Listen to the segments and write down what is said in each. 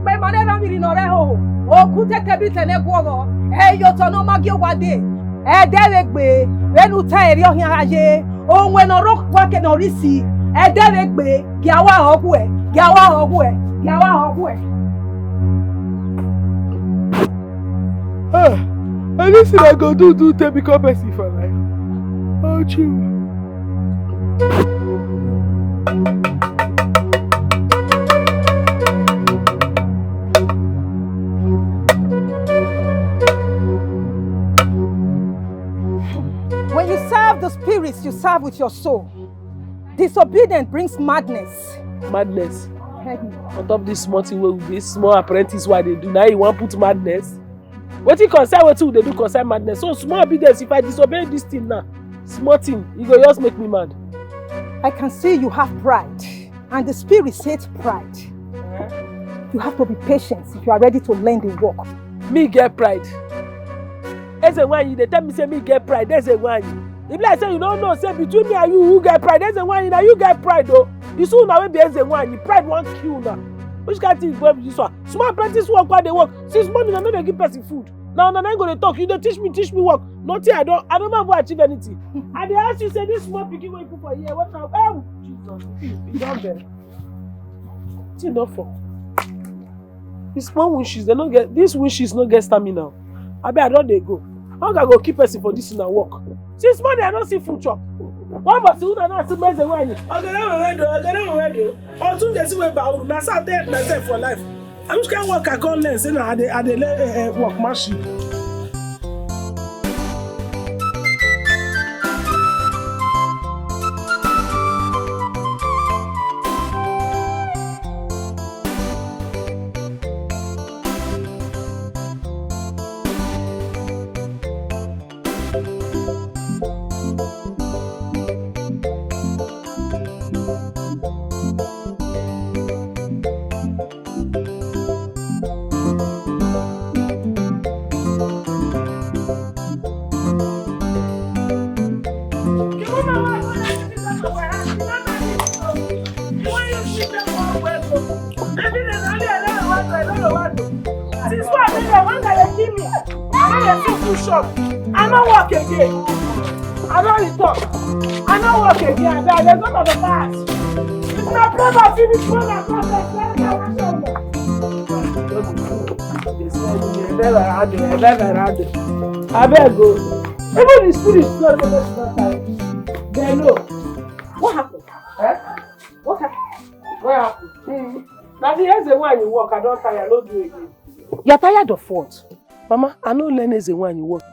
Pe mane na mi no re ho. O ku tete bi tene gwo. Yo to no magi wade. Deregbe. Renu ta eri ohin aye. Ohun eno ro wa ke no risi. Deregbe. Ki awa ogu e. Ki awa ogu e. Ki awa ogu e. Anything I go do to become person for life. Oh, true. When you serve the spirits, you serve with your soul. Disobedience brings madness. Madness. On top this small thing with this small apprentice, what they do now, you want to put madness? What you concern what they do concern madness. So small obedience, if I disobey this thing now, small thing, you go just make me mad. I can see you have pride, and the spirit hates pride. You have to be patient if you are ready to learn the work. Me get pride. There's a one they tell me say me get pride. There's a one. If I say you don't know, say between me and you who get pride. There's a one now you get pride though. You soon now be there's a one. You pride won't kill now. Which kind of thing is this one? Small apprentice work while they work. Since morning I know they give person food. Now I ain't gonna talk. You don't teach me work. Nothing I don't ever achieve anything. And they ask you say this small picking what you put for here. What now? Oh Jesus, you don't get. It's enough for. These small wishes they don't get. These wishes no get stamina. I bet I don't they go. How can I go keep person for this in a work? Since morning I don't see food chop. One but soon and I see me the one. I don't know. Or soon they see we bow. Now start there myself for life. I just can't work. I can't learn. Say now I dey work machine. I don't work again. I don't return. I don't work again. There's not of the past. It's not never finished when I come I better go. Even the spirit is not the next time. They know. What happened? What happened? What happened? Now here's the one you work. I don't tire. I don't do it again. You're tired of what? Mama, I don't learn as a wine you work.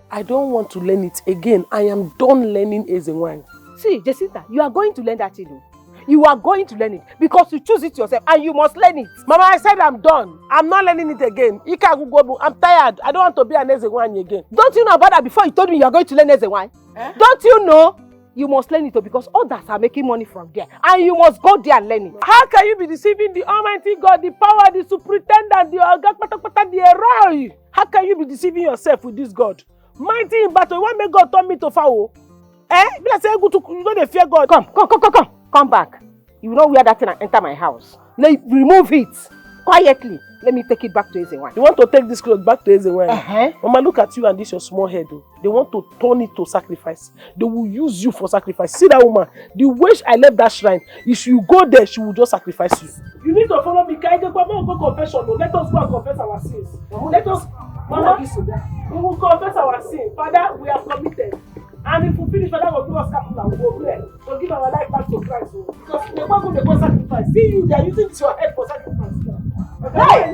I don't want to learn it again. I am done learning as a wine. See, Jacinta, you are going to learn that thing. You are going to learn it because you choose it yourself and you must learn it. Mama, I said I'm done. I'm not learning it again. I'm tired. I don't want to be an Eze wine again. Don't you know about that before you told me you are going to learn Eze wine? Don't you know? You must learn it because others are making money from there and you must go there and learn it. How can you be deceiving the Almighty God, the power, the superintendent, the Eroi? How can you be deceiving yourself with this God? Mighty in battle, you want make God turn me to foul? Be like say you don't fear God. Come back. You know where that thing and enter my house. Remove it quietly. Let me take it back to Ezewan. You want to take this clothes back to Ezewan? Mama, look at you and this your small head. They want to turn it to sacrifice. They will use you for sacrifice. See that woman? The way I left that shrine, if you go there, she will just sacrifice you. You need to follow me. Can you go confession? Let us go and confess our sins. Let us, Mama, we will confess our sins. Father, we are committed. And if we finish, Father will give us capital. We will pray to give our life back to Christ. Because they want to go sacrifice. See you, they are using your head for sacrifice. Hey!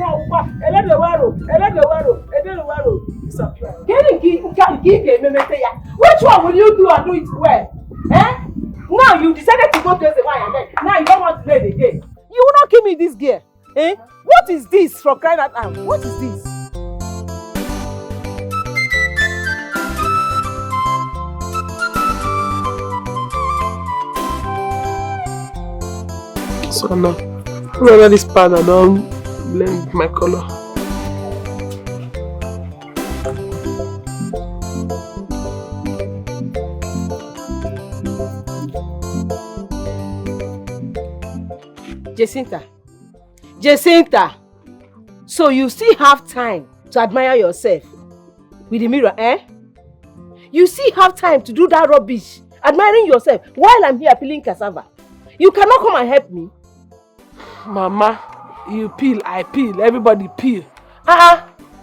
Which one will you do and do it well? Now you decided to go to the wine and then now you don't want to learn again. You will not give me this gear. What is this from crying out loud? What is this? So now, whether this pan I don't blend my color. Jacinta, Jacinta, so you still have time to admire yourself with the mirror, eh? You still have time to do that rubbish, admiring yourself while I'm here peeling cassava. You cannot come and help me. Mama, you peel, I peel, everybody peel.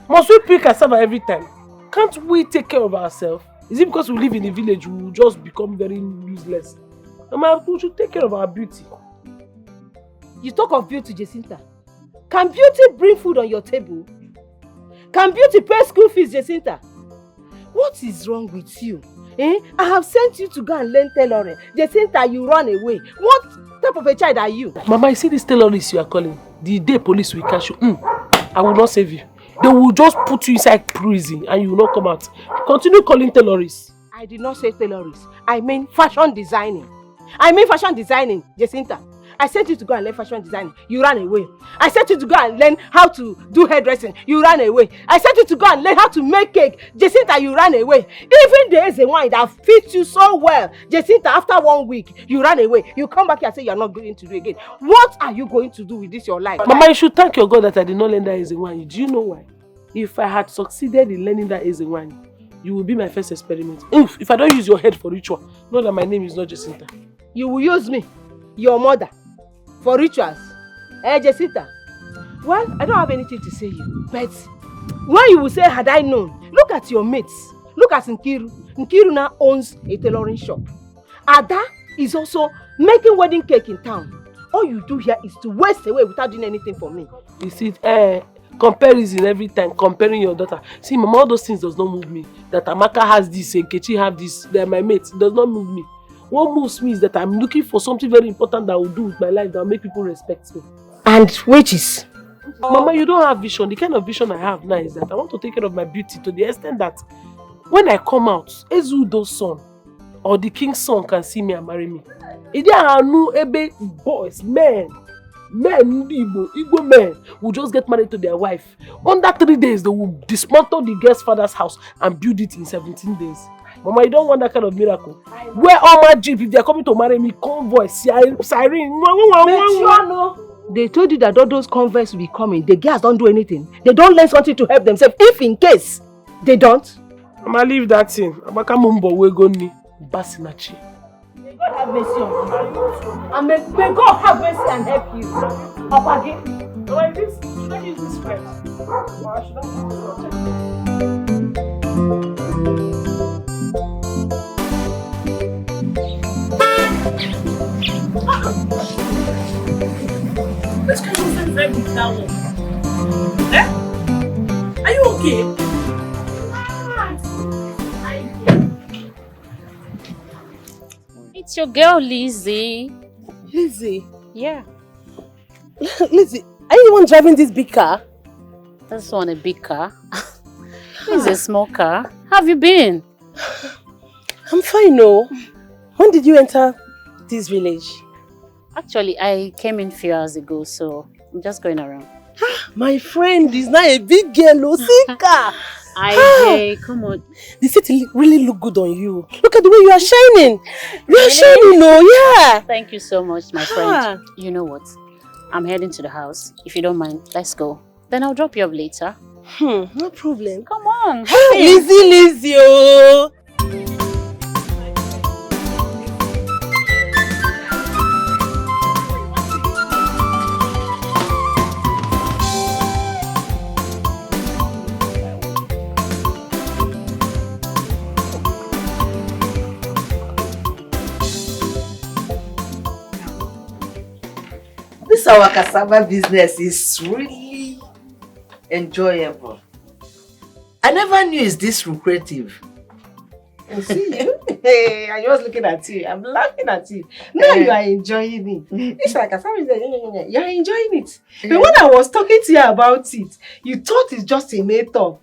Must we peel cassava every time? Can't we take care of ourselves? Is it because we live in a village we will just become very useless? Mama, we should take care of our beauty. You talk of beauty, Jacinta. Can beauty bring food on your table? Can beauty pay school fees, Jacinta? What is wrong with you? I have sent you to go and learn tailoring. Jacinta, you run away. What type of a child are you? Mama, you see this terrorist you are calling? The day police will catch you, I will not save you. They will just put you inside prison and you will not come out. Continue calling terrorists. I did not say terrorists. I mean fashion designing. I mean fashion designing, Jacinta. I sent you to go and learn fashion designing. You ran away. I sent you to go and learn how to do hairdressing. You ran away. I sent you to go and learn how to make cake. Jacinta, you ran away. Even there is a wine that fits you so well. Jacinta, after 1 week, you ran away. You come back here and say you are not going to do it again. What are you going to do with this your life? Mama, you should thank your God that I did not learn that as a wine. Do you know why? If I had succeeded in learning that as a wine, you will be my first experiment. If I don't use your head for ritual, know that my name is not Jacinta. You will use me, your mother, for rituals. Jacinta? Well, I don't have anything to say you. But when you will say, had I known, look at your mates. Look at Nkiru. Nkiru now owns a tailoring shop. Ada is also making wedding cake in town. All you do here is to waste away without doing anything for me. You see, comparison every time, comparing your daughter. See, Mama, all those things does not move me. That Amaka has this and Kechi have this, they're my mates. It does not move me. What moves me is that I'm looking for something very important that I will do with my life that will make people respect me. And which is? Mama, you don't have vision. The kind of vision I have now is that I want to take care of my beauty to the extent that when I come out, Ezudo's son or the king's son can see me and marry me. Boys, men, Igbo men will just get married to their wife. Under 3 days, they will dismantle the girl's father's house and build it in 17 days. Mama, you don't want that kind of miracle. Where all my jeep, if they are coming to marry me, convoy, siren. They told you that all those convoys will be coming. The girls don't do anything. They don't learn something to help themselves. If in case they don't. Mama, leave that thing. Amaka Mumbo, we go ni Basinachi. May God have mercy on you. And may God have mercy and help you. Should I use this friend? Or should I use This guy is very big that one. Eh? Are you okay? It's your girl, Lizzie. Lizzie? Yeah. Lizzie, are you the one driving this big car? This one a big car. This is a small car. How have you been? I'm fine, no. When did you enter this village? Actually, I came in a few hours ago, so I'm just going around. My friend is now a big girl, Osika. Hey, come on. The city really look good on you. Look at the way you are shining. You are shining, no? Yeah. Thank you so much, my friend. You know what? I'm heading to the house. If you don't mind, let's go. Then I'll drop you off later. No problem. Come on. Lizzie, oh. This our cassava business is really enjoyable. I never knew it's this lucrative. You see, hey, I'm just looking at you. I'm laughing at you. Now you are enjoying it. It's like a family. You are enjoying it. But when I was talking to you about it, you thought it's just a method.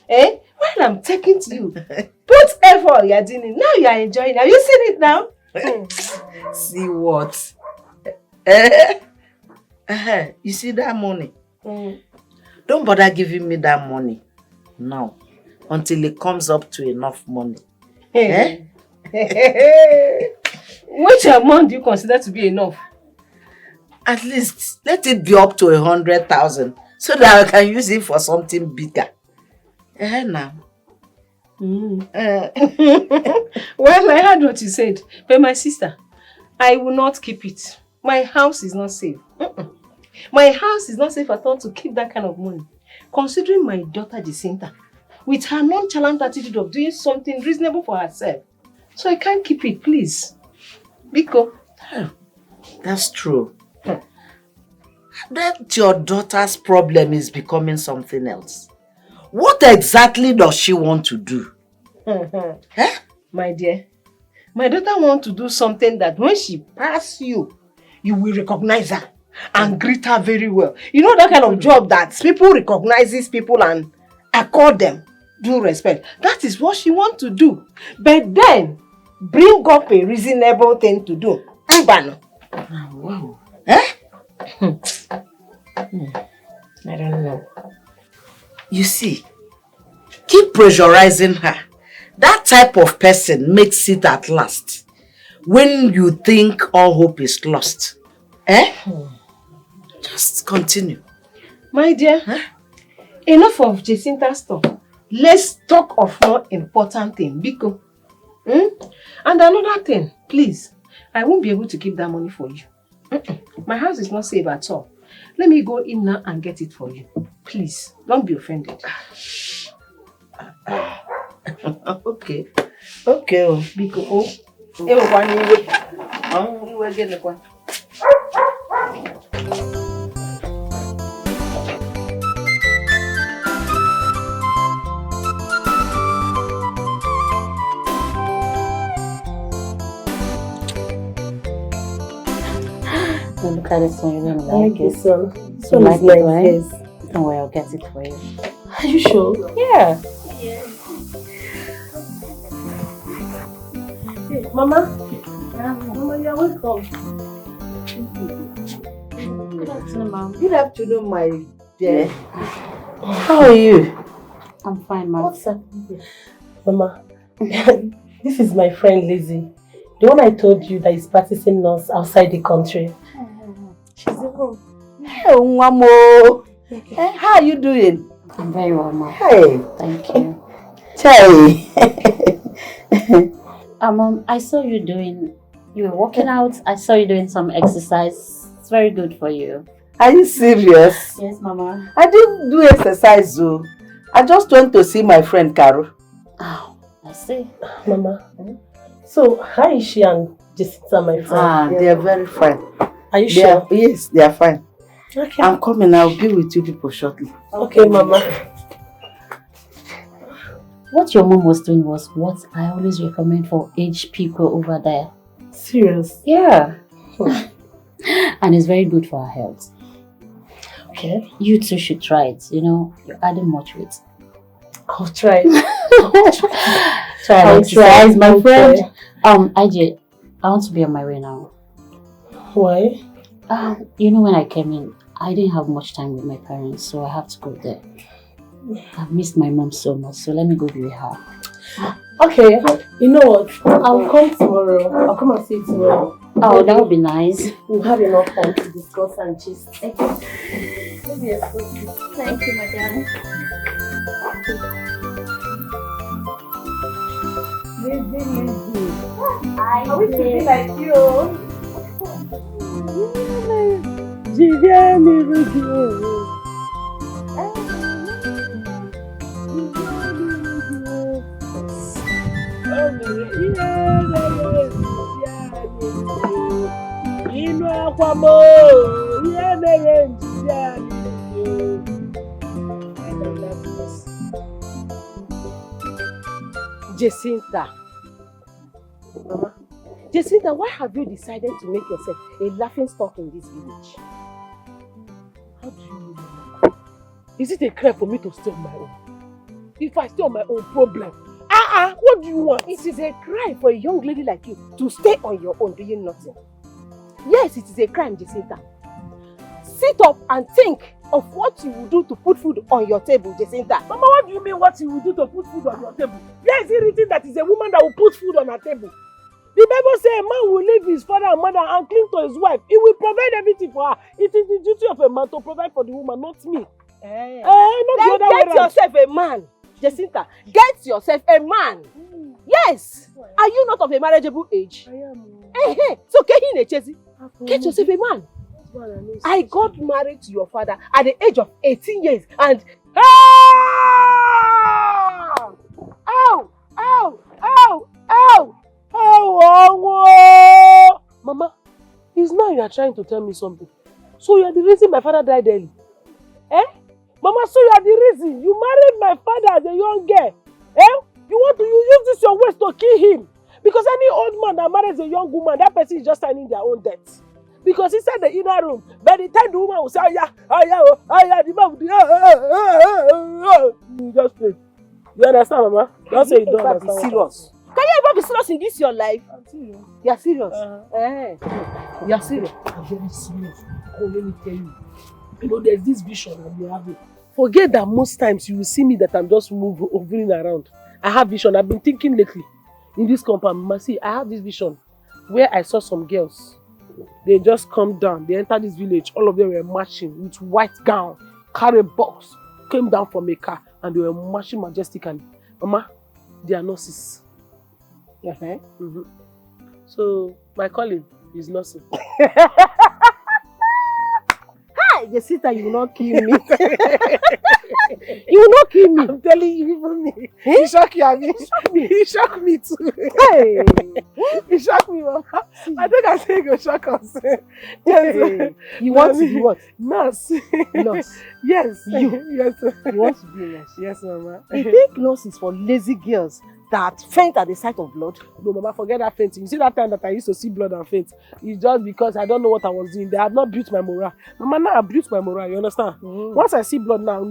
Eh? While I'm taking to you, put effort you are doing it. Now you are enjoying it. Have you seen it now? See what? You see that money? Don't bother giving me that money now until it comes up to enough money. Which amount do you consider to be enough? At least let it be up to 100,000 so that I can use it for something bigger. Now. Well, I heard what you said, but my sister, I will not keep it. My house is not safe. My house is not safe at all to keep that kind of money. Considering my daughter Jacinta, with her nonchalant attitude of doing something reasonable for herself. So I can't keep it, please. Biko. That's true. That your daughter's problem is becoming something else. What exactly does she want to do? My dear, my daughter wants to do something that when she passes you, you will recognize her and greet her very well. You know that kind of job that people recognizes people and accord them due respect. That is what she wants to do. But then, bring up a reasonable thing to do. Mbano. Wow. I don't know. You see, keep pressurizing her. That type of person makes it at last. When you think all hope is lost. Just continue. My dear, enough of Jacinta's stuff. Let's talk of more important thing, Biko. And another thing, please. I won't be able to keep that money for you. My house is not safe at all. Let me go in now and get it for you. Please, don't be offended. Okay. Okay. Biko, Look at this one, you really like it. So like it, right? Yes. Don't worry, I'll get it for you. Are you sure? Yeah. Hey, Mama. Mama, you're welcome. Good afternoon, Mom. Good afternoon, my dear. How are you? I'm fine, Mom. What's up? Mama, this is my friend Lizzie. The one I told you that is practicing nurse outside the country. She's at home. Hey, Mwamo. Hey, how are you doing? I'm very well, Mom. Hey. Thank you. Hey. Mom, I saw you were working out. I saw you doing some exercise. It's very good for you. Are you serious? Yes, Mama. I didn't do exercise, though. I just went to see my friend Carol. Oh, I see. Mama, so how is she and Jessica, my friend? They are very fine. Are you sure? Yes, they are fine. Okay. I'm coming. I'll be with you people shortly. Okay, Mama. What your mom was doing was what I always recommend for aged people over there. Serious? Yeah. And it's very good for our health. Okay. You too should try it. You know, you're adding much weight. I'll try. Try I'll and exercise, try. my I'll friend. try. IJ, I want to be on my way now. Why? You know, when I came in, I didn't have much time with my parents, so I have to go there. I've missed my mom so much, so let me go be with her. Okay, you know what? I'll come tomorrow. I'll come and see you tomorrow. Oh, that would be nice. We'll have enough time to discuss and gist. Thank you, madam. I wish to be like you. Jacinta. Mama, Jacinta, why have you decided to make yourself a laughing stock in this village? How do you mean, Mama? Is it a crime for me to stay on my own? If I stay on my own, problem. What do you want? It is a crime for a young lady like you to stay on your own doing nothing. Yes, it is a crime, Jacinta. Sit up and think of what you will do to put food on your table, Jacinta. Mama, what do you mean what you will do to put food on your table? Where is it written that is a woman that will put food on her table? The Bible says a man will leave his father and mother and cling to his wife. He will provide everything for her. It is the duty of a man to provide for the woman, not me. Not Then the other way get around. yourself a man. Jacinta, get yourself a man. Yes. Are you not of a marriageable age? I am. So get yourself a man. I got married to your father at the age of 18 years and Ow! Ow! Ow! Ow! Ow! Ow! Mama, it's now you are trying to tell me something. So you are the reason my father died early. Mama, so you are the reason you married my father as a young girl. You want to use this your ways to kill him. Because any old man that marries a young woman, that person is just signing their own death. Because he said the inner room, by the time the woman will say, the man will do, you just play. You understand, Mama? Don't say you don't understand. Be serious. Can you ever be serious in this your life? I'm serious. You are serious? You are serious? I'm very serious. Oh, let me tell you. You know, there's this vision I've been having. Forget that most times you will see me that I'm just hovering around. I have vision. I've been thinking lately in this compound. Mama, see, I have this vision where I saw some girls. They just come down. They enter this village. All of them were marching with white gown, carry box, came down from a car, and they were marching majestically. Mama, they are nurses. So my calling is nursing. Hi, Jacinta, you will not kill me. You will not kill me. I'm telling you, even me. He shocked you, I mean. He shocked me too. Hey. He shocked me, Mama. I think I say go shock us. Yes. You want to be what? Nurse. Nurse. Yes. You. Yes. You want to be a nurse? Yes, Mama. You think nurse is for lazy girls that faint at the sight of blood? No, Mama, forget that fainting. You see that time that I used to see blood and faint? It's just because I don't know what I was doing. They have not built my morale. Mama, now I built my morale, you understand? Once I see blood now,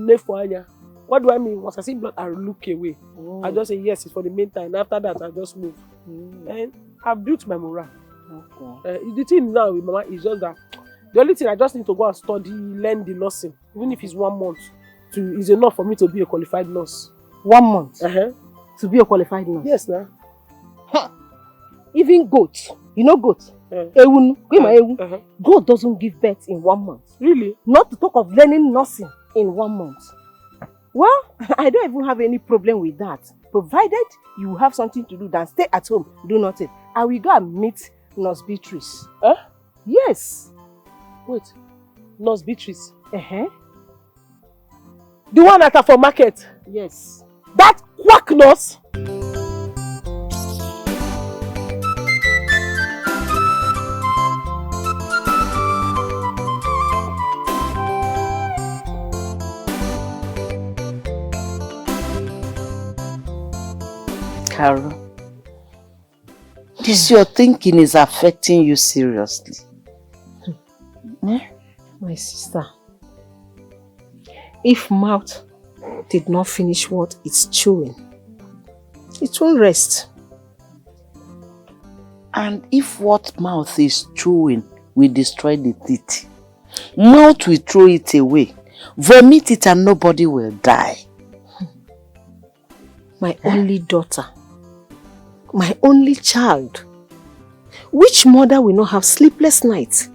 what do I mean? Once I see blood, I look away. I just say, yes, it's for the meantime. After that, I just move. And I've built my morale. Okay. The thing now with Mama is just that the only thing I just need to go and study, learn the nursing. Even if it's 1 month, is enough for me to be a qualified nurse. 1 month? To be a qualified nurse? Yes, now. Even goat, you know goat? Goat doesn't give birth in 1 month. Really? Not to talk of learning nursing in 1 month. Well, I don't even have any problem with that. Provided you have something to do, then stay at home, do nothing. I will go and meet Nurse Beatrice. Yes. Wait, Nurse Beatrice? The one at for market? Yes. That quack nurse? Carol, this your thinking is affecting you seriously. My sister, if mouth did not finish what it's chewing, it won't rest. And if what mouth is chewing will destroy the teeth, mouth will throw it away, vomit it, and nobody will die. My only daughter, my only child. Which mother will not have sleepless nights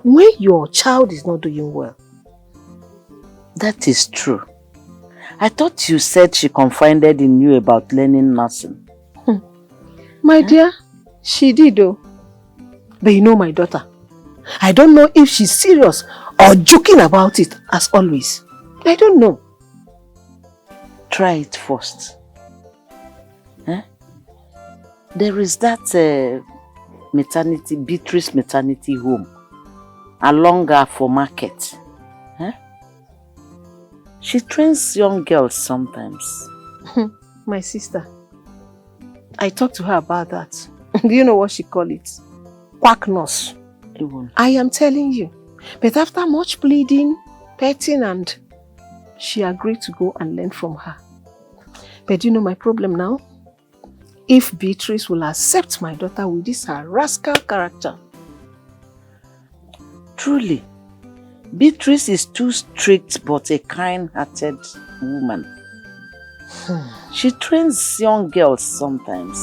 when your child is not doing well? That is true. I thought you said she confided in you about learning nursing. My dear, she did though. But you know my daughter, I don't know if she's serious or joking about it as always. I don't know. Try it first. There is that Beatrice maternity home along for market. She trains young girls sometimes. My sister, I talked to her about that. Do you know what she called it? Quack nurse. I am telling you. But after much pleading, petting, and she agreed to go and learn from her. But do you know my problem now? If Beatrice will accept my daughter with this her rascal character. Truly, Beatrice is too strict but a kind-hearted woman. She trains young girls sometimes.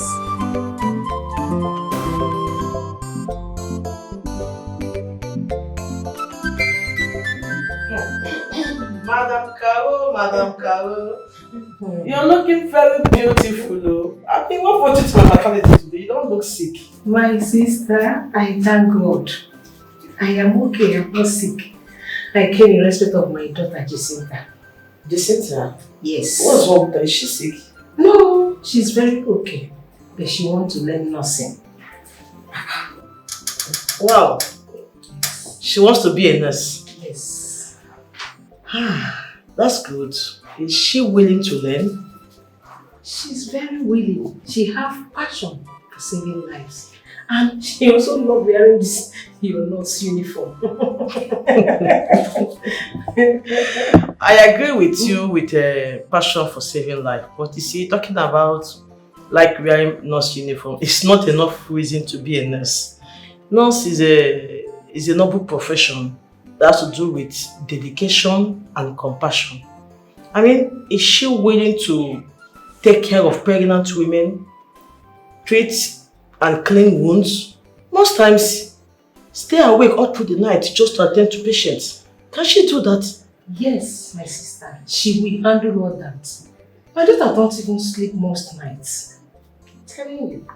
Kao, Madam Kao. You're looking very beautiful, though. I think what brought you to my maternity today? You don't look sick. My sister, I thank God. I am okay, I'm not sick. I came in respect of my daughter Jacinta. Jacinta? Yes. What's wrong with her? Is she sick? No, she's very okay. But she wants to learn nursing. Wow. She wants to be a nurse. Yes. That's good. Is she willing to learn? She's very willing. She has passion for saving lives. And she also loves wearing this your nurse uniform. I agree with you with a passion for saving life. But you see, talking about like wearing nurse uniform, it's not enough reason to be a nurse. Nurse is a noble profession that has to do with dedication and compassion. I mean, is she willing to take care of pregnant women, treat and clean wounds? Most times, stay awake all through the night just to attend to patients. Can she do that? Yes, my sister. She will handle all that. My daughter don't even sleep most nights. I'm telling you.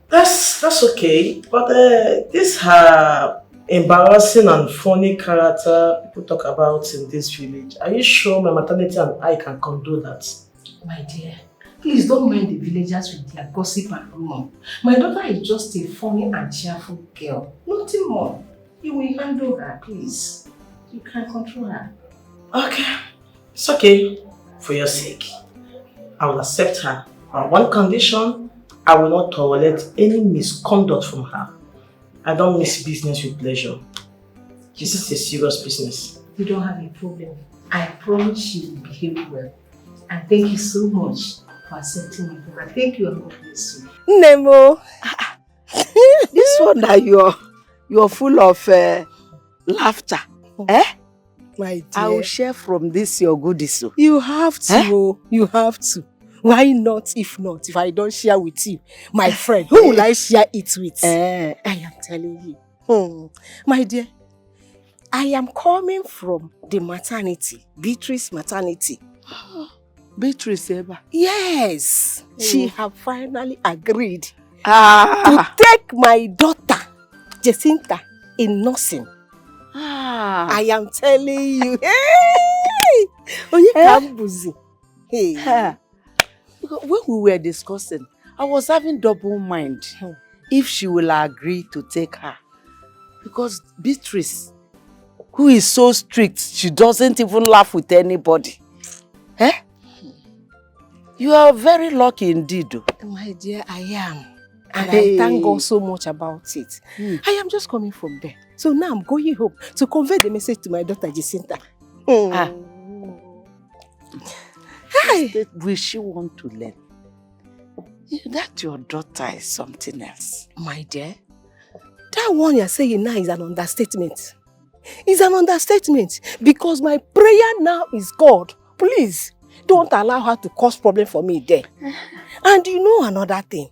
That's okay. But this her embarrassing and funny character people talk about in this village. Are you sure my maternity and I can condone that? My dear, please don't mind the villagers with their gossip and rumor. My daughter is just a funny and cheerful girl. Nothing more. You will handle her, please. You can control her. Okay. It's okay. For your sake. I will accept her. On one condition, I will not tolerate any misconduct from her. I don't mix business with pleasure. This is a serious business. You don't have a problem. I promise she will behave well. And thank you so much for accepting me. And thank you and God bless you. Nemo, this one that you're full of laughter. Eh? My dear. I will share from this your goodies. You have to. You have to. Why not if not? If I don't share with you, my friend, who will I share it with? I am telling you. My dear, I am coming from the maternity, Beatrice maternity. Beatrice Eba? Yes. She have finally agreed to take my daughter, Jacinta, in nursing. I am telling you. Hey! Hey. Because when we were discussing, I was having double mind if she will agree to take her. Because Beatrice, who is so strict, she doesn't even laugh with anybody. Eh? You are very lucky indeed. My dear, I am. And I thank God so much about it. I am just coming from there. So now I'm going home to convey the message to my daughter Jacinta. Hey. Will she want to learn? That your daughter is something else. My dear, that one you're saying now is an understatement. It's an understatement because my prayer now is, God, please don't allow her to cause problem for me there. And you know another thing,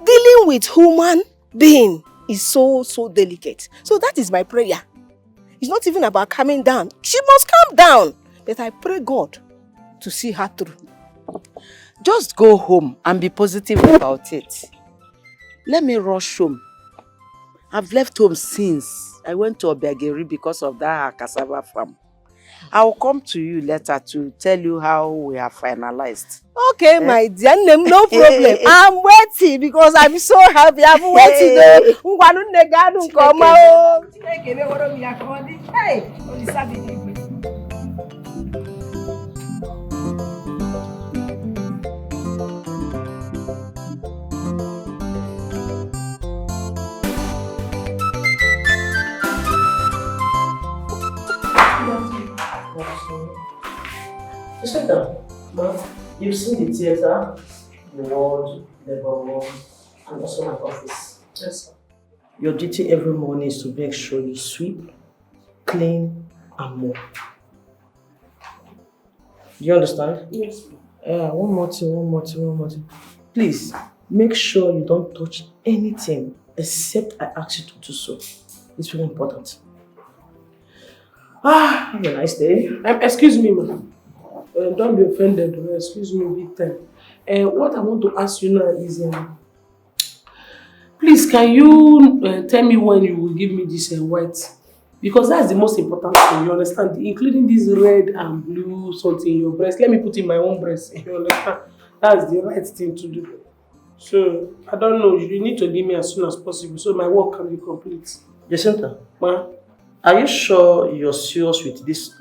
dealing with human being is so delicate. So that is my prayer. It's not even about calming down. She must calm down. But I pray God to see her through. Just go home and be positive about it. Let me rush home. I've left home since I went to Obegeri because of that cassava farm. I will come to you later to tell you how we have finalized. Okay, my dear, no problem. I'm waiting because I'm so happy. I'm waiting. Sit down. Ma, you've seen the theater, the ward, the ward, and also my office. Yes, sir. Your duty every morning is to make sure you sweep, clean, and mop. Do you understand? Yes, ma'am. One more thing. Please, make sure you don't touch anything except I ask you to do so. It's very important. Have a nice day. Excuse me, ma'am. Don't be offended. Excuse me, big time. What I want to ask you now is, please, can you tell me when you will give me this white? Because that's the most important thing, you understand? Including this red and blue something in your breast. Let me put in my own breast, you understand? That's the right thing to do. So, I don't know, you need to give me as soon as possible so my work can be complete. Jacinta, Ma? are you sure you're serious with this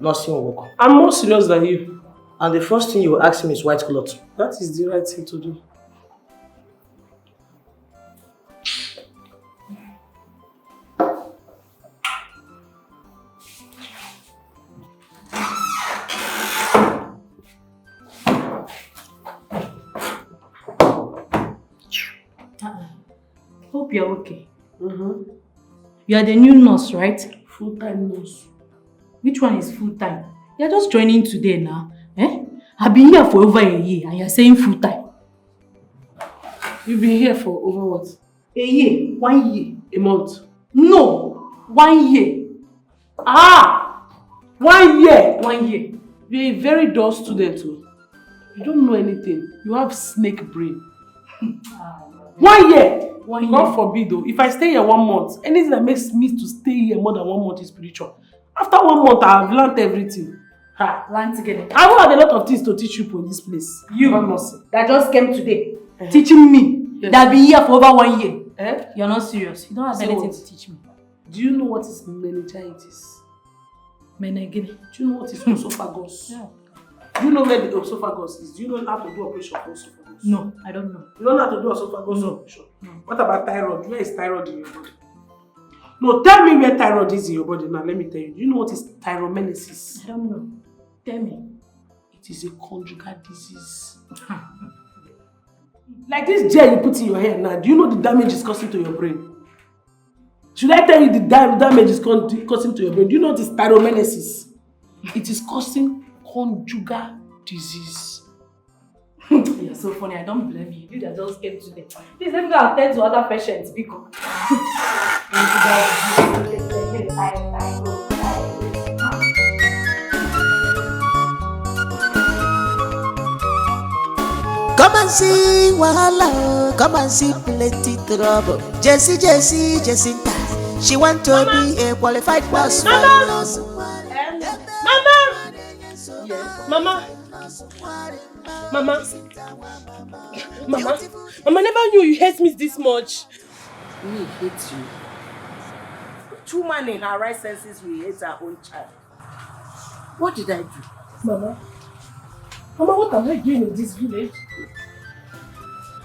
nursing work? I'm more serious than you. And the first thing you will ask me is white cloth. That is the right thing to do. Hope you're okay. You are the new nurse, right? Full-time nurse. Which one is full-time? You're just joining today now. I've been here for over a year and you're saying full-time. You've been here for over what? A year. 1 year. A month. No. 1 year. 1 year. 1 year. You're a very dull student. You don't know anything. You have snake brain. 1 year. 1 year. God forbid though. If I stay here 1 month, anything that makes me to stay here more than 1 month is spiritual. After 1 month, I have learned everything. Learn together. I will have a lot of things to teach you for this place. You nursing. that just came today, teaching me, that been here for over 1 year. You're not serious. You don't have anything to teach me. Do you know what is meningitis? Meningitis. Do you know what is esophagus? Yeah. Do you know where the esophagus is? Do you know how to do operation for esophagus? No, I don't know. You don't know how to do esophagus operation? No. What about thyroid? Where is thyroid in your body? No, tell me where thyroid is in your body now. Let me tell you. Do you know what is thyromenesis? I don't know. Tell me. It is a conjugal disease. Like this gel you put in your hair now, do you know the damage it's causing to your brain? Should I tell you the damage it's causing to your brain? Do you know what is thyromenesis? It is causing conjugal disease. You're so funny. I don't blame you. You that just came today. Please let me go and attend to other patients because come and see wahala, come and see plenty trouble. Jessie, Jacinta, she want to be a qualified nurse. Mama! Mama never knew you hate me this much. Me hate you. Which woman in her right senses will hate her own child? What did I do? Mama, what am I doing in this village?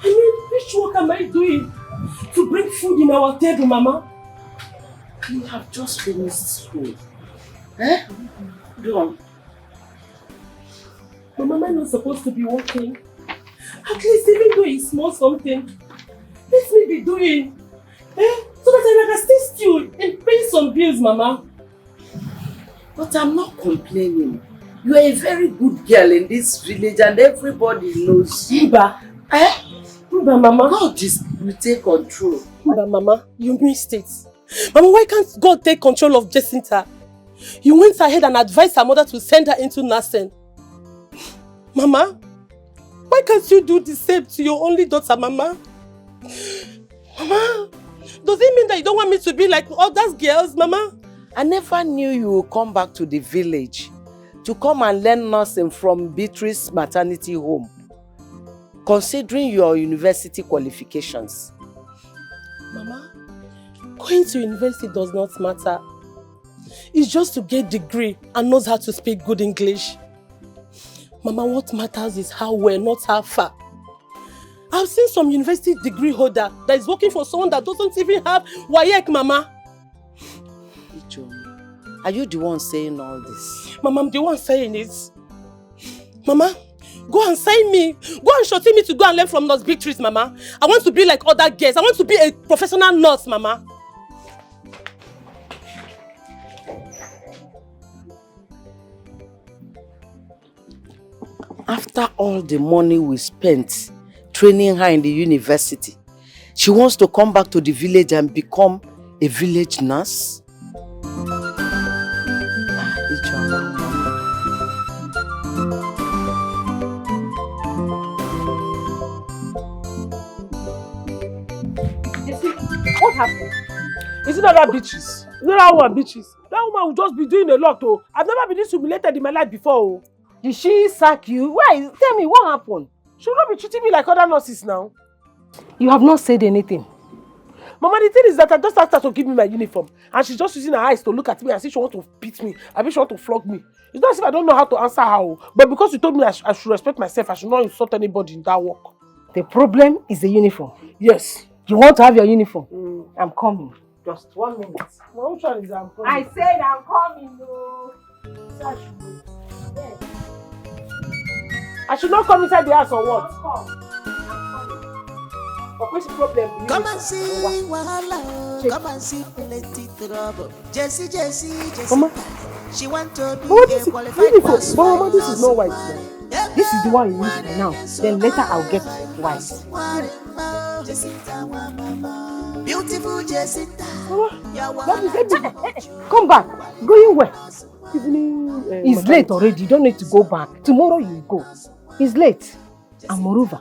I mean, which work am I doing to bring food in our table, Mama? You have just finished school. Go on. Mama, am I not supposed to be working? At least even though it's small something, let me be doing. So that I can stay still and pay some bills, Mama. But I'm not complaining. You are a very good girl in this village and everybody knows. Mba. Mba, Mama. God will take control. Mba, Mama, you missed it. Mama, why can't God take control of Jacinta? You went ahead and advised her mother to send her into nursing. Mama, why can't you do the same to your only daughter, Mama? Mama, does it mean that you don't want me to be like other girls, Mama? I never knew you would come back to the village to come and learn nursing from Beatrice's maternity home, considering your university qualifications. Mama, going to university does not matter. It's just to get a degree and knows how to speak good English. Mama, what matters is how well, not how far. I've seen some university degree holder that is working for someone that doesn't even have WAEC, Mama. Are you the one saying all this? Mama, I'm the one saying it. Mama, go and sign me. Go and shorten me to go and learn from Nurse Beatrice, Mama. I want to be like other girls. I want to be a professional nurse, Mama. After all the money we spent training her in the university, she wants to come back to the village and become a village nurse? know that bitches? You know that woman bitches? That woman will just be doing a lot, oh. I've never been this humiliated in my life before, oh. Did she sack you? Why? Tell me, what happened? She will not be treating me like other nurses now. You have not said anything. Mama, the thing is that I just asked her to give me my uniform, and she's just using her eyes to look at me as if she wants to beat me, as if she wants to flog me. It's not as if I don't know how to answer her, oh. But because you told me I should respect myself, I should not insult anybody in that work. The problem is the uniform. Yes. You want to have your uniform? I'm coming. Just 1 minute. Well, which one is I'm coming? I said I'm coming, no. I should not come inside the house or what? What's the problem? Come and see wahala, come and see plenty trouble. Jessie, Mama. she want to be Mama, qualified for Mama, this is not white now. This is the one you need now. Then later I'll get white. Beautiful Jessica. Come back. Going where? Evening. It's late already. You don't need to go back. Tomorrow you go. It's late. And moreover,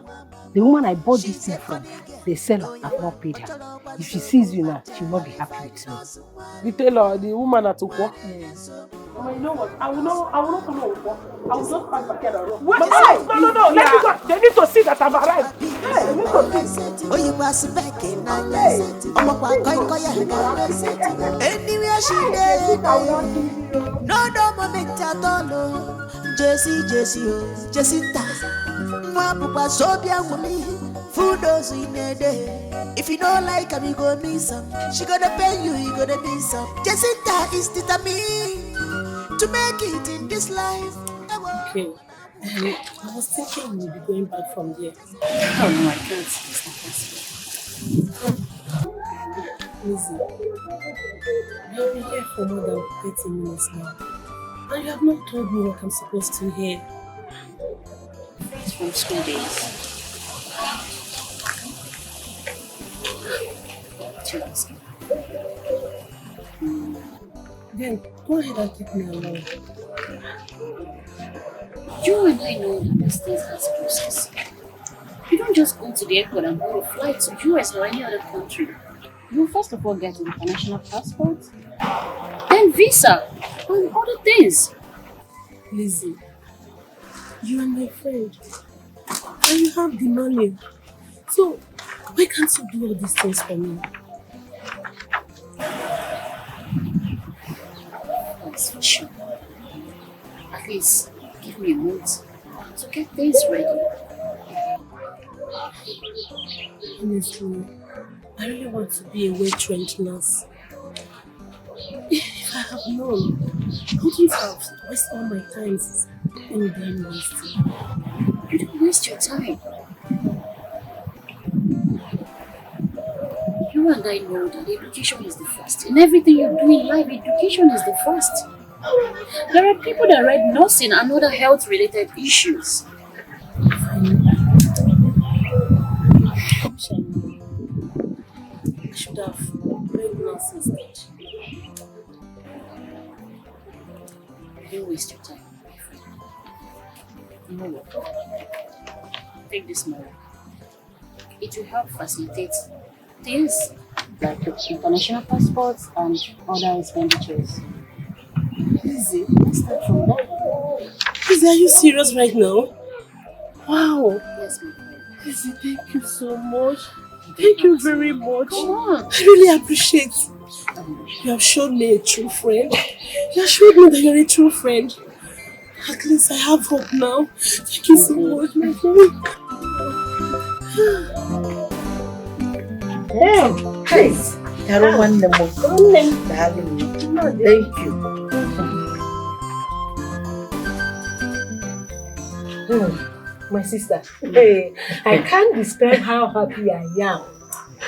the woman I bought this thing from, the seller, I've not paid her. If she sees you now, she will not be happy with me. The tailor, the woman at Ukwa. Mama, you know what? I will not follow Ukwa. I will just pass back here and run. Wait, no. Let me go. They need to see that I've arrived. Hey, they need to see. Oh, you pass back in anywhere she did. No moment at all. Jessie, Jessica. Papa Sobia Wumi. Food those in a day. If you don't like her, you go miss some. She gonna pay you, you gonna miss some. Jessica is determined to make it in this life. Okay. I was thinking we'll be going back from there. Oh no, I can't. It's not possible. Lizzie, you've been here for more than 30 minutes now. And you have not told me what I'm supposed to hear. It's from school days. Then go ahead and take me along. You and I know that this thing has process. You don't just go to the airport and board a flight to US or any other country. You first of all get an international passport, then visa, and other things. Lizzie, you are my friend, and you have the money. So why can't you do all these things for me? That's for sure. At least give me a month to get things ready. Honestly, I really want to be a well-trained nurse. If I have known, I wouldn't have wasted all my time in the university. You don't waste your time. You and I know that education is the first. In everything you do in life, education is the first. There are people that read nursing and other health-related issues. I should have read nurse instead. Don't waste your time, my friend. You know what? Take this money. It will help facilitate things like international passports and other expenditures. Lizzie, let's start from there. Lizzie, are you serious right now? Wow. Yes, my friend. Lizzie, thank you so much. Thank you very much. Come on. I really appreciate it. You have shown me a true friend. You have shown me that you're a true friend. At least I have hope now. Thank you so much, my friend. Hey, Carol, one thank you. My sister, hey, I can't describe how happy I am.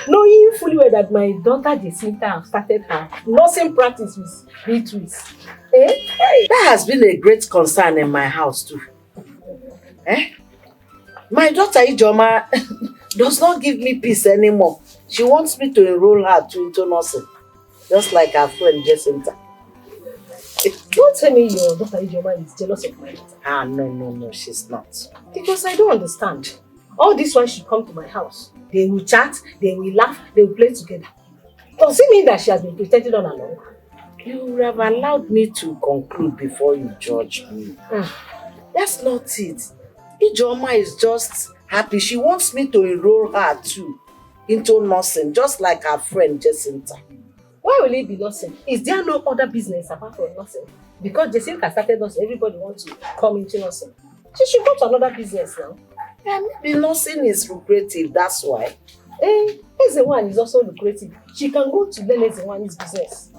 Knowing fully well that my daughter Jacinta have started her nursing practice with Beatrice. That has been a great concern in my house too. My daughter Ijoma does not give me peace anymore. She wants me to enroll her into nursing, just like her friend Jacinta. Don't tell me your daughter Ijoma is jealous of my daughter. No, she's not. Because I don't understand. All this while she come to my house. They will chat, they will laugh, they will play together. Does it mean that she has been pretending all along? You would have allowed me to conclude before you judge me. That's not it. Ijoma is just happy. She wants me to enroll her too into nursing, just like her friend Jacinta. Why will it be nursing? Is there no other business apart from nursing? Because Jacinta started nursing, everybody wants to come into nursing. She should go to another business now. Yeah, maybe nursing is lucrative, that's why. Ezewan is also lucrative. She can go to learn Ezewan's business.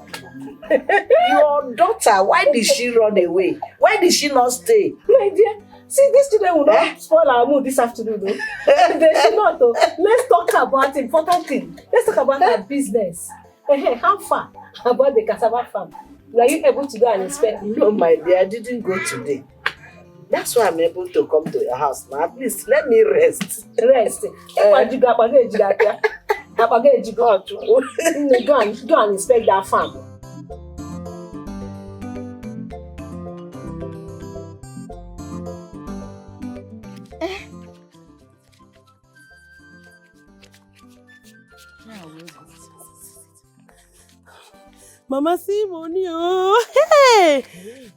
Your daughter, why did she run away? Why did she not stay? My dear, see, these children will not spoil our mood this afternoon, though. They should not, though. Let's talk about important thing. Let's talk about her business. How far about the cassava farm? Were you able to go and inspect? No, my dear, I didn't go today. That's why I'm able to come to your house now. At least let me rest. Rest. Go and inspect that farm. Mama see money, oh. Hey!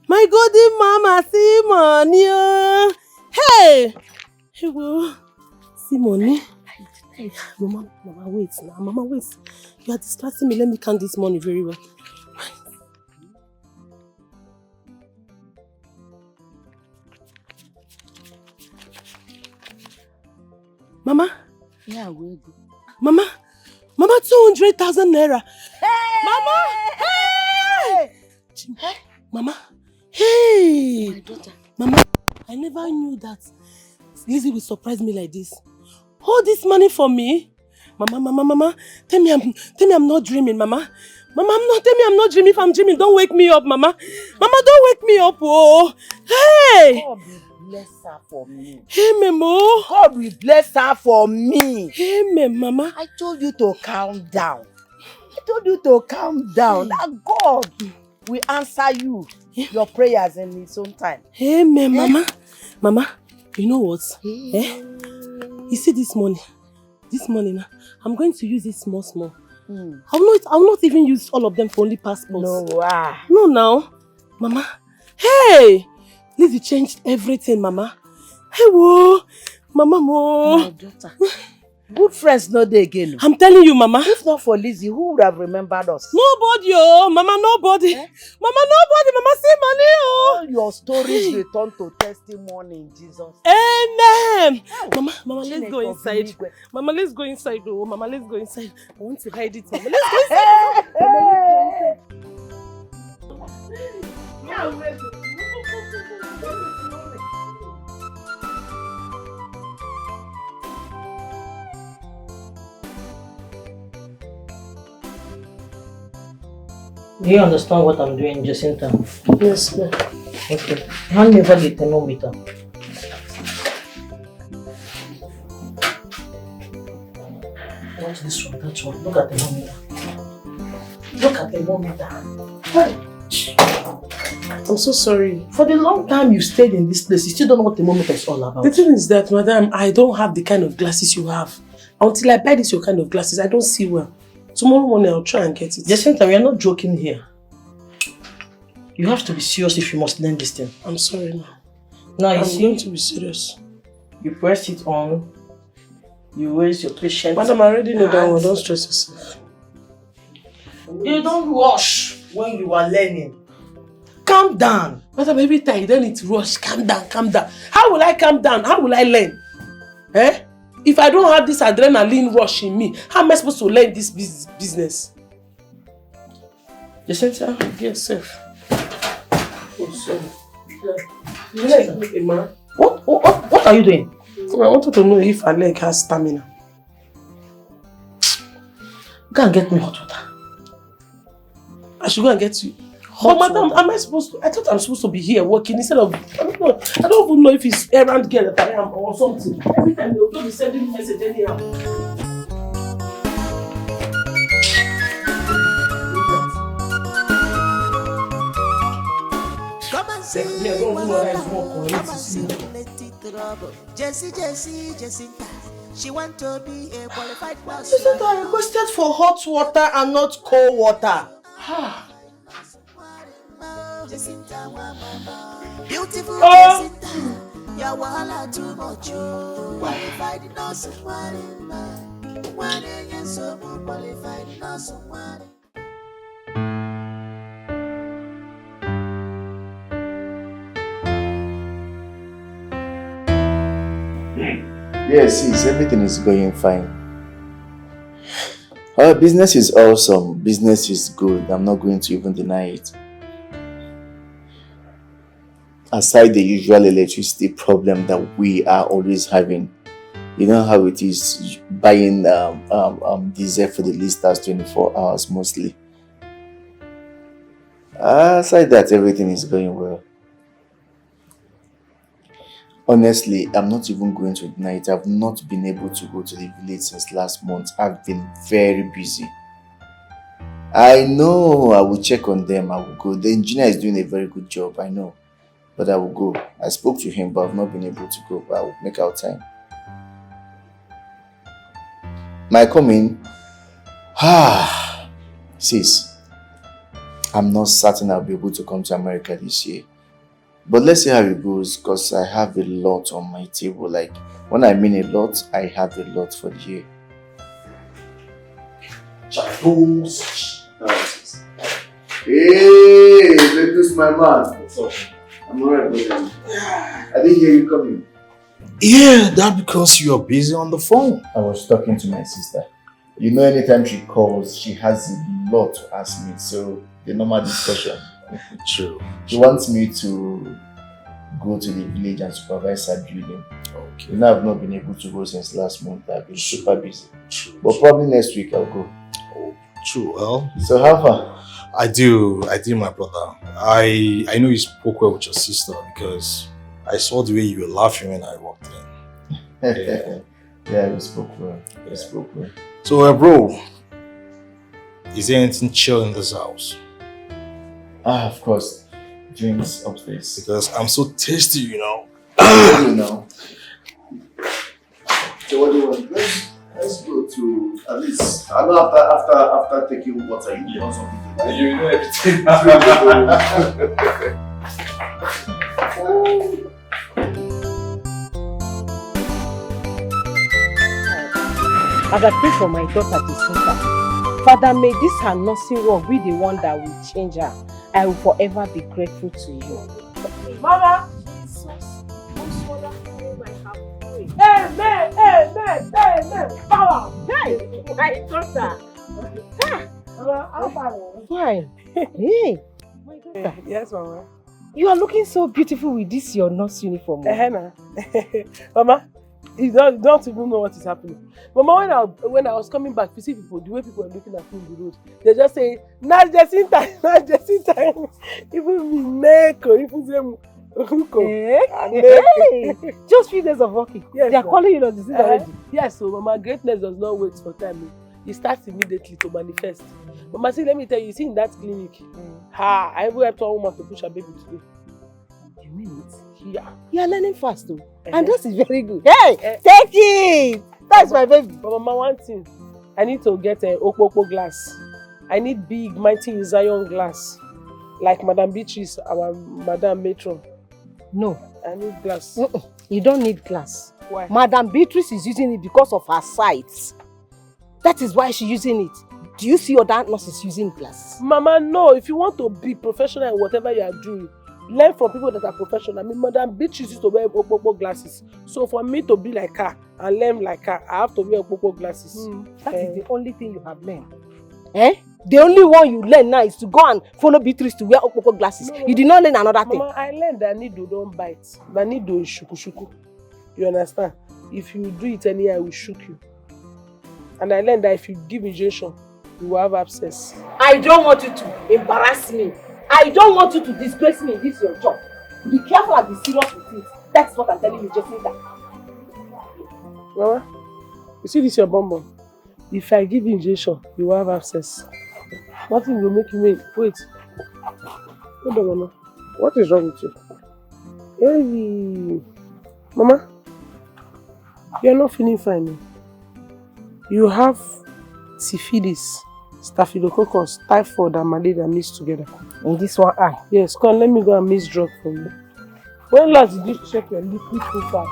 My golden mama see money, oh. Hey! Hey, well, see money. Hey, Mama, wait now. Mama, wait. You are distracting me. Let me count this money very well. Mama? Yeah, wait. Mama, 200,000 naira. Hey! Mama! Hey! Mama! Hey! My daughter. Mama, I never knew that Lizzie will surprise me like this. All this money for me? Mama, tell me I'm not dreaming, Mama. Tell me I'm not dreaming. If I'm dreaming, don't wake me up, Mama. Mama, don't wake me up, oh. Hey! God will bless her for me. Amen, Mo. God will bless her for me. Amen, Mama. I told you to calm down. That God will answer you your prayers in His own time. Amen, Mama. Mama, you know what? You see this money now, I'm going to use it small. I'll not even use all of them for only passports. No, now. Mama. Hey! Lizzie changed everything, Mama. Hey, whoa. Mama, mo. My daughter. Good friends no dey again. I'm telling you, Mama. If not for Lizzie, who would have remembered us? Nobody, oh. Mama, nobody. Mama, nobody. Mama, see money, oh. All your stories return to testimony in Jesus. Amen. Mama, let's go inside. Mama, let's go inside, oh. Mama, let's go inside. I want to hide it, Mama. Let's go inside. Do you understand what I'm doing, Jacinta? Yes, sir. Okay. Hand me over the thermometer. What's this one? That one. Look at the thermometer. I'm so sorry. For the long time you stayed in this place, you still don't know what thermometer is all about. The thing is that, madam, I don't have the kind of glasses you have. Until I buy this your kind of glasses, I don't see well. Tomorrow morning I'll try and get it. Jacinta, we are not joking here. You have to be serious if you must learn this thing. I'm sorry now. Now you I'm see, going to be serious. you press it on, you raise your patient. Madam, I already know that one. Don't stress yourself. You don't rush when you are learning. Calm down. Madam, every time you don't need to rush. Calm down. How will I calm down? How will I learn? If I don't have this adrenaline rush in me, how am I supposed to learn this business? Jacinta? Yes, sir. Oh, sorry. What are you doing? I wanted to know if her leg has stamina. Go and get me hot water. I should go and get you. Madam, am I supposed to? I thought I'm supposed to be here working instead of. I don't know. I don't even know if it's errand girl that I am or something. Every time they'll be sending me message anyhow. Come and see what I want. Come and see plenty trouble. Jacinta, She want to be a qualified nurse. You said I requested for hot water and not cold water. Beautiful Jacinta, your wahala too much. Qualified nurse, one so qualified nurse, Yes, everything is going fine. Our business is awesome. Business is good. I'm not going to even deny it. Aside the usual electricity problem that we are always having, you know how it is buying diesel for the listers 24 hours mostly. Aside that, everything is going well. Honestly, I'm not even going to deny it. I've not been able to go to the village since last month. I've been very busy. I know I will check on them. I will go. The engineer is doing a very good job, I know. But I will go. I spoke to him, but I've not been able to go. But I will make out time. My coming. Sis, I'm not certain I'll be able to come to America this year. But let's see how it goes, because I have a lot on my table. Like, when I mean a lot, I have a lot for the year. Hey, this is my man. What's up? I'm alright, brother. I didn't hear you coming. Yeah, that's because you're busy on the phone. I was talking to my sister. You know, anytime she calls, she has a lot to ask me. So, the normal discussion. True. She wants me to go to the village and supervise her building. Okay. You know, I've not been able to go since last month. I've been super busy. True. But probably next week I'll go. Oh, true. Well, so how far? I do, my brother. I know you spoke well with your sister because I saw the way you were laughing when I walked in. Yeah, we spoke well. We spoke well. So, bro, is there anything chill in this house? Of course. Drinks upstairs. Because I'm so tasty, you know. You know. So what do you want? Let's go to at least. I know after taking water, you know something. Right? You know everything. As I pray for my daughter Jacinta, Father, may this her nursing work be the one that will change her. I will forever be grateful to you. Mama! Amen! Power! Hey! My daughter! Fine. Hey! My daughter. Yes, Mama. You are looking so beautiful with this your nurse uniform. Mama, you don't even know what is happening. Mama, when I was coming back, you see people, the way people were looking at me on the road, they just say, Naz Jacinta. Even me, Neko, even them. Hey. Just few days of working. Yes, they are calling you Jacinta already. Yes, so Mama, greatness does not wait for time. It starts immediately to manifest. Mama, see, let me tell you, see in that clinic, I even helped one woman to push her baby today. You mean it? Yeah. You are learning fast though. And that is very good. Hey, take it! That's my baby. But Mama, one thing, I need to get an Okpokpo glass. I need big, mighty Zion glass. Like Madam Beatrice, our Madam Matron. No. I need glass. You don't need glass. Why? Madam Beatrice is using it because of her sight. That is why she's using it. Do you see other nurses using glass? Mama, no. If you want to be professional in whatever you are doing, learn from people that are professional. I mean, Madam Beatrice used to wear Okpokpo glasses. So for me to be like her and learn like her, I have to wear Okpokpo glasses. That is the only thing you have learned. The only one you learn now is to go and follow Beatrice to wear Okpokpo glasses. No, you did not learn another thing. Mama, I learned that needle don't bite. That needle is shuku. You understand? If you do it anyhow, I will shook you. And I learned that if you give injection, you will have abscess. I don't want you to embarrass me. I don't want you to disgrace me in this your job. Be careful and be serious with it. That's what I'm telling you, Jacinta. Mama, you see this your bonbon? If I give injection, you will have abscess. Nothing will make you wait. Hold on, Mama. What is wrong with you? Hey, Mama. You're not feeling fine. You have syphilis, staphylococcus, typhoid, and malaria mixed together. In this one eye? Yes, come, let me go and mix drug for you. When last did you check your liquid profile?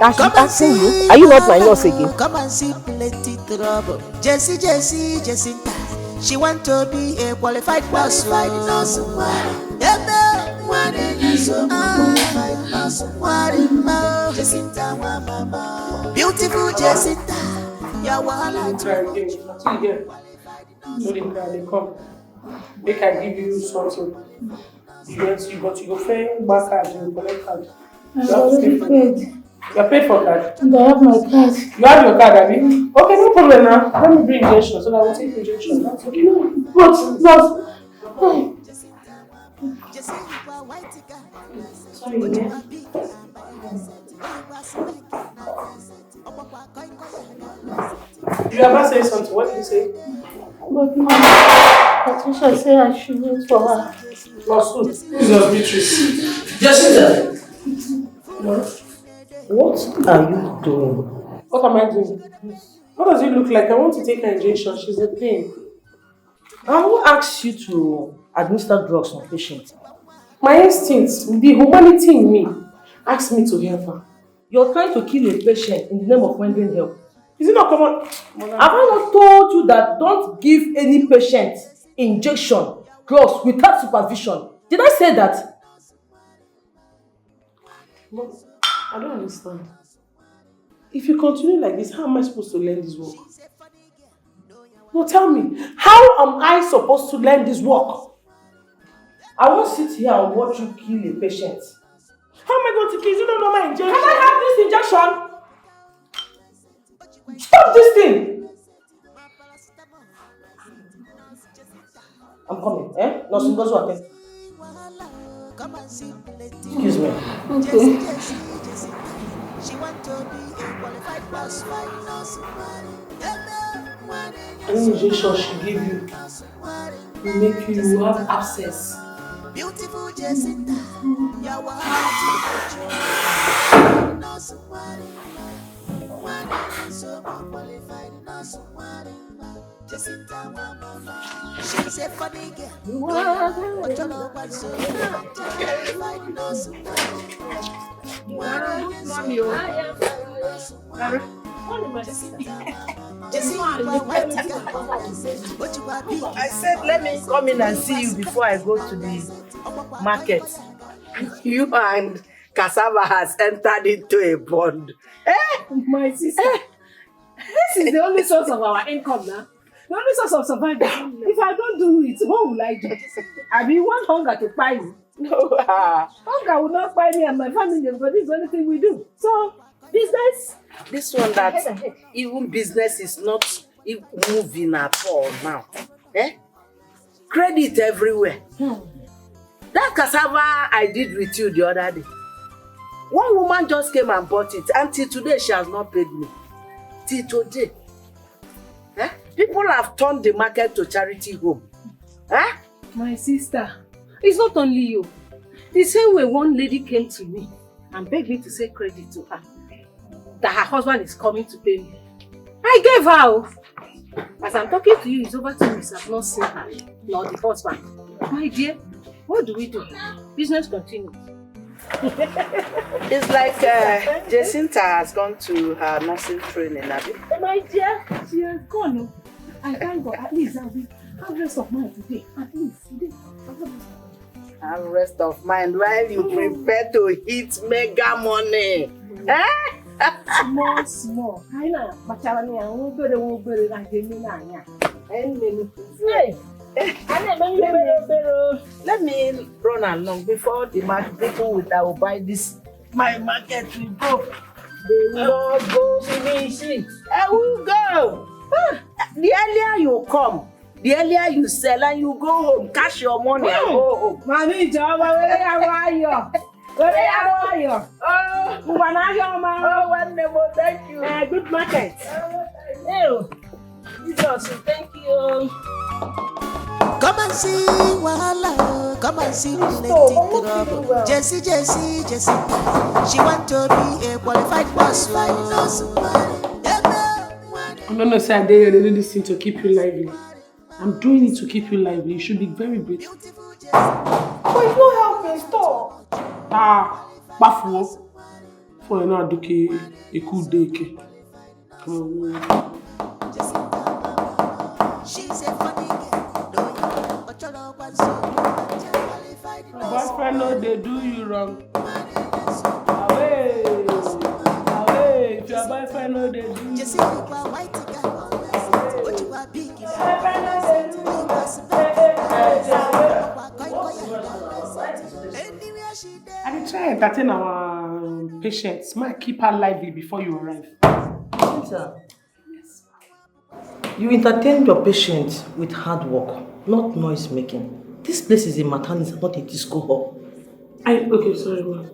That's asking you? Are you not my nurse again? Come and see plenty trouble. Jacinta. She want to be a qualified nurse. Beautiful Jacinta. Make I give you something. You go pay back card, you collect card. You're paid for card? And I have my card. You have your card, Abby? Okay, no problem now. Let me bring injection so that I will take injection. That's okay. But sorry, yeah. You about saying something? What did you say? But Mom, Patricia said I should wait for her. Who is your Beatrice? Jacinta! What are you doing? What am I doing? What does it look like? I want to take her injection. She's in pain. And who asked you to administer drugs on patients? My instincts, the humanity in me, asked me to help her. You're trying to kill a patient in the name of rendering help. Is it not common? Have I not told you that don't give any patient injection, drugs without supervision? Did I say that? But I don't understand. If you continue like this, how am I supposed to learn this work? No, tell me, how am I supposed to learn this work? I won't sit here and watch you kill a patient. How am I going to kill you? You don't know my injection. Can I have this injection? Stop this thing! I'm coming, eh? No, so go attend. Excuse me. Okay. Any injection she give you will make you have abscess. Beautiful Jacinta, she's a funny girl. I said, let me come in and see you before I go to the market. You and cassava has entered into a bond. My sister, this is the only source of our income now. The only source of survival. If I don't do it, what will I do? I mean, want hunger to buy me. No, hunger will not buy me and my family, but this is the only thing we do. So, business. This one that even business is not moving at all now. Credit everywhere. That cassava I did with you the other day. One woman just came and bought it. Until today, she has not paid me. Till today. People have turned the market to charity home. My sister, it's not only you. The same way one lady came to me and begged me to say credit to her. That her husband is coming to pay me. I gave her. As I'm talking to you, it's over 2 weeks. I've not seen her, nor the husband. My dear, what do we do? Business continues. It's like Jacinta has gone to her nursing training. My dear, she has gone. I thank God. At least I will have rest of mind today. At least today. Have rest of mind while you prepare to hit mega money. Small. I know. But I won't be like let me run along before the market people that will buy this. My market will go. They will not go finishing. I will go. The earlier you come, the earlier you sell and you go home, cash your money and go home. Mommy, John, where are you? Where are you? Oh, wonderful, thank you. Good market. Jesus, thank you. Come and see wahala, come and see plenty trouble. Jessie, she want to be a qualified boss like us. I'm not gonna say I dare do this thing to keep you lively. I'm doing it to keep you lively. You should be very grateful. But it's not helping, stop. Bafu. For you know, duke a cool day. She's a funny girl, but you're not one so. Boyfriend, no, they do you wrong. Away. If your boyfriend, no, they do you wrong. I try and entertain our patients. Might keep her lively before you arrive. Yes. You entertain your patient with hard work, not noise making. This place is a maternity, not a disco hall. Okay, sorry, ma.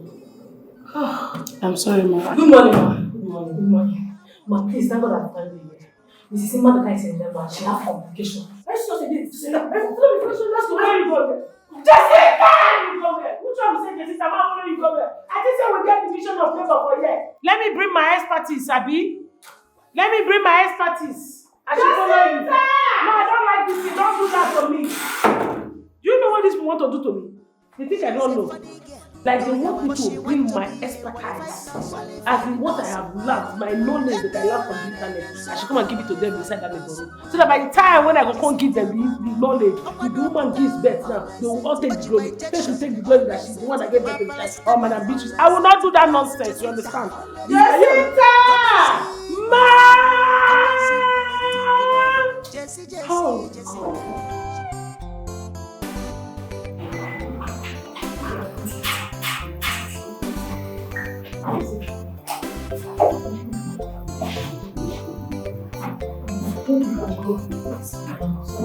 I'm sorry, ma. Good morning, ma. Good morning. Ma, please, thank God I'm finally here. Mrs. Simba is in Denver. She has complication. Let's just say that. Let's go. Where you go there? Just say that you go there. Which one say Jessica? I'm not following you go there. I think say we get division of labor for here. Let me bring my expertise, Abi. Let me bring my expertise. I should follow you. No, I don't like this. You don't do that to me. Do you know what these people want to do to me? They think I don't know. Like they want me to bring my expertise, as in what I have learned, my knowledge that I learned from the internet. I should come and give it to them inside that bedroom. So that by the time when I go come give them the knowledge, if the woman gives birth now, they will all take the glory. They should take the glory that she's the one that gave birth to the child. Oh, Madam Beatrice, I will not do that nonsense. You understand? Jessica!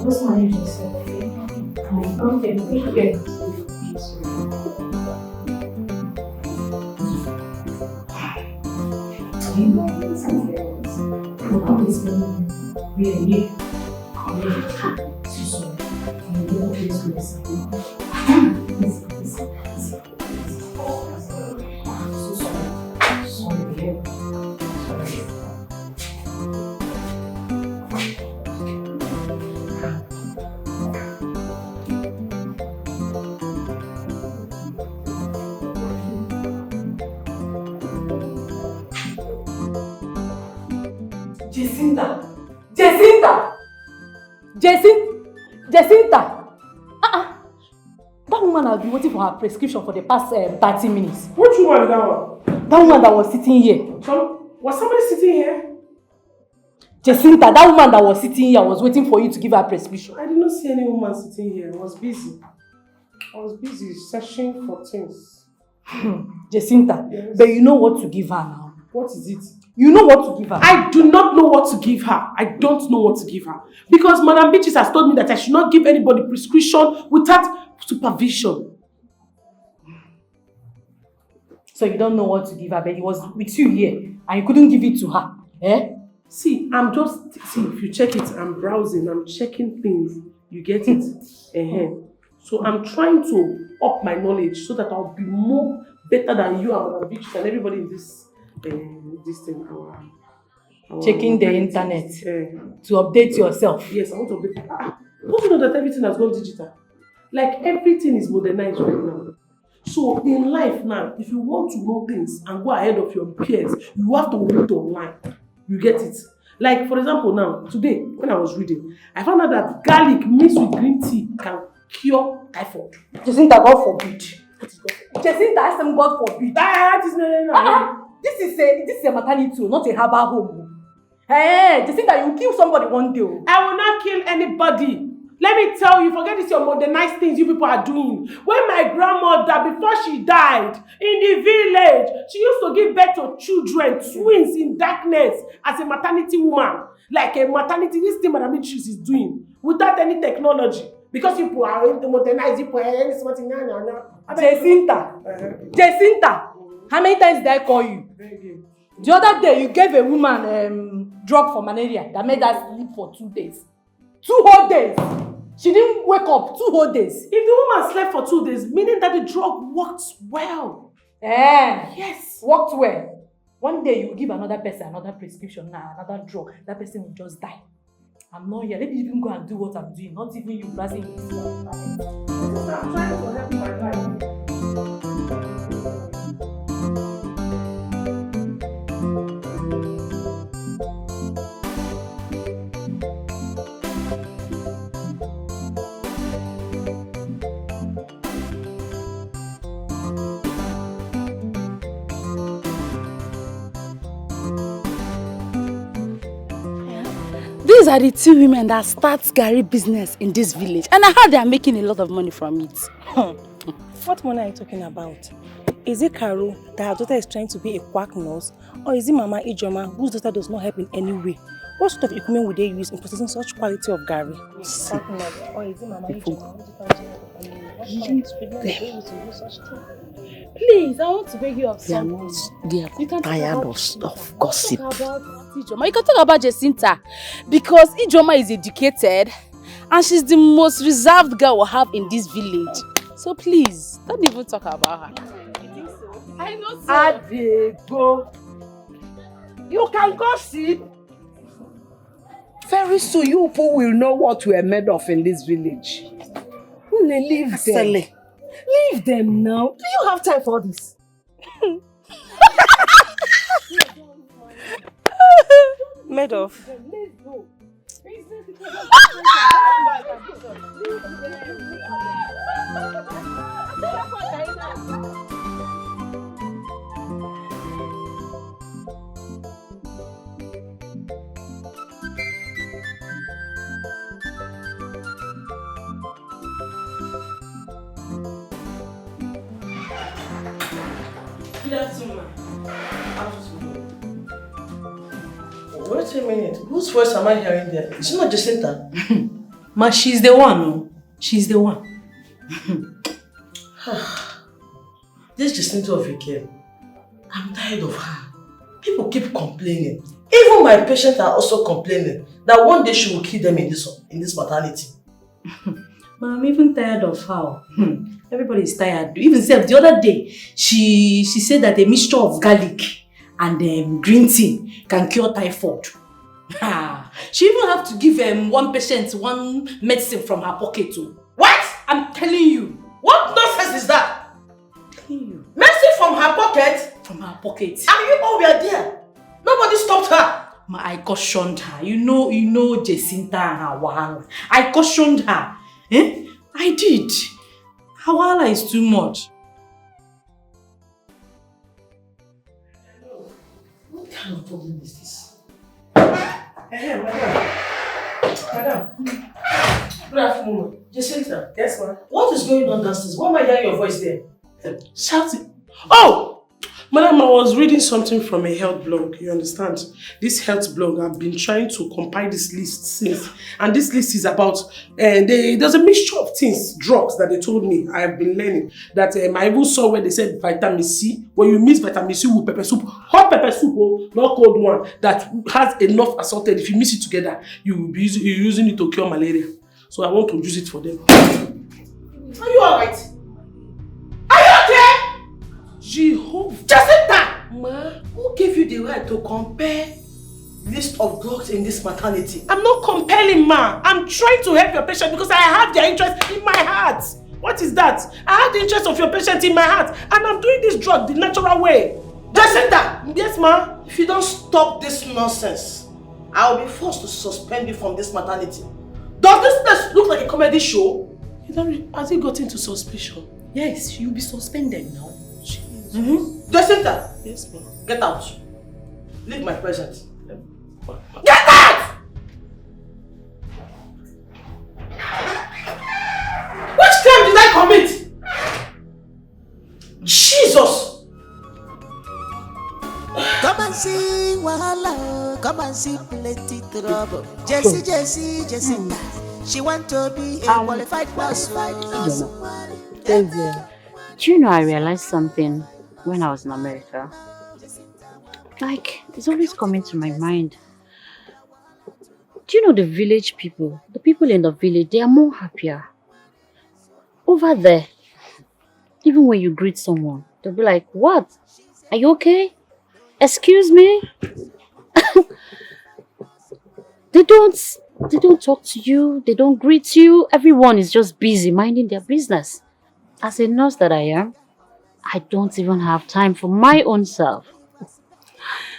Just manage yourself, okay? Okay, take care. Jacinta! That woman has been waiting for her prescription for the past 30 minutes. Which woman is that one? That woman that was sitting here. Was somebody sitting here? Jacinta, that woman that was sitting here was waiting for you to give her prescription. I did not see any woman sitting here. I was busy searching for things. Jacinta, yes. But you know what to give her now. What is it? You know what to give her. I do not know what to give her. I don't know what to give her. Because Madam Beatrice has told me that I should not give anybody prescription without supervision. So you don't know what to give her, but it was with you here and you couldn't give it to her. Eh? See, if you check it, I'm browsing, I'm checking things. You get it? So I'm trying to up my knowledge so that I'll be more better than you and Madam Beatrice and everybody in this thing. Checking the internet to update yourself. Yes, I want to update. Don't you know that everything has gone digital? Like everything is modernized right now. So in life now, if you want to know things and go ahead of your peers, you have to read online. You get it? Like for example now, today when I was reading, I found out that garlic mixed with green tea can cure typhoid. Jacinta, God forbid. Jacinta, I said God forbid. This is a maternity, not a herbal home. Hey, Jacinta, you kill somebody one day. I will not kill anybody. Let me tell you, forget this your modernized things you people are doing. When my grandmother, before she died, in the village, she used to give birth to children, twins in darkness, as a maternity woman. Like a maternity, this thing Madam Beatrice is doing, without any technology. Because people are modernized, people are something. Jacinta, how many times did I call you? The other day, you gave a woman drug for malaria that made her sleep for 2 days. 2 whole days. She didn't wake up 2 whole days. If the woman slept for 2 days, meaning that the drug worked well. Yes. Worked well. One day you will give another person another prescription now, another drug. That person will just die. I'm not here. Let me even go and do what I'm doing. Not even you browsing yourself. I'm trying to help my life. These are the 2 women that start Gary business in this village, and I heard they are making a lot of money from it. What money are you talking about? Is it Karu that her daughter is trying to be a quack nurse, or is it Mama Ijoma whose daughter does not help in any way? What sort of equipment would they use in processing such quality of Gary? Or is it Mama Ijoma Please, I want to beg you of something. They are tired of gossip. Ijoma. You can talk about Jacinta because Ijoma is educated and she's the most reserved girl we'll have in this village. So please, don't even talk about her. You think so? I know so. Adego. You can gossip. Very soon you people will know what we are made of in this village. Leave them. Leave them now. Do you have time for this? Made of. Good afternoon. Wait a minute. Whose voice am I hearing there? Is it not Jacinta? Ma, she's the one, no? She's the one. This Jacinta of a girl, I'm tired of her. People keep complaining. Even my patients are also complaining that one day she will kill them in this maternity. Ma, I'm even tired of her. Everybody is tired. Even the other day, she said that a mixture of garlic and green tea can cure typhoid. She even have to give one patient one medicine from her pocket too. What? I'm telling you. What nonsense is that? I'm telling you. Medicine from her pocket? From her pocket. And you all were there. Nobody stopped her. Ma, I cautioned her. You know Jacinta and her wahala. I cautioned her. I did. Her wahala is too much. What kind of problem is this? Madam. Good afternoon. Jacinta. Yes, ma'am. What is going on downstairs? Why am I hearing your voice there? Shouting. Oh! Madam, I was reading something from a health blog, you understand? This health blog, I've been trying to compile this list since. And this list is about, there's a mixture of things, drugs that they told me, I've been learning. That I even saw where they said vitamin C. When you mix vitamin C with pepper soup, hot pepper soup, not cold one, that has enough assorted. If you mix it together, you're using it to cure malaria. So I want to use it for them. Are you alright? Are you okay? Jehovah. Jacinta! Ma, who gave you the right to compare list of drugs in this maternity? I'm not compelling, ma. I'm trying to help your patient because I have their interest in my heart. What is that? I have the interest of your patient in my heart and I'm doing this drug the natural way. Jacinta! Yes, ma. If you don't stop this nonsense, I will be forced to suspend you from this maternity. Does this place look like a comedy show? Has he got into suspicion? Yes, you'll be suspended now. Jacinta! Yes, ma'am. Get out. Leave my presence. Get out! Which crime did I commit? Jesus! Come and see wahala, come and see plenty trouble. Jacinta. She want to be a qualified nurse. Do you know I realized something when I was in America? Like, it's always coming to my mind. Do you know the village people? The people in the village, they are more happier. Over there, even when you greet someone, they'll be like, what? Are you okay? Excuse me? They don't talk to you, they don't greet you. Everyone is just busy minding their business. As a nurse that I am, I don't even have time for my own self.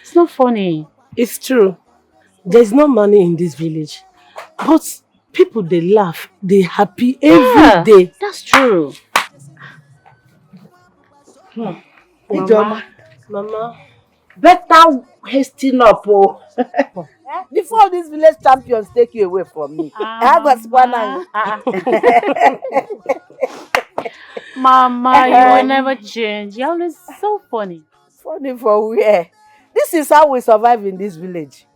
It's not funny. It's true. There's no money in this village. But people, they laugh, they happy every day. That's true. Mama. Better hasten up, oh. Before these village champions take you away from me. Mama, you will never change. You're always so funny. Funny for where? This is how we survive in this village.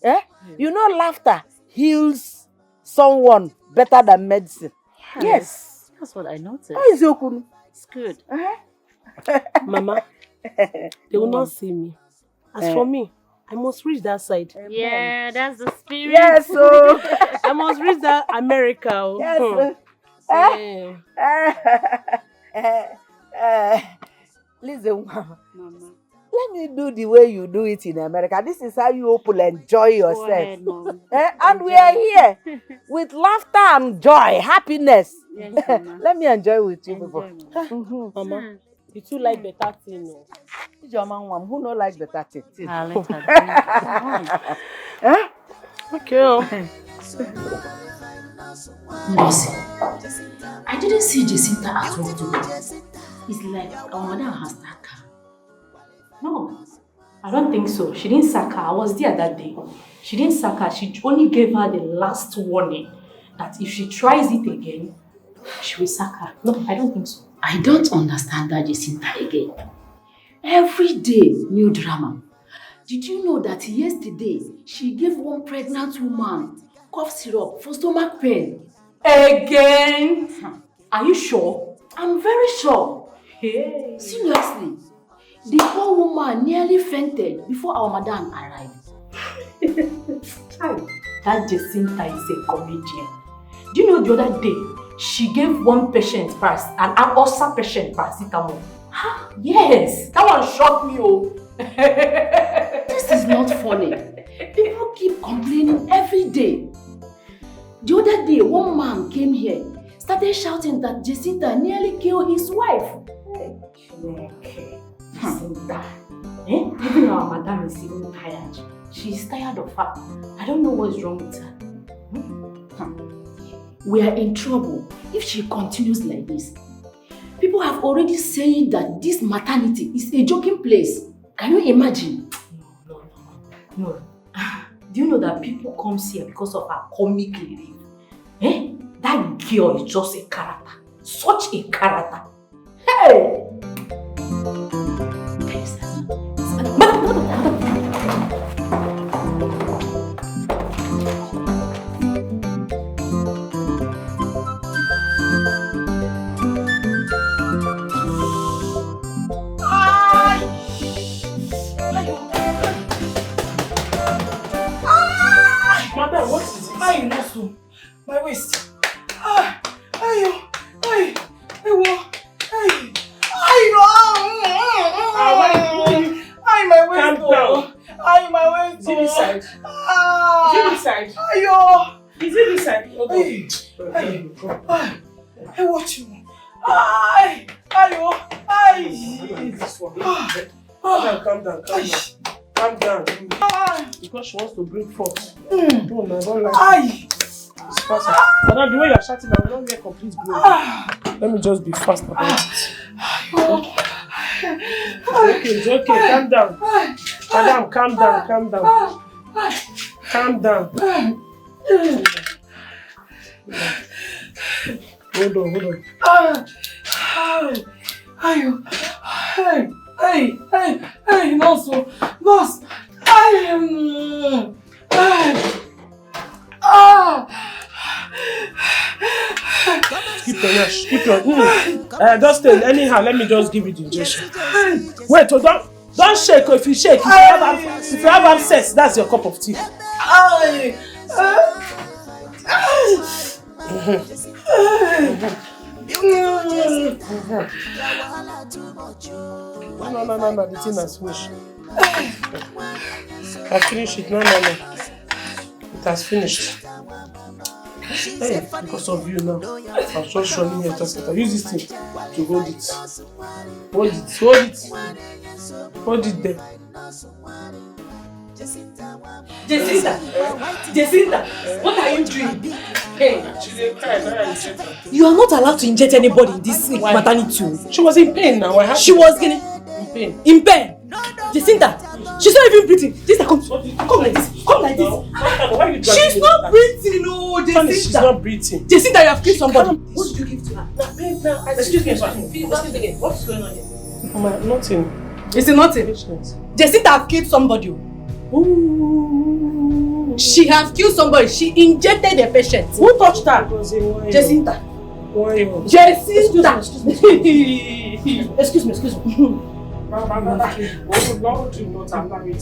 Eh? You know, laughter heals someone better than medicine. Yes. That's what I noticed. How is your kunu? It's good. Mama, they will not see me. As for me, I must reach that side. Yeah, that's the spirit. Yes, so I must reach that America. Yes. Listen, Mama. Let me do the way you do it in America. This is how you people enjoy yourself. Ahead, Mom. And we are here with laughter and joy, happiness. Yes, Let me enjoy with you people. Mama, you too like better thing. Your man, who don't like better thing? Okay. Mercy. I didn't see Jacinta at all today. It's like our mother has sacked her. No, I don't think so. She didn't sack her. I was there that day. She didn't sack her. She only gave her the last warning that if she tries it again, she will sack her. No, I don't think so. I don't understand that Jacinta again. Every day, new drama. Did you know that yesterday, she gave one pregnant woman cough syrup for stomach pain? Again? Are you sure? I'm very sure. Hey. Seriously. The poor woman nearly fainted before our madam arrived. That Jacinta is a comedian. Do you know the other day, she gave one patient an ulcer patient paracetamol. Huh? Yes, that one shocked me. Oh. This is not funny. People keep complaining every day. The other day, one man came here, started shouting that Jacinta nearly killed his wife. Jacinta. Even our madam is even tired. She's tired of her. I don't know what's wrong with her. We are in trouble if she continues like this. People have already said that this maternity is a joking place. Can you imagine? No. Do you know that people come here because of her comic relief? That girl is just a character. Such a character. Hey! Madam, what is it? My waist. My waist. Calm down. My waist. Is it this side? Is it this side? Hey, what you want? Calm down. Because she wants to bring forth. No, I don't like it. It's faster. Madam, the way you are shouting, I will not get complete glory. Let me just be fast about it. It's okay. Calm down. Madam, calm down. Calm down. Hold on. Hey, nurse. Keep your yash. Just stay. Anyhow, let me just give you the injection. Wait, don't shake. If you shake, if you have abscess, that's your cup of tea. No, the thing has finished. I finished it. No. It has finished. Hey, because of you now. I was just running here. I use this thing to hold it. Hold it there. Jacinta, what are you doing? Hey, you are not allowed to inject anybody in this maternity. She was in pain now. She was in pain. In pain? Jacinta, she's not even breathing. Jacinta, come like this. Come like this. She's not breathing, no, Jacinta. She's not breathing. Jacinta, you have killed somebody. What did you give to her? Excuse me. What's going on here? Mama, nothing. Is it nothing? Jacinta have killed somebody. Ooh. She has killed somebody. She injected a patient. Who touched her? Jacinta. Why? Jacinta. Excuse me. Lord, do not allow it.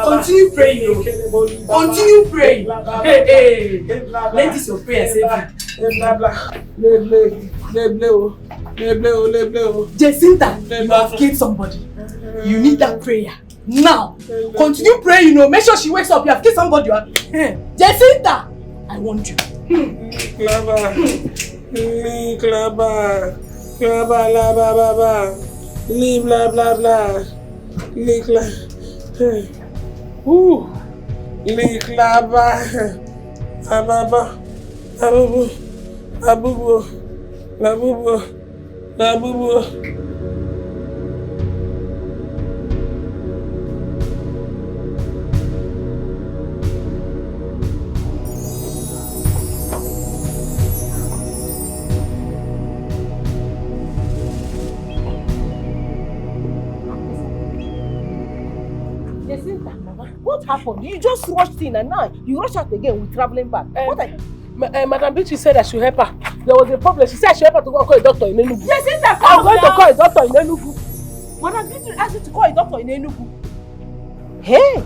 Continue praying. Continue praying. Hey. Let this your prayer save you. Jacinta, you have killed somebody. You need that prayer. Now, continue praying, Make sure she wakes up. You have killed somebody. Jacinta, I want you. What happened? You just rushed in and now you rush out again with traveling back. Madam Beatrice said I should help her. There was a problem. She said I should help her to go call a doctor in Enugu. Jacinta, I'm going to call a doctor in Enugu. Madam Beatrice asked you to call a doctor in Enugu. Hey,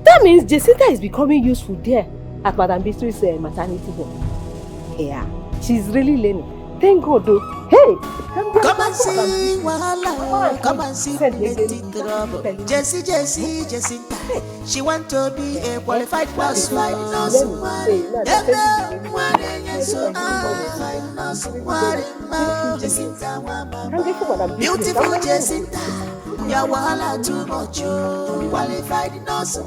that means Jacinta is becoming useful there at Madam Beatrice's maternity home. Yeah, she's really learning. Thank God though. Hey, come and see wahala. Come and see plenty trouble. Jacinta. She want to be a qualified nurse like nurse. Beautiful Jacinta. Your wahala too much. Qualified nurse.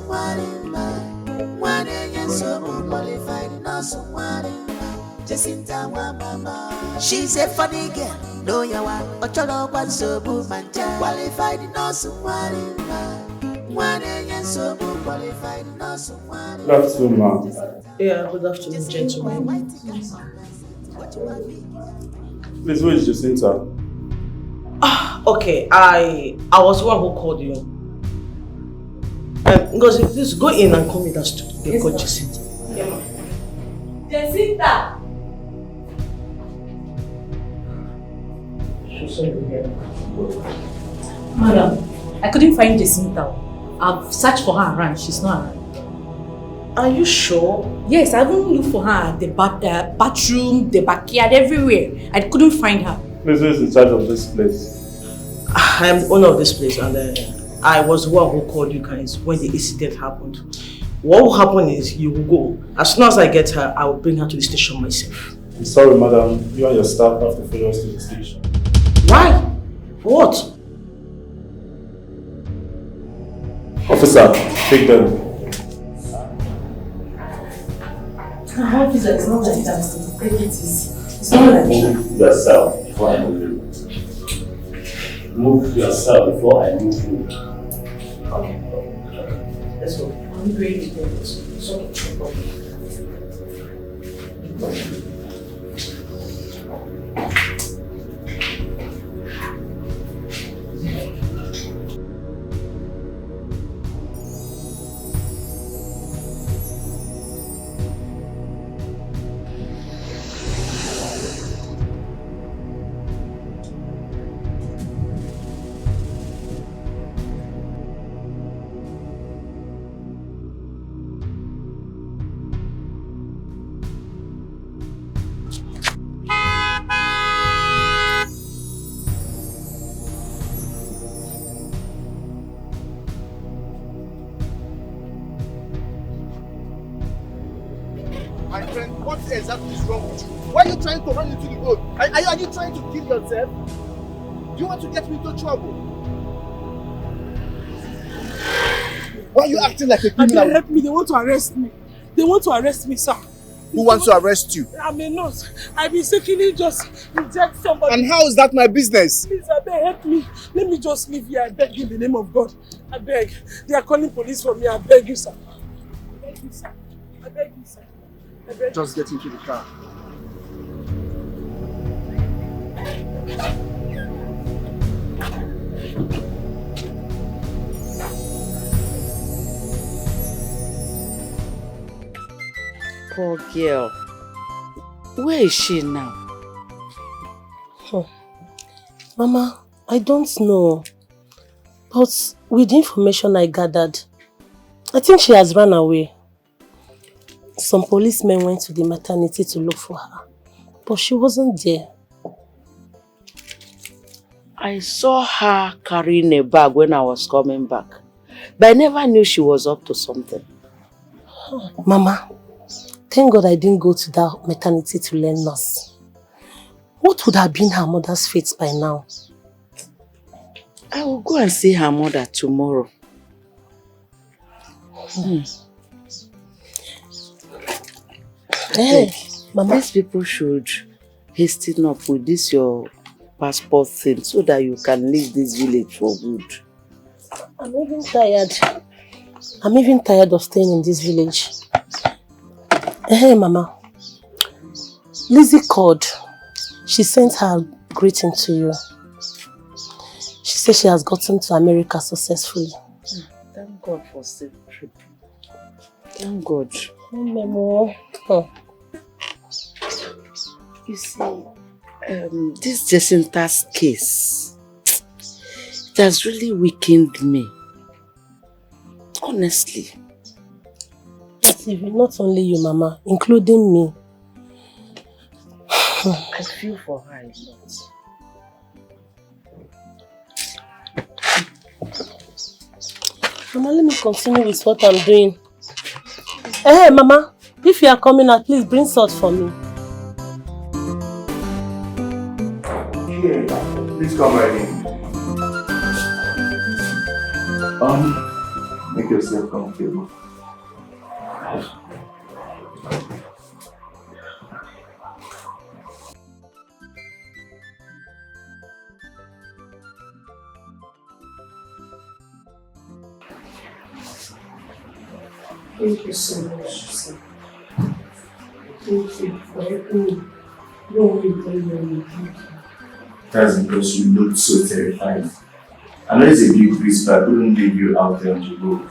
Qualified nurse. Jacinta mama. She's a funny girl. No yawa. Ocholo kwan sobu manja. Qualified nurse. Qualified nurse. Good afternoon, ma'am. Yeah, good afternoon, gentlemen. Please, where is Jacinta? Okay, I was the one who called you. Because please go in and call me that stupid. They called Jacinta. Yeah. Jacinta! Madam, I couldn't find Jacinta. I've searched for her around. She's not around. Are you sure? Yes, I even looked for her at the bathroom, the backyard, everywhere. I couldn't find her. Please, who is in charge of this place? I am the owner of this place, and I was the one who called you guys when the incident happened. What will happen is you will go. As soon as I get her, I will bring her to the station myself. I'm sorry, madam. You and your staff have to follow us to the station. Why? What? Officer, take them. Officer, it's not like that. Take it easy. It's not like that. Move yourself before I move you. Move yourself before I move you. Okay. Let's go. I'm ready to do this. So, exactly is wrong with you? Why are you trying to run into the road? Are you trying to kill yourself? Do you want to get me into trouble? Why are you acting like a criminal? Help me, they want to arrest me. They want to arrest me, sir. Who wants to arrest you? I'm a nurse. I mistakenly just reject somebody. And how is that my business? Please, I beg, help me. Let me just leave here. I beg you in the name of God. I beg. They are calling police for me. I beg you, sir. I beg you, sir. I beg you, sir. I beg you. Just get into the car. Poor girl. Where is she now? Mama, I don't know. But with the information I gathered, I think she has run away. Some policemen went to the maternity to look for her, but she wasn't there. I saw her carrying a bag when I was coming back, but I never knew she was up to something. Mama, thank God I didn't go to that maternity to learn nurse. What would have been her mother's fate by now? I will go and see her mother tomorrow. Hey, Mama. These people should hasten up with this your passport thing so that you can leave this village for good. I'm even tired. I'm even tired of staying in this village. Hey, Mama. Lizzie called. She sent her greeting to you. She said she has gotten to America successfully. Thank God for safe trip. Thank God. Memo. You see, this Jacinta's case, it has really weakened me. Honestly. Not only you, Mama, including me. I feel for her a lot. Mama, let me continue with what I'm doing. Hey, Mama, if you are coming out, please bring salt for me. Here, please come right in. Make yourself comfortable. Thank you so much, sir. Thank you for helping me. Don't worry, very well. Thank you. That's because you looked so terrified. I know it's a big risk, but I couldn't leave you out there on the road.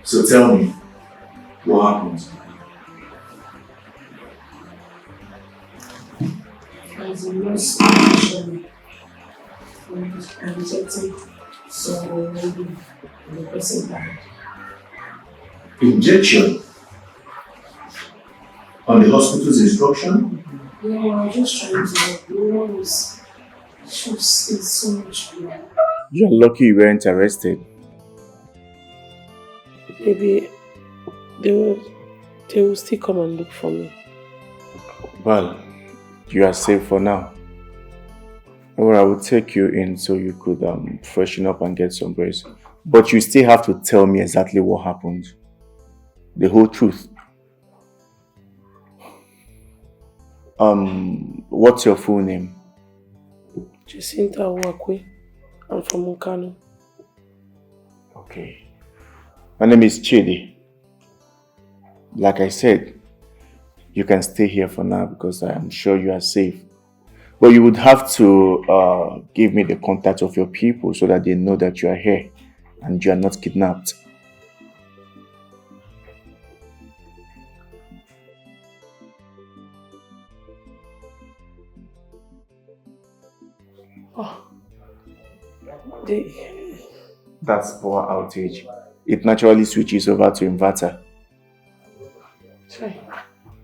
So tell me, what happened? As a nurse, actually, I rejected someone and the person died. Injection? On the hospital's instruction? No, I'm just trying to help. No one was just in so much blood. You're lucky you weren't arrested. Maybe they will still come and look for me. Well, you are safe for now. Or I will take you in so you could freshen up and get some rest. But you still have to tell me exactly what happened. The whole truth. What's your full name? Jacinta Wakwe. I'm from Nkano. Okay. My name is Chidi. Like I said, you can stay here for now because I am sure you are safe. But you would have to give me the contact of your people so that they know that you are here and you are not kidnapped. Oh. That's power outage. It naturally switches over to inverter.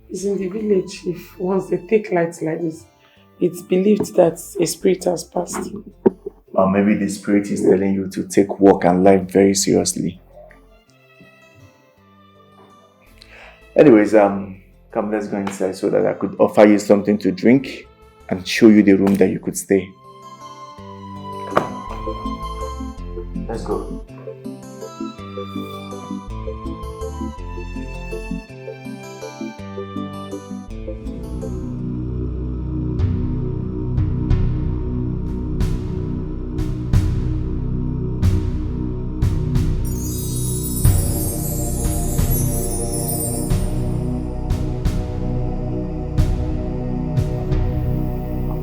It's in the village. If once they take lights like this, it's believed that a spirit has passed. Or maybe the spirit is telling you to take work and life very seriously. Anyways, can Come, let's go inside so that I could offer you something to drink and show you the room that you could stay. Let's go.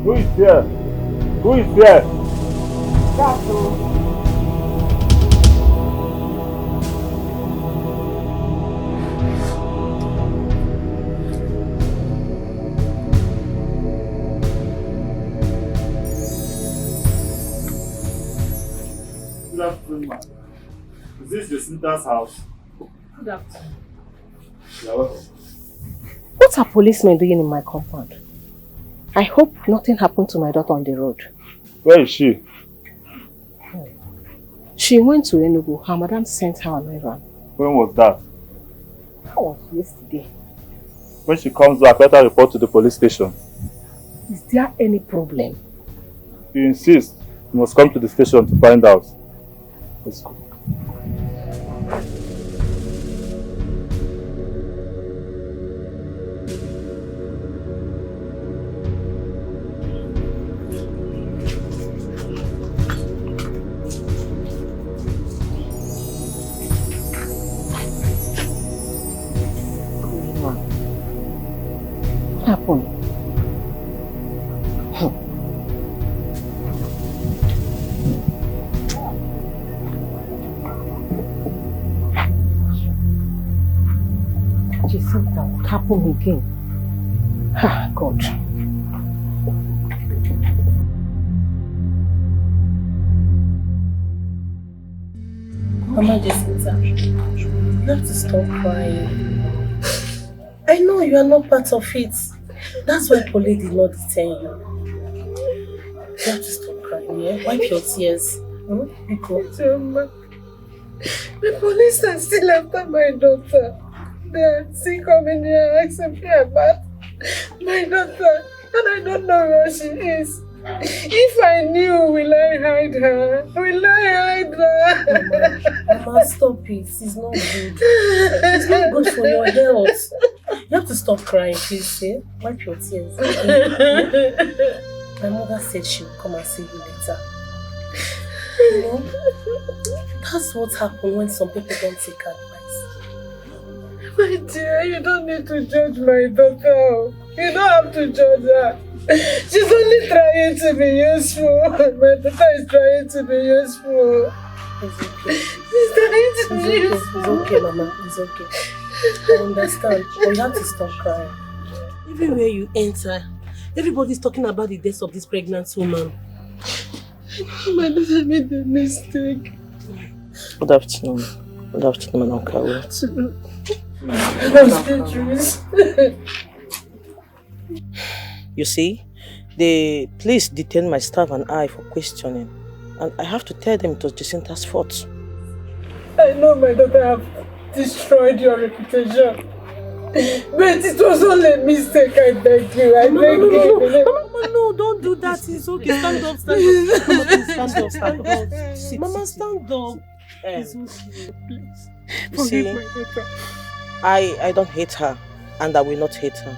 Who is there? Who is there? Good afternoon, ma'am. Is this Jacinta's house? Good afternoon. You're welcome. What are policemen doing in my compound? I hope nothing happened to my daughter on the road. Where is she? She went to Enugu. Her madam sent her on errand. When was that? That was yesterday. When she comes back, let her report to the police station. Is there any problem? If you insist, you must come to the station to find out. Let's go. What happened? Jacinta, what happened again? Ah, God. Mama Jacinta, you have to stop crying. I know you are not part of it. That's why police did not detain you. You have to stop crying, yeah? Wipe your tears. Because The police are still after my daughter. They are still coming here asking me about my daughter, and I don't know where she is. If I knew, will I hide her? Will I hide her? Mama, stop it. It's not good. It's not good for your health. You have to stop crying, please. Yeah? Wipe your tears. My mother said she would come and see you later. You know, that's what happens when some people don't take advice. My dear, you don't need to judge my daughter. You don't have to judge her. She's only trying to be useful. My daughter is trying to be useful. It's okay. She's trying to be useful. It's okay, Mama. It's okay. I understand. But you have to stop crying. Everywhere you enter, everybody's talking about the death of this pregnant woman. My daughter made a mistake. Good afternoon. Good afternoon, Madam Kawa. You see, the police detained my staff and I for questioning, and I have to tell them it was Jacinta's fault. I know my daughter have destroyed your reputation. But it was only a mistake, I beg you. I beg you. Mama, no, don't do that. It's okay. Stand up, stand up. Mama, please stand up, stand up. Sit, Mama, stand up. It's okay, please. Forgive my daughter. I don't hate her, and I will not hate her.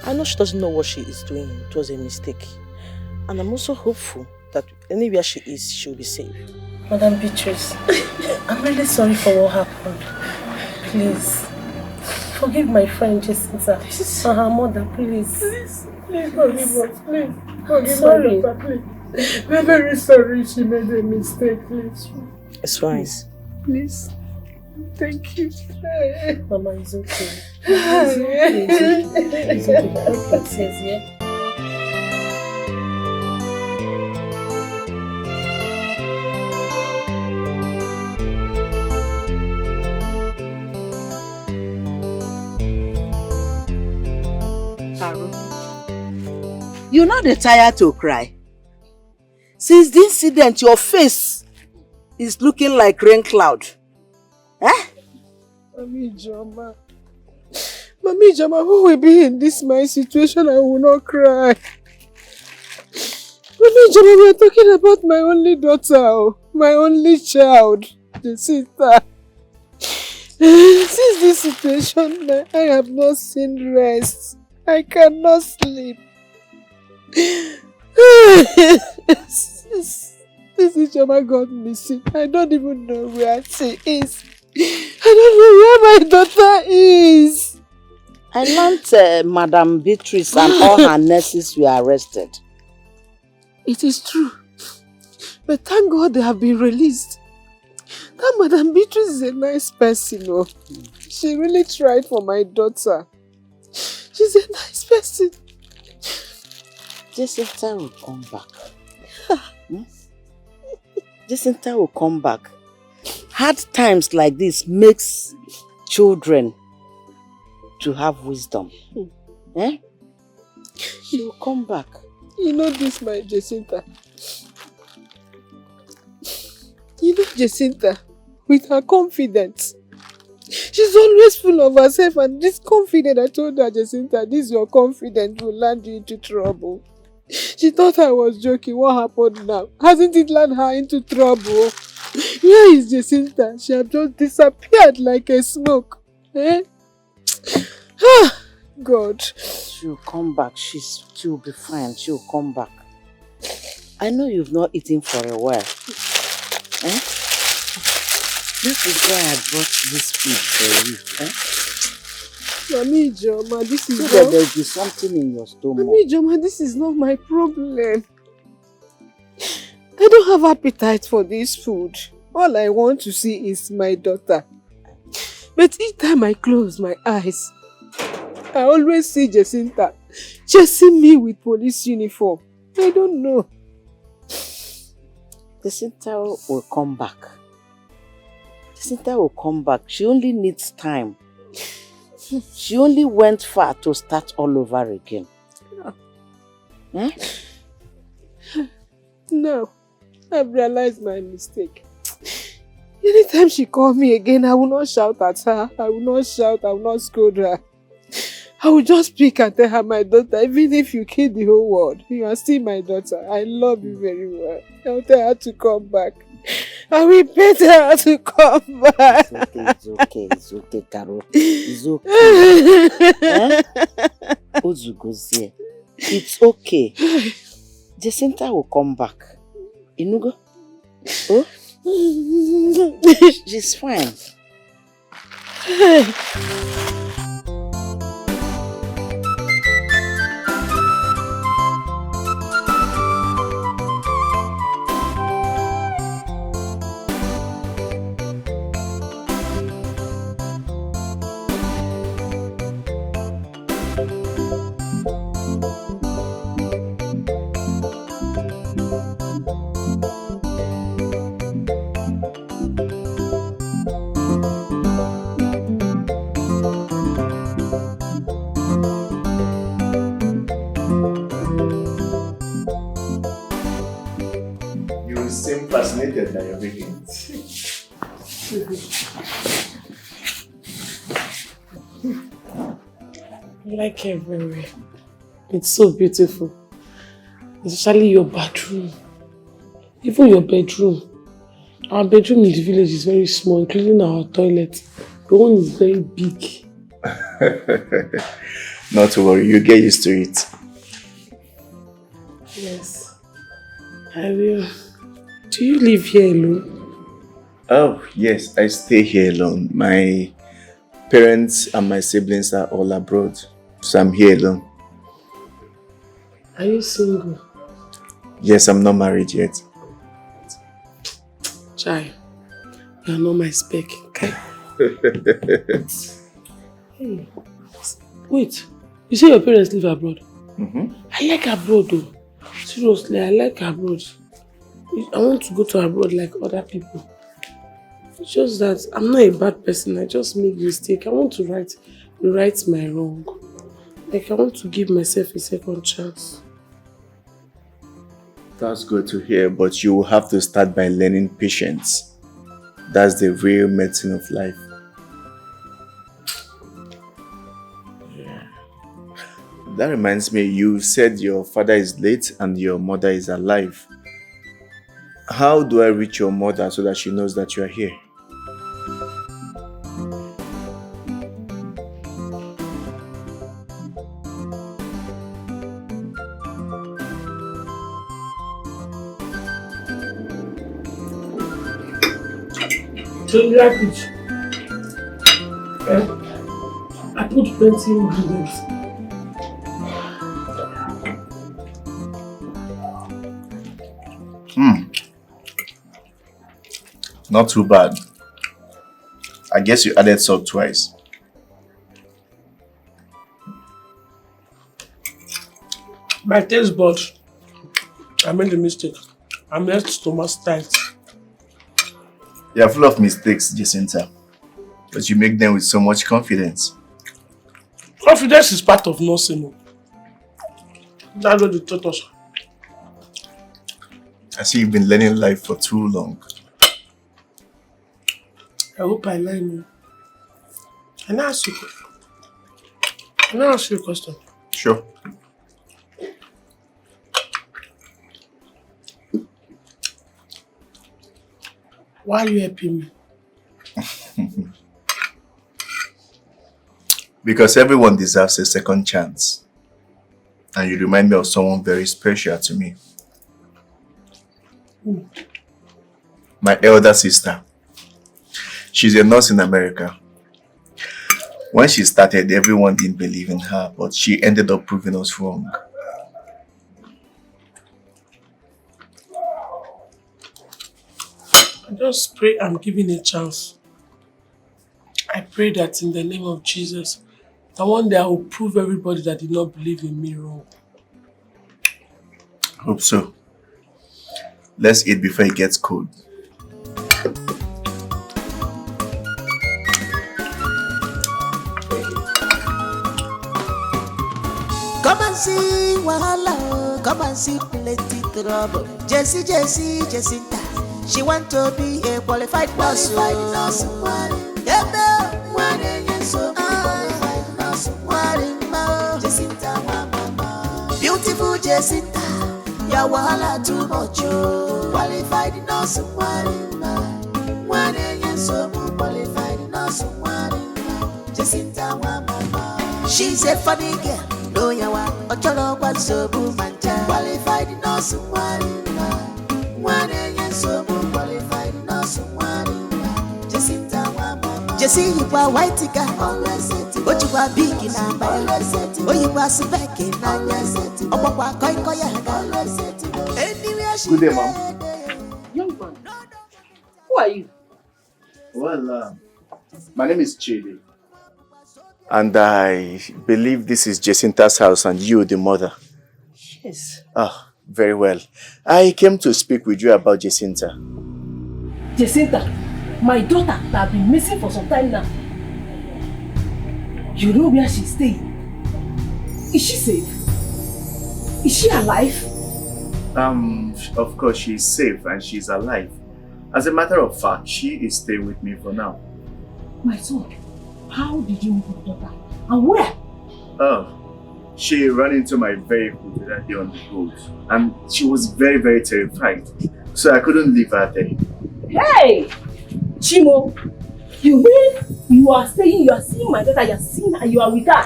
I know she doesn't know what she is doing. It was a mistake. And I'm also hopeful that anywhere she is, she'll be safe. Madam Beatrice, I'm really sorry for what happened. Please, forgive my friend Jacinta and her mother, please. Please forgive us, please. Forgive my daughter, please. We're very sorry she made a mistake, please. It's fine. Please. Thank you. Mama, it's okay. It's okay. It's okay. It's okay. It says, yeah. You're not tired to cry. Since the incident, your face is looking like rain cloud. Eh? Mami Joma, Mommy Jama, who will be in this my situation? I will not cry. Mommy Jama, we are talking about my only daughter, my only child, the sister. Since this situation, I have not seen rest. I cannot sleep. This is Jama got missing. I don't even know where she is. I don't know where my daughter is. I learned Madam Beatrice and all her nurses were arrested. It is true. But thank God they have been released. That Madam Beatrice is a nice person. Oh. She really tried for my daughter. She's a nice person. Jacinta will come back. Jacinta will come back. Hard times like this makes children to have wisdom. Eh? She will come back. You know this, my Jacinta. You know Jacinta, with her confidence. She's always full of herself, and this confidence, I told her, Jacinta, this your confidence will land you into trouble. She thought I was joking. What happened now? Hasn't it landed her into trouble? Where is Jacinta? She has just disappeared like a smoke. Eh? God. She'll come back. She'll be fine. She'll come back. I know you've not eaten for a while. Eh? This is why I brought this food for you. Eh? Mommy Joma, this is so that there'll be something in your stomach. Mommy Joma, this is not my problem. I don't have appetite for this food. All I want to see is my daughter. But each time I close my eyes, I always see Jacinta chasing me with police uniform. I don't know. Jacinta will come back. Jacinta will come back. She only needs time. She only went far to start all over again. No. No. I've realized my mistake. Anytime she calls me again, I will not shout at her. I will not shout. I will not scold her. I will just speak and tell her, my daughter, even if you kill the whole world, you are still my daughter. I love you very well. I will tell her to come back. I will beg her to come back. It's okay, Carol. It's okay. Ozugozie. It's okay. Jacinta will come back. Inugo? Oh? She's fine. Fascinated by your baking. I like everywhere. It's so beautiful. Especially your bathroom. Even your bedroom. Our bedroom in the village is very small, including our toilet. The one is very big. Not to worry, you get used to it. Yes. I will. Do you live here alone? Oh, yes, I stay here alone. My parents and my siblings are all abroad, so I'm here alone. Are you single? Yes, I'm not married yet. Chai, you are not my spec, okay? Hey, wait, you say your parents live abroad? Mm-hmm. I like abroad though. Seriously, I like abroad. I want to go to abroad like other people. It's just that I'm not a bad person. I just make mistake. I want to right my wrong. Like I want to give myself a second chance. That's good to hear, but you will have to start by learning patience. That's the real medicine of life. That reminds me, you said your father is late and your mother is alive. How do I reach your mother so that she knows that you are here? Don't like it. I put plenty ingredients. Not too bad. I guess you added salt twice. My taste bud. I made a mistake. I made stomach tight. You are full of mistakes, Jacinta. But you make them with so much confidence. Confidence is part of nursing. That's what they taught us. I see you've been learning life for too long. I hope I learn. Can I ask you a question? Sure. Why are you helping me? Because everyone deserves a second chance. And you remind me of someone very special to me. Who? My elder sister. She's a nurse in America. When she started, everyone didn't believe in her, but she ended up proving us wrong. I just pray I'm given a chance. I pray that in the name of Jesus, that one day I will prove everybody that did not believe in me wrong. Hope so. Let's eat before it gets cold. Come and see wahala, come and see plenty trouble. Jessie, Jacinta, she want to be a qualified nurse. Beautiful Jacinta, your wahala too much. Qualified nurse, qualified nurse, Jacinta, she's a funny girl. No yawa, ochoro kwa sobu manja. Qualified nurse, qualified nurse, Jacinta, Jessie, you are white girl. What you are big in a man. Oh, you are spec in a Good day, Mom. Young man, who are you? Well, my name is Chidi. And I believe this is Jacinta's house and you, the mother. Yes. Ah, very well. I came to speak with you about Jacinta. Jacinta, my daughter that has been missing for some time now. You know where she's staying? Is she safe? Is she alive? Of course she is safe and she's alive. As a matter of fact, she is staying with me for now. My son, how did you meet your daughter? And where? Oh, she ran into my vehicle that day on the road. And she was very, very terrified. So I couldn't leave her there. Hey! Chimo, you mean you are seeing my daughter, you are seeing her, you are with her.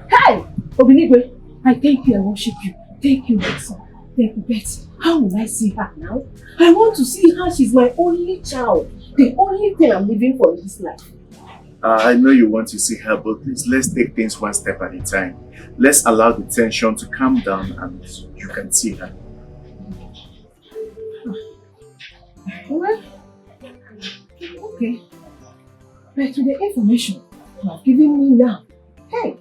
Hey! Obinigwe, I thank you, I worship you. Thank you, my son. Thank you, Betty. How will I see her now? I want to see her. She's my only child. The only thing I'm living for in this life. I know you want to see her, but please, let's take things one step at a time. Let's allow the tension to calm down and you can see her. Well, okay. But to the information you have given me now, hey,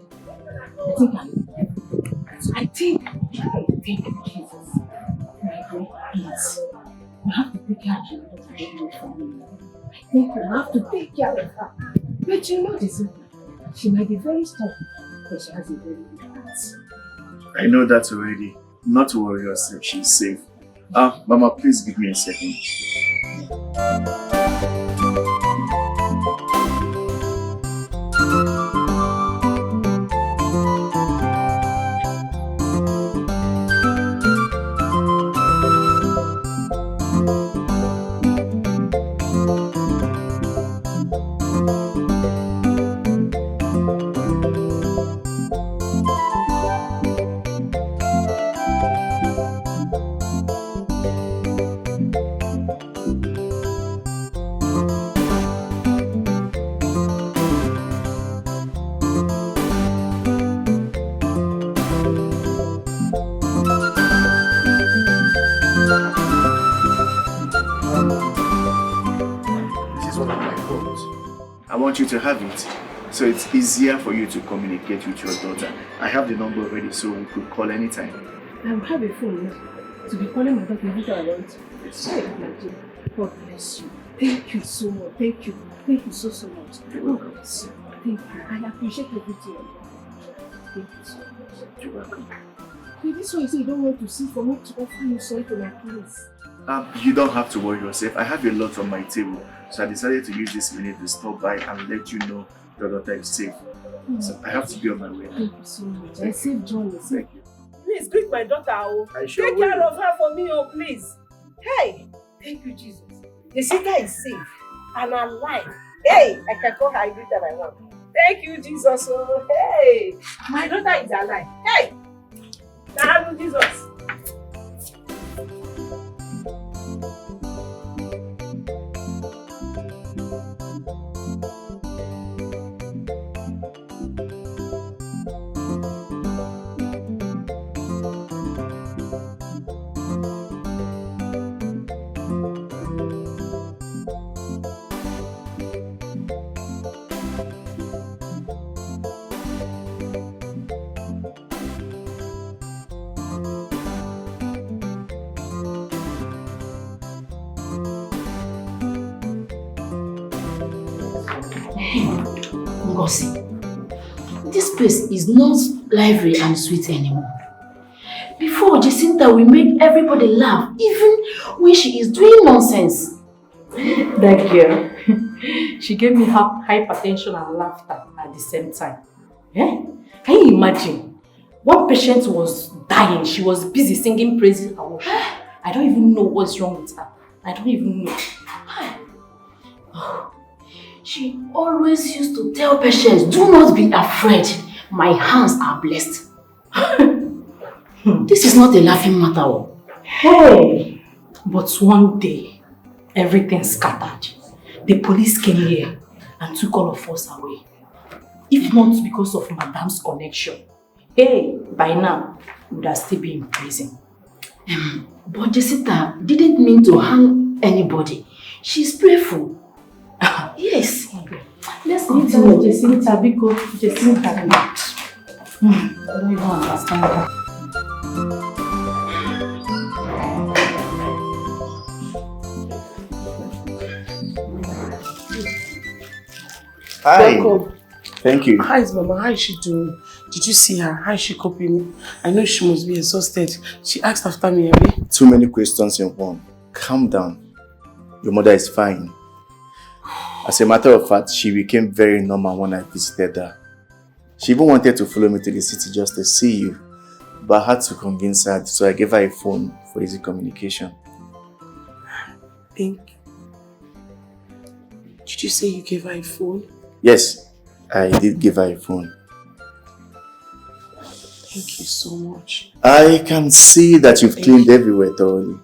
I think Jesus. My God, please. You have to take care of your daughter from me. I think you have to take care of her. But you know this, she might be very stubborn, but she has a very good heart. I know that already. Not to worry yourself, she's safe. Mama, please give me a second. want you to have it. So it's easier for you to communicate with your daughter. I have the number already, so we could call anytime. I have a phone now. To be calling my daughter every time I want. Sorry, God bless you. Thank you so much. Thank you. Thank you so much. God bless you. Thank you. I appreciate everything. Thank you so much. You're welcome. Hey, this one you say you don't want to see for me to offer you sorry for my place. You don't have to worry yourself. I have a lot on my table. So I decided to use this minute to stop by and let you know your daughter is safe. So I have to be on my way. Thank you so much. I saved John. Thank you. Please greet my daughter, oh. I sure Take will. care of her for me, oh, please. Hey, thank you, Jesus. The sister is safe and alive. Hey, I can call her every time I want. Thank you, Jesus. Oh, hey, my daughter is alive. Hey, thank you, Jesus. This place is not lively and sweet anymore. Before, Jacinta will make everybody laugh, even when she is doing nonsense. That girl, she gave me hypertension and laughter at the same time. Eh? Can you imagine? One patient was dying, she was busy singing praises. I don't even know what's wrong with her. I don't even know. She always used to tell patients, do not be afraid. My hands are blessed. This is not a laughing matter. Hey! But one day, everything scattered. The police came here and took all of us away. If not because of Madame's connection, hey, by now, we would have still been in prison. But Jacinta didn't mean to harm anybody. She's prayerful. Yes. Let's continue, Jacinta, because Jacinta, I don't even understand that. Hi. Welcome. Thank you. How is Mama? How is she doing? Did you see her? How is she coping? I know she must be exhausted. She asked after me, Abby. Too many questions in one. Calm down. Your mother is fine. As a matter of fact, she became very normal when I visited her. She even wanted to follow me to the city just to see you, but I had to convince her, so I gave her a phone for easy communication. Thank you. Did you say you gave her a phone? Yes, I did give her a phone. Thank you so much. I can see that you've cleaned everywhere thoroughly.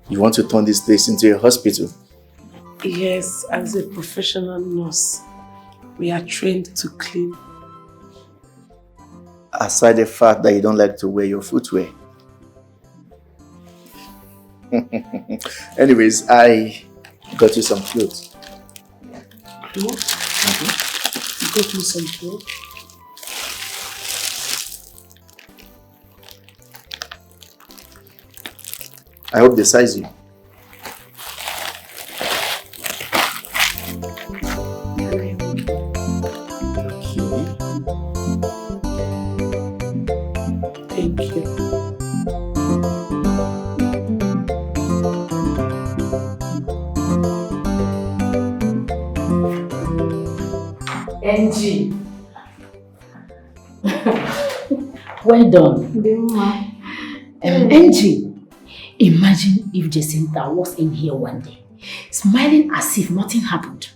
You want to turn this place into a hospital? Yes, as a professional nurse, we are trained to clean. Aside the fact that you don't like to wear your footwear. Anyways, I got you some clothes. Clothes? You got me some clothes? I hope they size you. Thank you. NG. Well done. NG. Imagine if Jacinta walks in here one day, smiling as if nothing happened.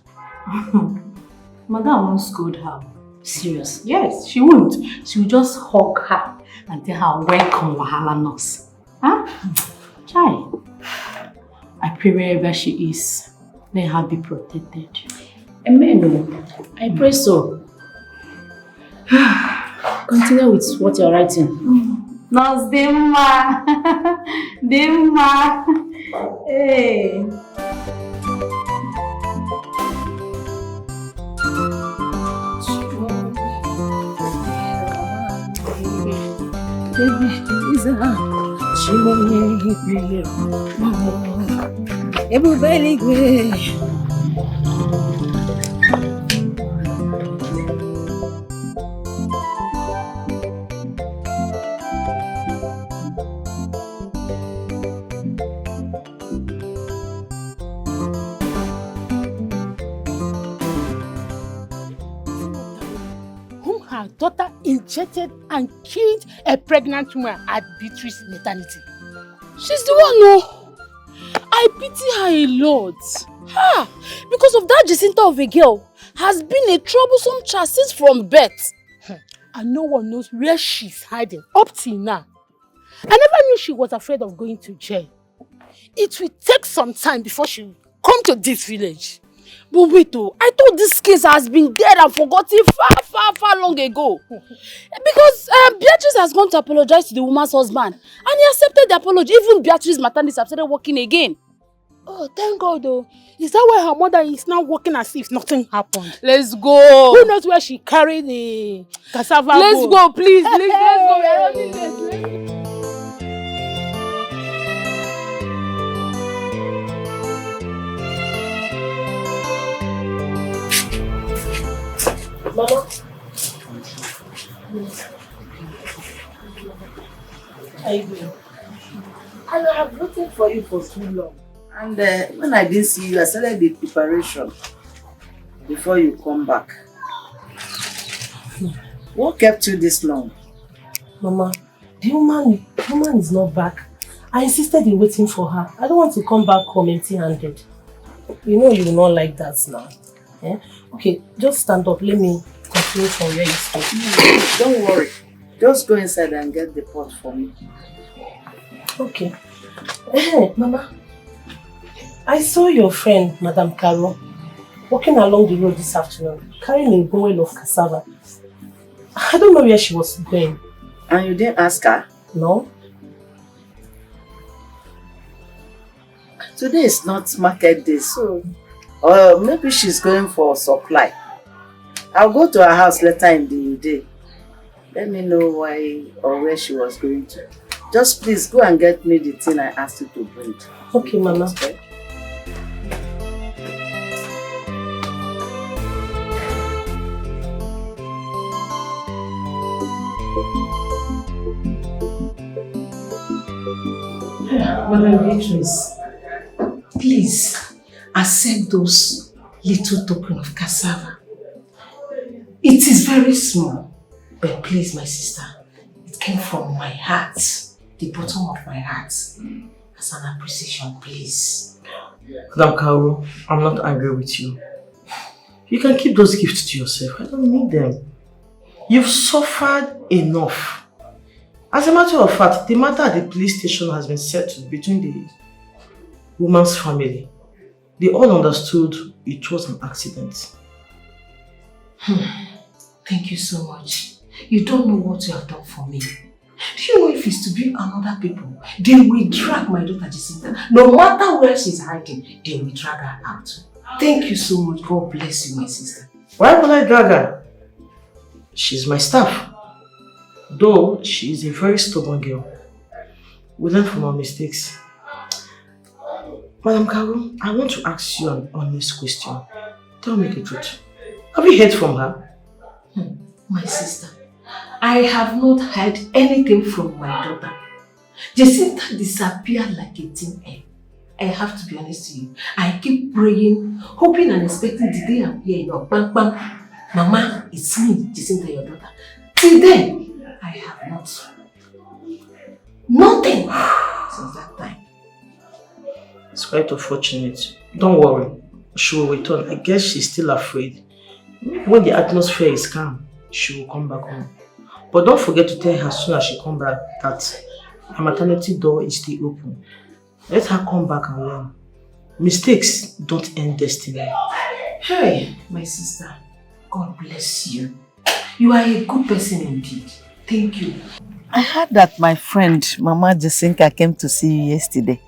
Madame won't scold her. Serious? Yes, she won't. She will just hug her and tell her, welcome, Wahala nurse. Huh? Chai. I pray wherever she is, let her be protected. Amen. I pray so. Continue with what you're writing. Nurse Dimma. Dimma. Hey. Whom her daughter injected and killed a pregnant woman at Beatrice's maternity. She's the one, no. I pity her a lot. Ha! Because of that Jacinta of a girl has been a troublesome child since from birth. And no one knows where she's hiding up till now. I never knew she was afraid of going to jail. It will take some time before she will come to this village. But wait, I thought this case has been dead and forgotten far long ago. Because Beatrice has gone to apologize to the woman's husband and he accepted the apology. Even Beatrice's maternity have started working again. Oh, thank God though. Is that why her mother is now working as if nothing happened? Let's go. Who knows where she carried the cassava? Let's go, please. Let's go. We are running this. Mama. How you doing? I have waited for you for too long. And when I didn't see you, I started the preparation before you come back. What kept you this long? Mama, the woman is not back. I insisted in waiting for her. I don't want to come back home empty-handed. You know you will not like that now. Eh? Okay, just stand up. Let me continue from where you stop. Don't worry. Just go inside and get the pot for me. Okay. Hey, Mama. I saw your friend, Madame Caro, walking along the road this afternoon, carrying a bowl of cassava. I don't know where she was going. And you didn't ask her? No. Today is not market day, so maybe she's going for supply. I'll go to her house later in the day. Let me know why or where she was going to. Just please go and get me the thing I asked you to bring. Okay, Mama. Madam Beatrice, please accept those little token of cassava. It is very small, but please, my sister, it came from my heart, the bottom of my heart, as an appreciation, please. Madam Kauru, I'm not angry with you. You can keep those gifts to yourself. I don't need them. You've suffered enough. As a matter of fact, the matter at the police station has been settled between the woman's family. They all understood it was an accident. Thank you so much. You don't know what you have done for me. Do you know if it's to be another people, they will drag my daughter Jacinta. No matter where she's hiding, they will drag her out. Thank you so much. God bless you, my sister. Why would I drag her? She's my staff. Though she is a very stubborn girl. We learn from our mistakes. Madam Karu, I want to ask you an honest question. Tell me the truth. Have you heard from her? My sister, I have not heard anything from my daughter. Jacinta disappeared like a thin air. I have to be honest with you. I keep praying, hoping and expecting the day I'm here, bang bang. Mama, it's me, Jacinta, your daughter. Till then, I have not. Nothing since that time. It's quite unfortunate. Don't worry. She will return. I guess she's still afraid. When the atmosphere is calm, she will come back home. But don't forget to tell her as soon as she comes back that her maternity door is still open. Let her come back and learn. Mistakes don't end destiny. Hey, my sister, God bless you. You are a good person indeed. Thank you. I heard that my friend, Mama Jacinta, came to see you yesterday.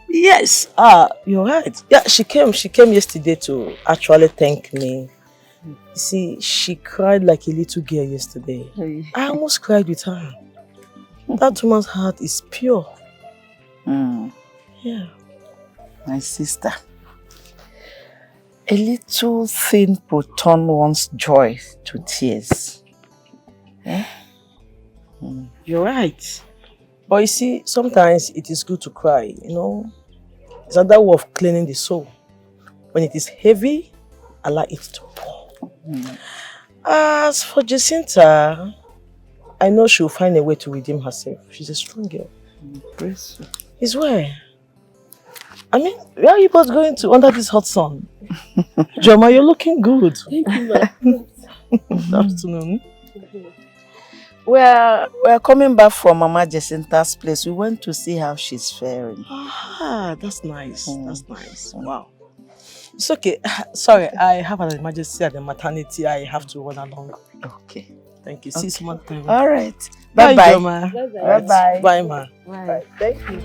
Yes, you're right. Yeah, she came yesterday to actually thank me. You see, she cried like a little girl yesterday. I almost cried with her. That woman's heart is pure. Yeah. My sister. A little thing will turn one's joy to tears. Eh? You're right. But you see, sometimes it is good to cry, you know. It's another way of cleaning the soul. When it is heavy, allow it to pour. As for Jacinta, I know she'll find a way to redeem herself. She's a strong girl. Praise you. It's where? I mean, where are you both going to under this hot sun? Joma, you're looking good. Thank you, ma. Good afternoon. We're coming back from Mama Jacinta's place. We went to see how she's faring. Ah, that's nice. That's nice. Wow. It's okay. Sorry, I have an emergency at the maternity. I have to run along. Okay. Thank you. See you some other time. All right. Bye, Bye-bye. Joma. Bye-bye. Bye, ma. Bye. Thank you.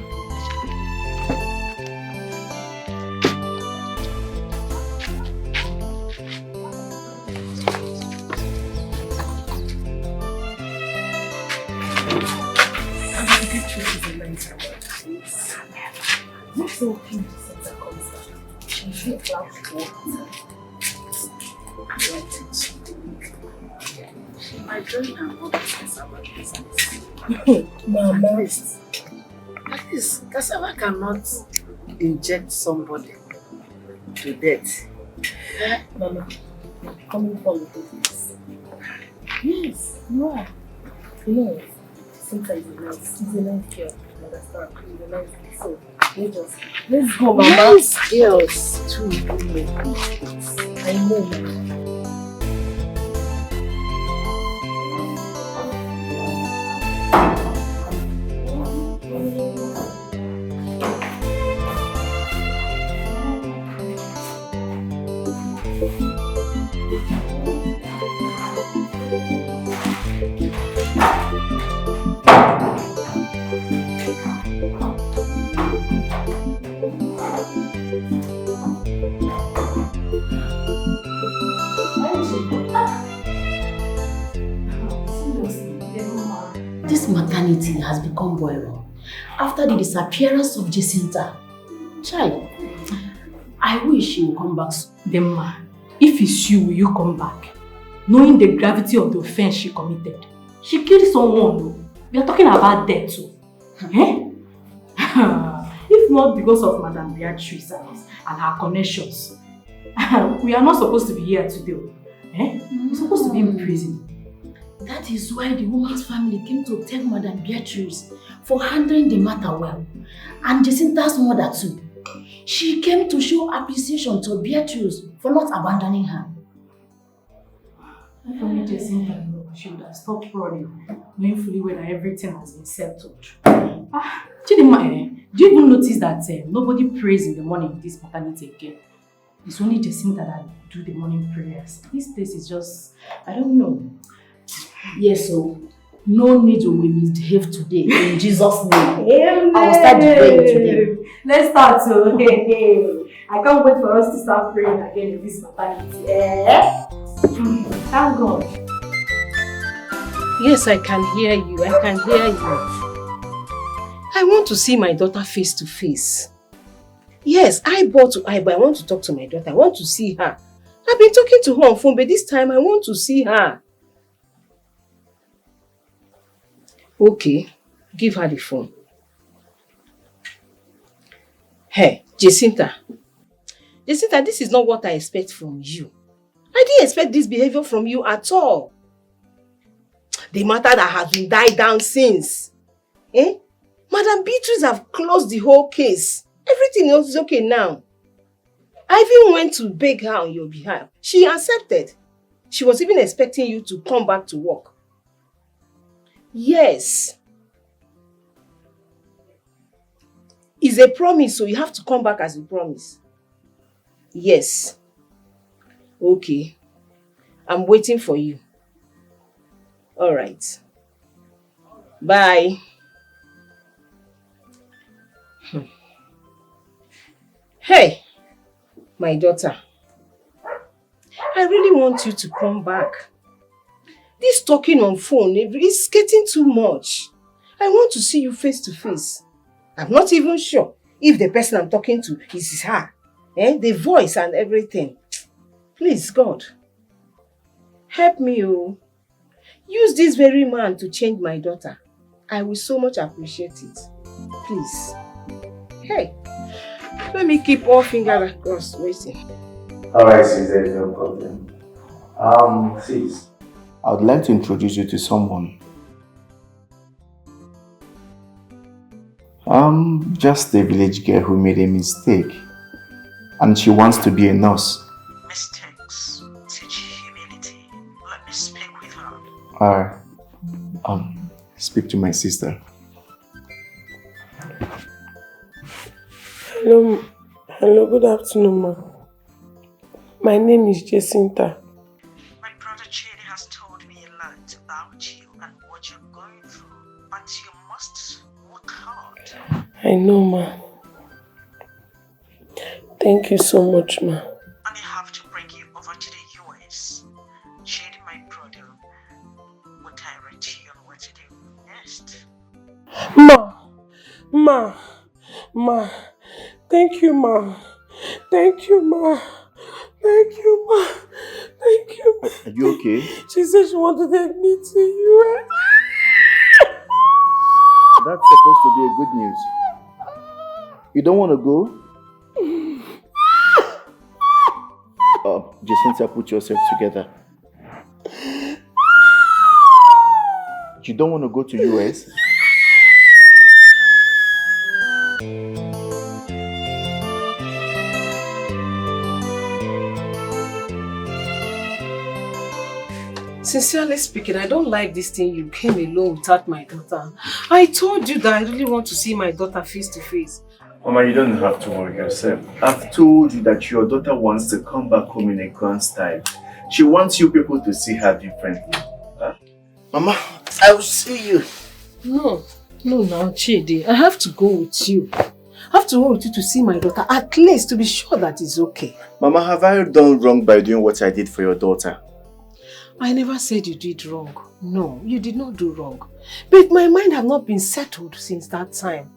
I join her business about business. Mama. At least cassava cannot inject somebody to death. Mama, coming from the business. Yes, you are. You know, Cynthia is a nice girl. You understand? She's a nice girl. So, let's go, Mama. Nice girls too. I know, Mama. This maternity has become boring after the disappearance of Jacinta. Child, I wish she will come back soon. Then, ma, if it's you, will you come back? Knowing the gravity of the offense she committed. She killed someone, though. We are talking about death too. Eh? If not because of Madame Beatrice and her connections, we are not supposed to be here today. Eh? We're supposed to be in prison. That is why the woman's family came to thank Madame Beatrice for handling the matter well. And Jacinta's mother too. She came to show appreciation to Beatrice for not abandoning her. If only Jacinta knew, she would have stopped running, knowing fully well that everything has been settled. Chidinma, do you even notice that nobody prays in the morning in this maternity again? It's only Jacinta that do the morning prayers. This place is just, I don't know. Yes, so no need to misbehave today in Jesus' name. Amen. I will start praying today. Let's start. So, I can't wait for us to start praying again in this maternity. Thank God. Yes, I can hear you. I can hear you. I want to see my daughter face to face. Yes, eyeball to eyeball. I want to talk to my daughter. I want to see her. I've been talking to her on phone, but this time I want to see her. Okay, give her the phone. Hey, Jacinta. Jacinta, this is not what I expect from you. I didn't expect this behavior from you at all. The matter that has been died down since. Madam Beatrice have closed the whole case. Everything else is okay now. I even went to beg her on your behalf. She accepted. She was even expecting you to come back to work. Yes. It's a promise, so you have to come back as you promise. Yes. Okay. I'm waiting for you. All right. Bye. Hey, my daughter. I really want you to come back. This talking on phone is getting too much. I want to see you face to face. I'm not even sure if the person I'm talking to is her. The voice and everything. Please, God, help me. Oh. Use this very man to change my daughter. I will so much appreciate it. Please. Hey, let me keep all fingers crossed waiting. Alright, sis, there's no problem. Sis, I would like to introduce you to someone. Just a village girl who made a mistake. And she wants to be a nurse. Mistakes teach humility. Let me speak with her. Alright. Speak to my sister. Hello, good afternoon, ma. My name is Jacinta. My brother Chidi has told me a lot about you and what you're going through, but you must work hard. I know, ma. Thank you so much, ma. And I have to bring you over to the US. Chidi, my brother, will direct you on what to do next. Ma. Thank you, ma. Thank you, ma. Thank you, ma. Thank you, ma. Are you okay? She said she wanted to take me to US. That's supposed to be a good news. You don't want to go? Jacinta, put yourself together. You don't want to go to US? Sincerely speaking, I don't like this thing. You came alone without my daughter. I told you that I really want to see my daughter face to face. Mama, you don't have to worry yourself. I've told you that your daughter wants to come back home in a grand style. She wants you people to see her differently. Huh? Mama, I will see you. No, now, Chidi. I have to go with you. I have to go with you to see my daughter, at least to be sure that it's okay. Mama, have I done wrong by doing what I did for your daughter? I never said you did wrong. No, you did not do wrong. But my mind has not been settled since that time.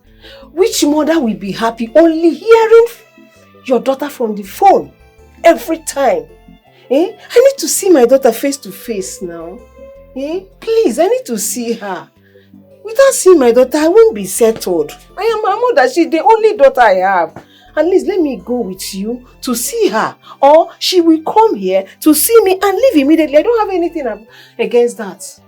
Which mother will be happy only hearing your daughter from the phone every time? I need to see my daughter face to face now. Please, I need to see her. Without seeing my daughter, I won't be settled. I am her mother. She's the only daughter I have. At least let me go with you to see her. Or she will come here to see me and leave immediately. I don't have anything against that.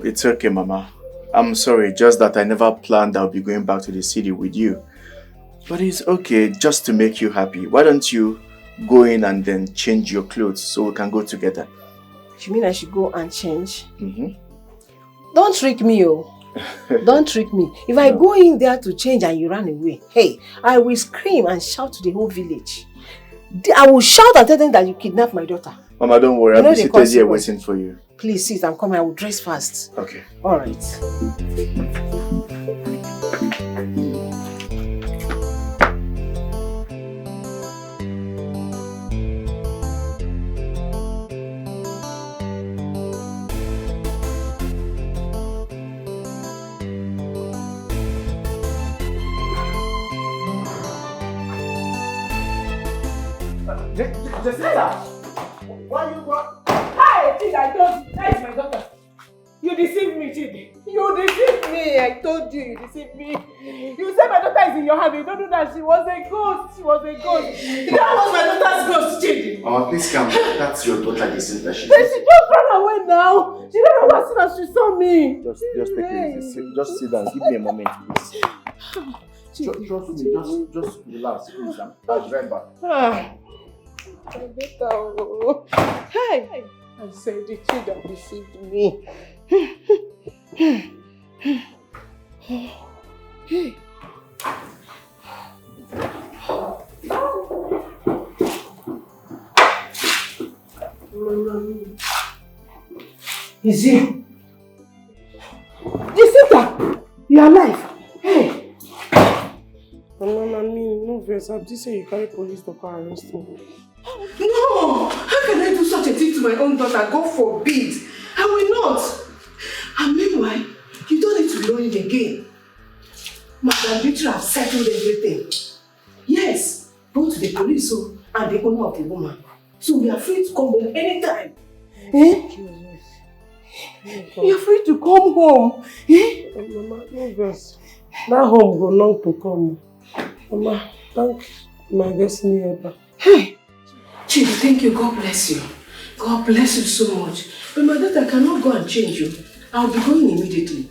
It's okay, Mama. I'm sorry, just that I never planned I'll be going back to the city with you. But it's okay, just to make you happy. Why don't you go in and then change your clothes so we can go together? You mean I should go and change? Mm-hmm. Don't trick me, oh. Don't trick me. If I go in there to change and you run away, hey, I will scream and shout to the whole village. I will shout and tell them that you kidnapped my daughter. Mama, don't worry. I'll be seated here waiting for you. Please sit, I'm coming. I will dress fast. Okay. All right. Jacinta! Why you what? Hi, Chidi, I told you. That is my daughter. You deceived me, Chidi. You deceived me. I told you, you deceived me. You said my daughter is in your hand. You don't know that she was a ghost. She was a ghost. That was my daughter's ghost, Chidi. Mama, please calm down. That's your daughter, Jacinta. She just ran away now. She ran away as soon as she saw me. Just take it easy. Just sit down. Give me a moment, please. Trust me. Just relax, please. I'll be right back. Hey! I said the Chidi deceived me. Hey! Is he? Jacinta! You are alive! Hey! No verse. I'm just saying you carry police to come arrest me. No! How can I do such a thing to my own daughter? God forbid! I will not! And meanwhile, you don't to know him again. Madam Beatrice have settled everything. Yes, both the police and the owner of the woman. So we are free to come home anytime. Eh? You are free to come home. Eh? Mama, no verse. That home go long to come. Mama, thank my destiny helper. Hey, Chief, thank you. God bless you. God bless you so much. But my daughter cannot go and change you. I'll be going immediately.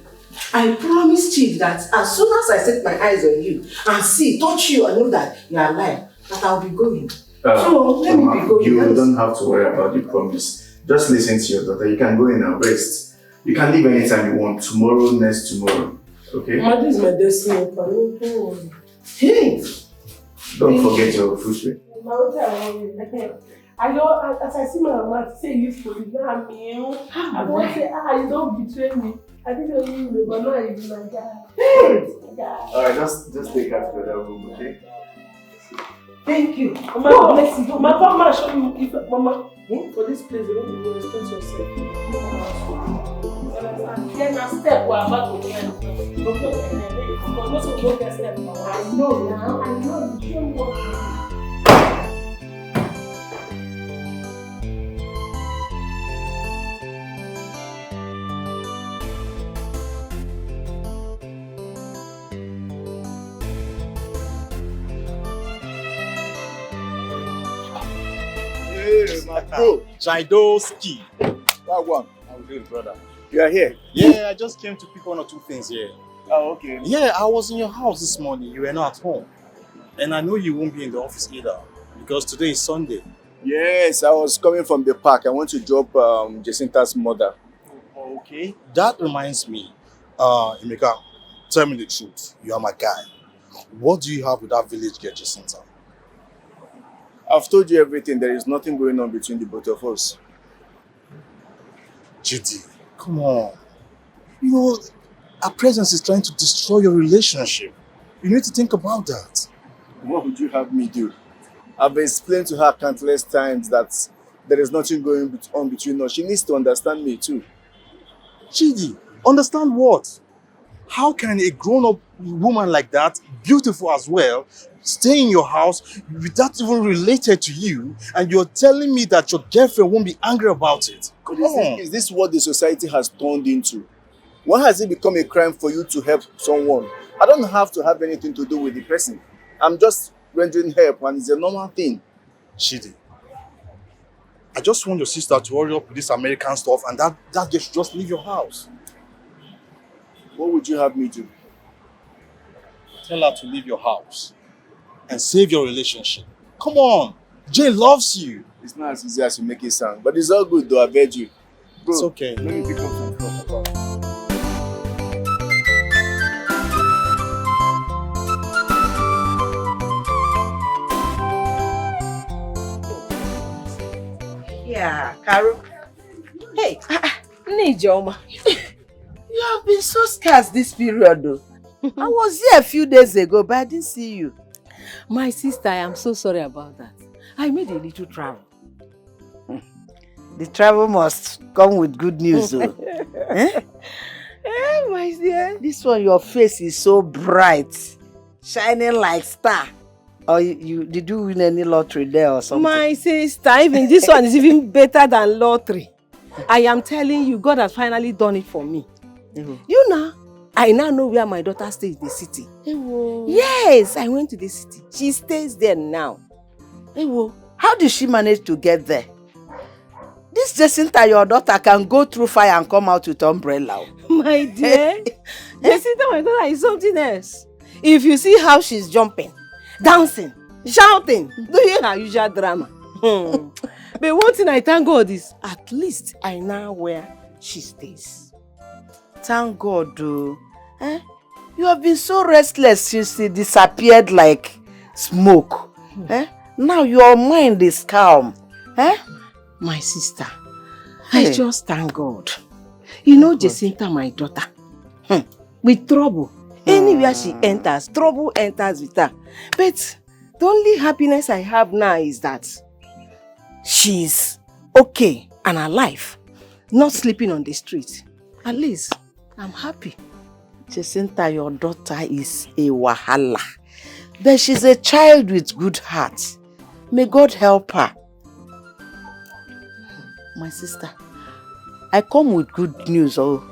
I promise Chief that as soon as I set my eyes on you and touch you and know that you are alive, that I'll be going. So let me be going. You don't have to worry about the promise. Just listen to your daughter. You can go in and rest. You can leave anytime you want. Tomorrow, next tomorrow. Okay? Mama, this is my destiny helper. Don't worry. Hey! Don't forget your footwear. I know, as I see my mama say use police, now I'm ill. I won't say, you don't betray me. I didn't know you, but now you be my guy. Alright, just take her to the other room, okay? Thank you. Mama, bless you. Mama, show me if Mama, for this place, you don't need to respect yourself. Then a step we're about to end. I know now, I know you don't want Hey, my bro, Jaidoski. That one. How you doing, brother? You are here? Yeah, I just came to pick one or two things here. Oh, okay. Yeah, I was in your house this morning. You were not at home. And I know you won't be in the office either because today is Sunday. Yes, I was coming from the park. I want to drop Jacinta's mother. Okay. That reminds me, Emeka, tell me the truth. You are my guy. What do you have with that village girl, Jacinta? I've told you everything. There is nothing going on between the both of us. Judy, come on. You know, our presence is trying to destroy your relationship. You need to think about that. What would you have me do? I've explained to her countless times that there is nothing going on between us. She needs to understand me too. Chidi, understand what? How can a grown-up woman like that, beautiful as well, stay in your house without even related to you, and you're telling me that your girlfriend won't be angry about it? Come on. Is this what the society has turned into? Why has it become a crime for you to help someone? I don't have to have anything to do with the person. I'm just rendering help, and it's a normal thing. Chidi, I just want your sister to hurry up with this American stuff, and that girl should just leave your house. What would you have me do? Tell her to leave your house and save your relationship. Come on, Jay loves you. It's not as easy as you make it sound, but it's all good though, I beg you. Bro, it's okay. Let me pick up some stuff. Yeah, Carol. Hey, Nijoma. You have been so scarce this period though. I was here a few days ago, but I didn't see you. My sister, I am so sorry about that. I made a little travel. The travel must come with good news though. Eh? My dear. This one, your face is so bright, shining like star. Or did you win any lottery there or something? My sister, even this one is even better than lottery. I am telling you, God has finally done it for me. You know, I now know where my daughter stays in the city. Yes, I went to the city. She stays there now. How did she manage to get there? This Jacinta, your daughter, can go through fire and come out with umbrella. My dear, Jacinta, my daughter is something else. If you see how she's jumping, dancing, shouting, doing her usual drama. But one thing I thank God is, at least I know where she stays. Thank God, though. You have been so restless since she disappeared like smoke. Now your mind is calm. My sister, I just thank God. You know Jacinta, my daughter, with trouble, anywhere she enters, trouble enters with her. But the only happiness I have now is that she's okay and alive, not sleeping on the street. At least I'm happy. Jacinta, your daughter is a wahala. But she's a child with good heart. May God help her. My sister, I come with good news. Oh.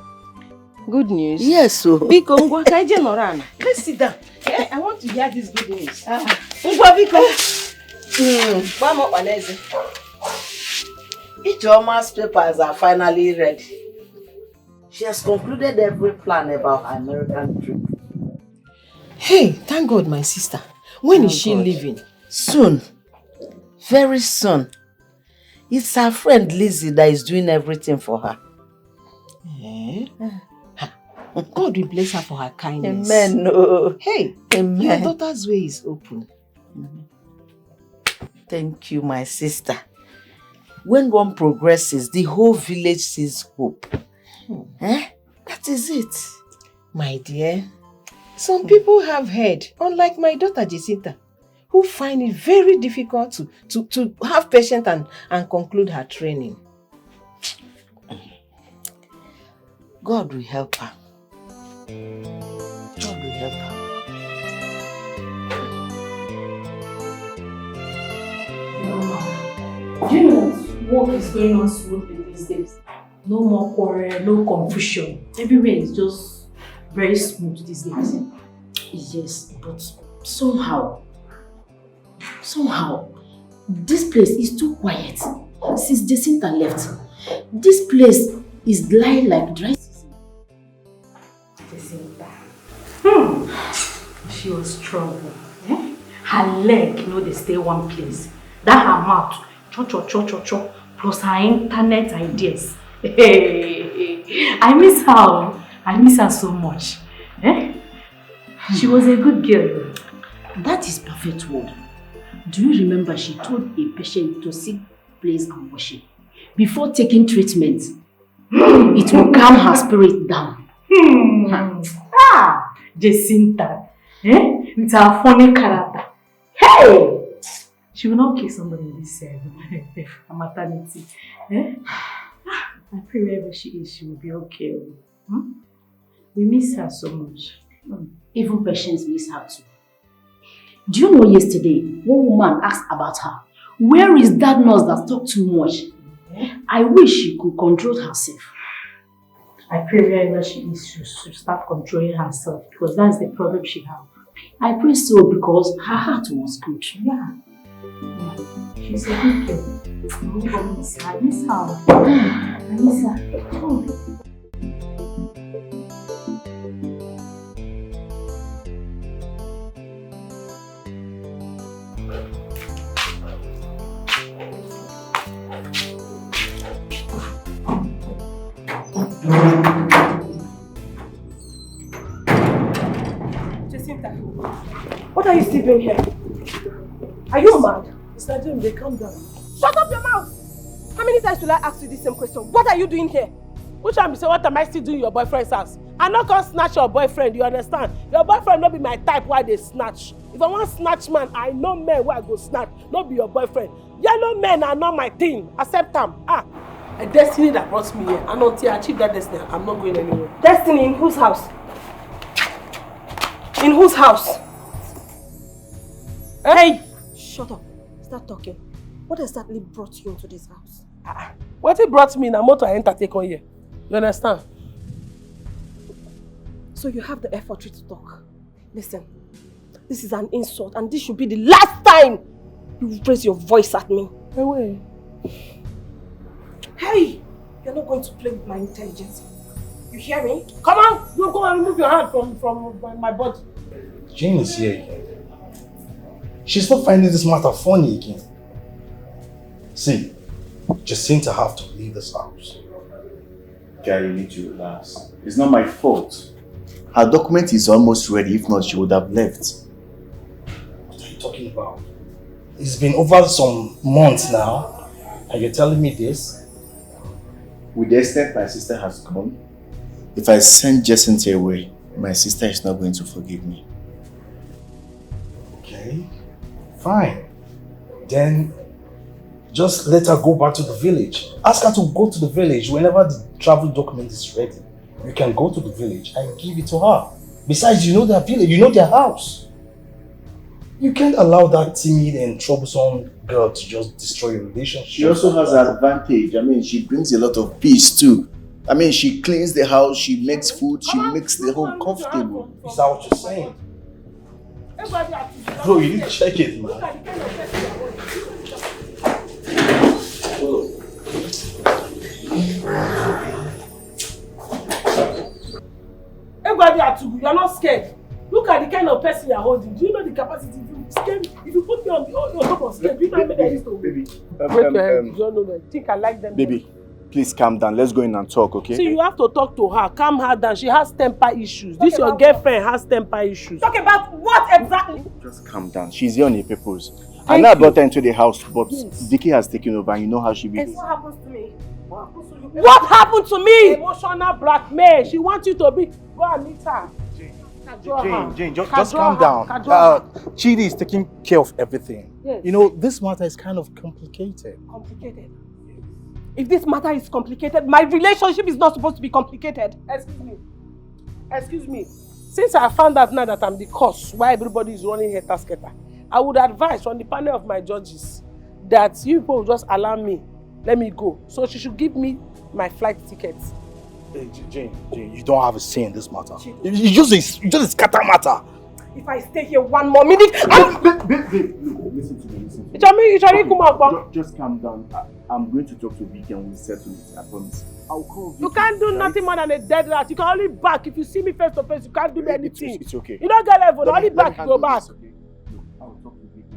Good news? Yes, so. Biko, Ngwa, kaije Norana. Let's sit down. I want to hear this good news. Ngwa, Biko. Mama, Waneze. Ijeoma's papers are finally ready. She has concluded every plan about her American trip. Hey, thank God, my sister. When is she leaving? Soon. Very soon. It's her friend Lizzie that is doing everything for her. Eh? God will bless her for her kindness. Amen. No. Hey, Amen. Your daughter's way is open. Thank you, my sister. When one progresses, the whole village sees hope. That is it. My dear, some people have heard, unlike my daughter Jacinta, who find it very difficult to have patience and conclude her training. God will help her. God will help her. Do you know that work is going on smoothly these days? No more quarrel, no confusion. Everywhere is just very smooth these days. Yes, but somehow, this place is too quiet. Since Jacinta left, this place is lying like dry season. Jacinta. She was strong. Her leg, they stay one place. That her mouth, cho, plus her internet ideas. I miss her. I miss her so much. She was a good girl. That is perfect word. Do you remember she told a patient to seek place and worship before taking treatment? It will calm her spirit down. Jacinta, with her funny character. Hey! She will not kill somebody in this maternity. I pray wherever she is, she will be okay. We miss her so much. Even patients miss her too. Do you know yesterday, one woman asked about her. Where is that nurse that talked too much? I wish she could control herself. I pray wherever she is, she should start controlling herself because that's the problem she has. I pray so because her heart was good. Yeah. She's a good girl. I miss her. I miss her. Oh. Jacinta, what are you still doing here? Are you mad? Mr. Jim, they calm down. Shut up your mouth! How many times will I ask you the same question? What are you doing here? Which one be say, what am I still doing in your boyfriend's house? I'm not gonna snatch your boyfriend, you understand? Your boyfriend not be my type why they snatch. If I want snatch man, I know men where I go snatch, not be your boyfriend. Yellow men are not my thing. Accept them. A destiny that brought me here. And until I achieve that destiny, I'm not going anywhere. Destiny in whose house? In whose house? Hey! Shut up. Start talking. What exactly brought you into this house? What it brought me in a motor I enter take on here. You understand? So you have the effort to talk. Listen, this is an insult and this should be the last time you raise your voice at me. Away. Hey! You're not going to play with my intelligence. You hear me? Come on! You go and remove your hand from my body. Jane is here again. She's not finding this matter funny again. See, Jacinta have to leave this house. Guy, you need to relax. It's not my fault. Her document is almost ready. If not, she would have left. What are you talking about? It's been over some months now, and you're telling me this? With the extent my sister has gone, if I send Jacinta away, my sister is not going to forgive me. Okay, fine. Then just let her go back to the village. Ask her to go to the village whenever the travel document is ready. You can go to the village and give it to her. Besides, you know their village, you know their house. You can't allow that timid and troublesome girl to just destroy your relationship. She also has an advantage. I mean, she brings a lot of peace too. I mean, she cleans the house, she makes food, she makes the home comfortable. Is that what you're saying? Bro, you need to check it, man. You're not scared. Look at the kind of person you're holding. Do you know the capacity? If you put me on top of scared, do you know how many I used to Baby, you don't know them. Think I like them. baby, please calm down. Let's go in and talk, okay? See, you have to talk to her. Calm her down. She has temper issues. This your girlfriend has temper issues. Talk about what exactly? Just calm down. She's here on a purpose. I know I brought her into the house, but Vicky has taken over and you know how she behaves. What happens to me? What happened to me? Emotional blackmail. She wants you to be. Go and meet her. Jane, just calm down. Chidi is taking care of everything. Yes. You know, this matter is kind of complicated. Complicated? If this matter is complicated, my relationship is not supposed to be complicated. Excuse me. Since I found out now that I'm the cause why everybody is running helter-skelter, I would advise from the panel of my judges that you people will just allow me, let me go. So she should give me my flight tickets. Hey, Jane, you don't have a say in this matter. You just a scatter matter. If I stay here one more minute, Babe, listen to me. Just calm down. I'm going to talk to Vicky and we'll settle it. I promise. I'll call Vicky. You can't do nothing more than a dead rat. You can only back. If you see me face to face, you can't do anything. It's okay. You don't get level. Only back, you go back. I'll talk to Vicky.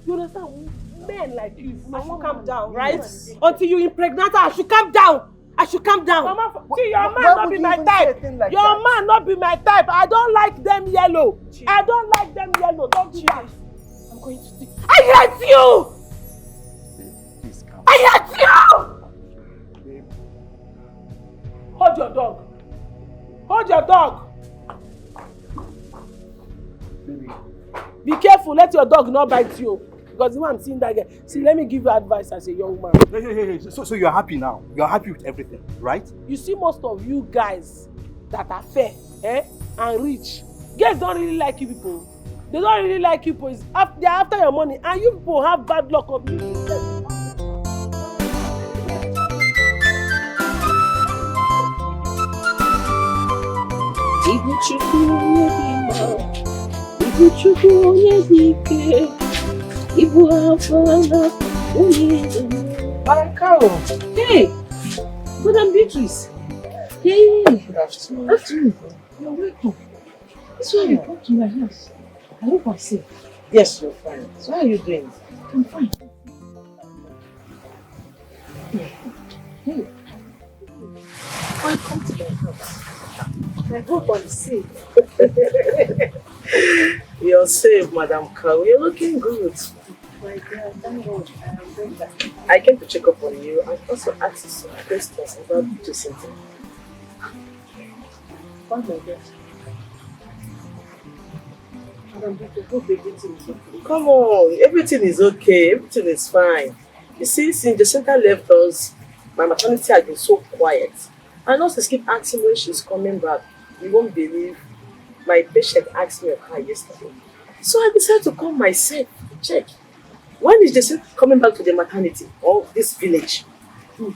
You understand? Men like you, I should calm down, right? Until you impregnate her, I should calm down. Mama, see, your man not be my type. Your man not be my type. I don't like them yellow. Don't do that. I'm going to do. I hate you! Please calm. I hate you! Hold your dog. Hold your dog. Baby. Be careful. Let your dog not bite you. Because the way I'm seeing that guy. See, let me give you advice as a young man. Hey. So you're happy now? You're happy with everything, right? You see most of you guys that are fair and rich. Girls don't really like you people. They don't really like you people. They're after your money. And you people have bad luck of you. Hey, Madam Beatrice. Hey, good afternoon. You're welcome. This is why you come to my house. I hope I'm safe. Yes, you're fine. So how are you doing? I'm fine. Hey, welcome to my house. I hope I'm safe. You're safe, Madam Cow. You're looking good. My God, thank God. I'm very happy. I came to check up on you and also ask you some questions about Jacinta. Oh my God. Madam Beatrice, hope everything is okay. Come on, everything is okay. Everything is fine. You see, since Jacinta left us, my maternity has been so quiet. And nurses keep asking when she's coming back. You won't believe. My patient asked me of her yesterday. So I decided to come myself to check. When is Jacinta coming back to the maternity or this village? Well,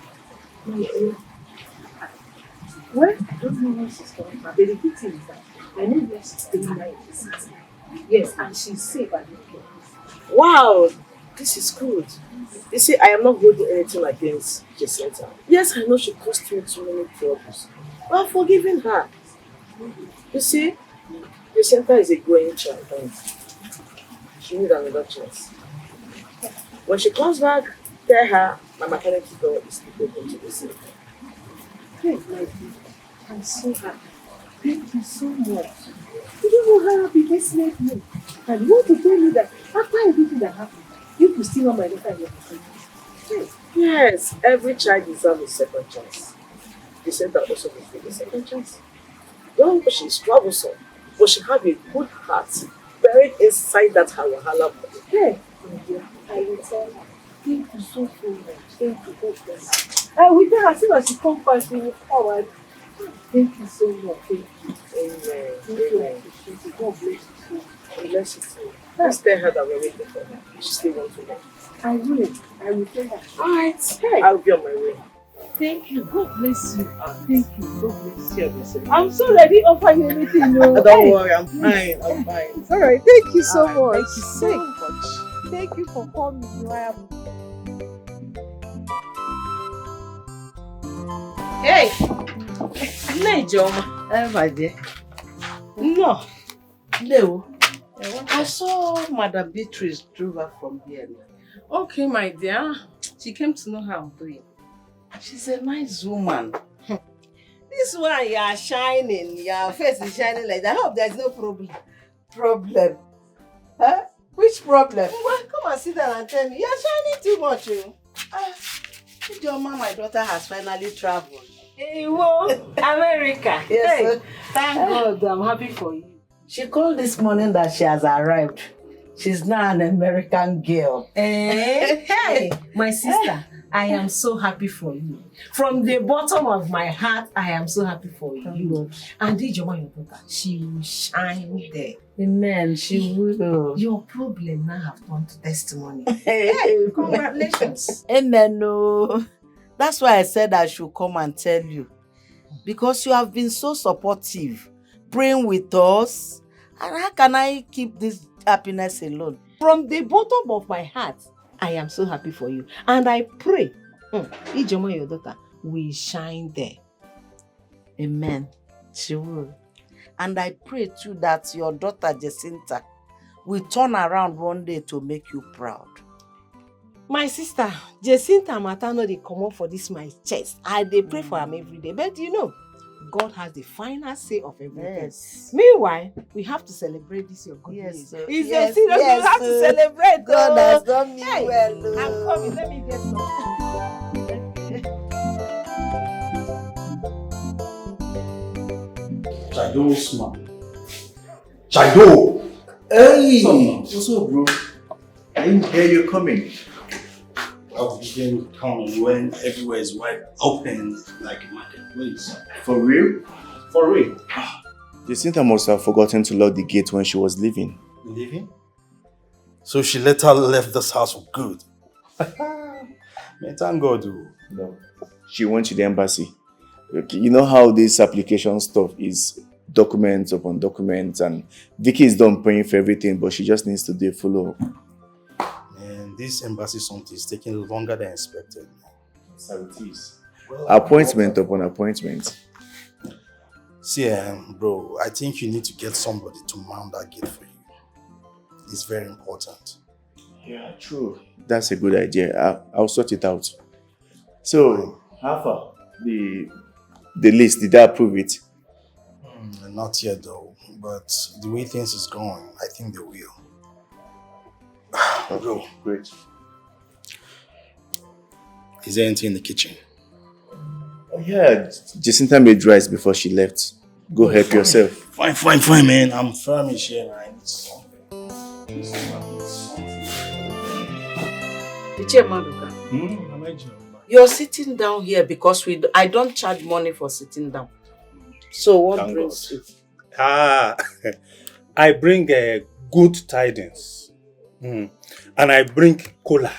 I don't know when she's coming back. But the good thing is that I know where she's staying now in the city. Yes, and she's safe and okay. Wow, this is good. You see, I am not holding anything against Jacinta. Yes, I know she caused me too many troubles. But I'm forgiving her. You see, Jacinta is a growing child and she needs another chance. When she comes back, tell her my maternity door is open to receive. Hey, my dear, I'm so happy. Thank you so much. You don't know how happy this made me. And you want to tell me that after everything that happened, you could still want my daughter in your family. Yes, every child deserves a second chance. Jacinta also deserves a second chance. Don't know she's troublesome, but she has a good heart buried inside that her wahala body. Hey, my dear, I will tell her. Thank you so much. Thank you, God bless you. I will tell her as soon as she comes back, we will forward. Thank you so much. Thank you. Amen. Thank you. I Amen. appreciate it. God bless you so much. Bless you too. Just tell her that we're waiting for her. She still wants to know. I will tell her. Alright. Hey. I'll be on my way. Thank you. God bless you. Thank you. God bless you. See you. I'm so ready to offer you anything. No. Don't worry, I'm fine. I'm fine. It's alright. Thank you so Alright, much. Thank you so much. Thank you for coming. I am. Hey! Nejoma. My dear. No. No. I saw Madam Beatrice drove her from here. Okay, my dear. She came to know how I'm doing. She's a nice woman. This one, you are shining. Your face is shining like that. I hope there's no problem. Problem? Huh? Which problem? Well, come and sit down and tell me. You're shining too much. Nejoma, my daughter has finally traveled. Hey, whoa, America. Yes, Hey, sir. thank God. I'm happy for you. She called this morning that she has arrived. She's now an American girl. Hey, my sister, I am so happy for you. From the bottom of my heart, I am so happy for you. And Ijoma, your daughter, she will shine there. Amen, she will. Your problem now have turned to testimony. Hey, congratulations. Amen. No. That's why I said I should come and tell you. Because you have been so supportive, praying with us. And how can I keep this happiness alone? From the bottom of my heart, I am so happy for you. And I pray, Ijoma, your daughter, will shine there. Amen. She will. And I pray too that your daughter Jacinta will turn around one day to make you proud. My sister, Jacinta Matano, they come up for this my chest. They pray for him every day. But you know, God has the final say of everything. Yes. Meanwhile, we have to celebrate this your good news. Sir. It's Yes, a serious, yes, we have to sir. celebrate. God has done me Hey, well. I'm coming, let me get some. Chido, smart. Chido! Hey! What's up, bro? I didn't hear you coming. Well, you didn't come when everywhere is wide open like a marketplace. For real? For real. Jacinta must have forgotten to lock the gate when she was leaving. Leaving? So she later left this house for good. Man, thank God. No. She went to the embassy. Okay, you know how this application stuff is documents upon documents, and Vicky is done paying for everything, but she just needs to do a follow-up. Man, this embassy something is taking longer than expected. So it is. Appointment upon appointment. See, bro, I think you need to get somebody to mount that gate for you. It's very important. Yeah, true. That's a good idea. I'll sort it out. So, how far? The list, did I approve it? Not yet though, but the way things is going, I think they will. Bro, great. Is there anything in the kitchen? Oh, yeah, Jacinta made rice before she left. Go help yourself. Fine, man. I'm famished here. I need some. You're sitting down here because I don't charge money for sitting down. So what Thank brings God. it? I bring good tidings. And I bring cola.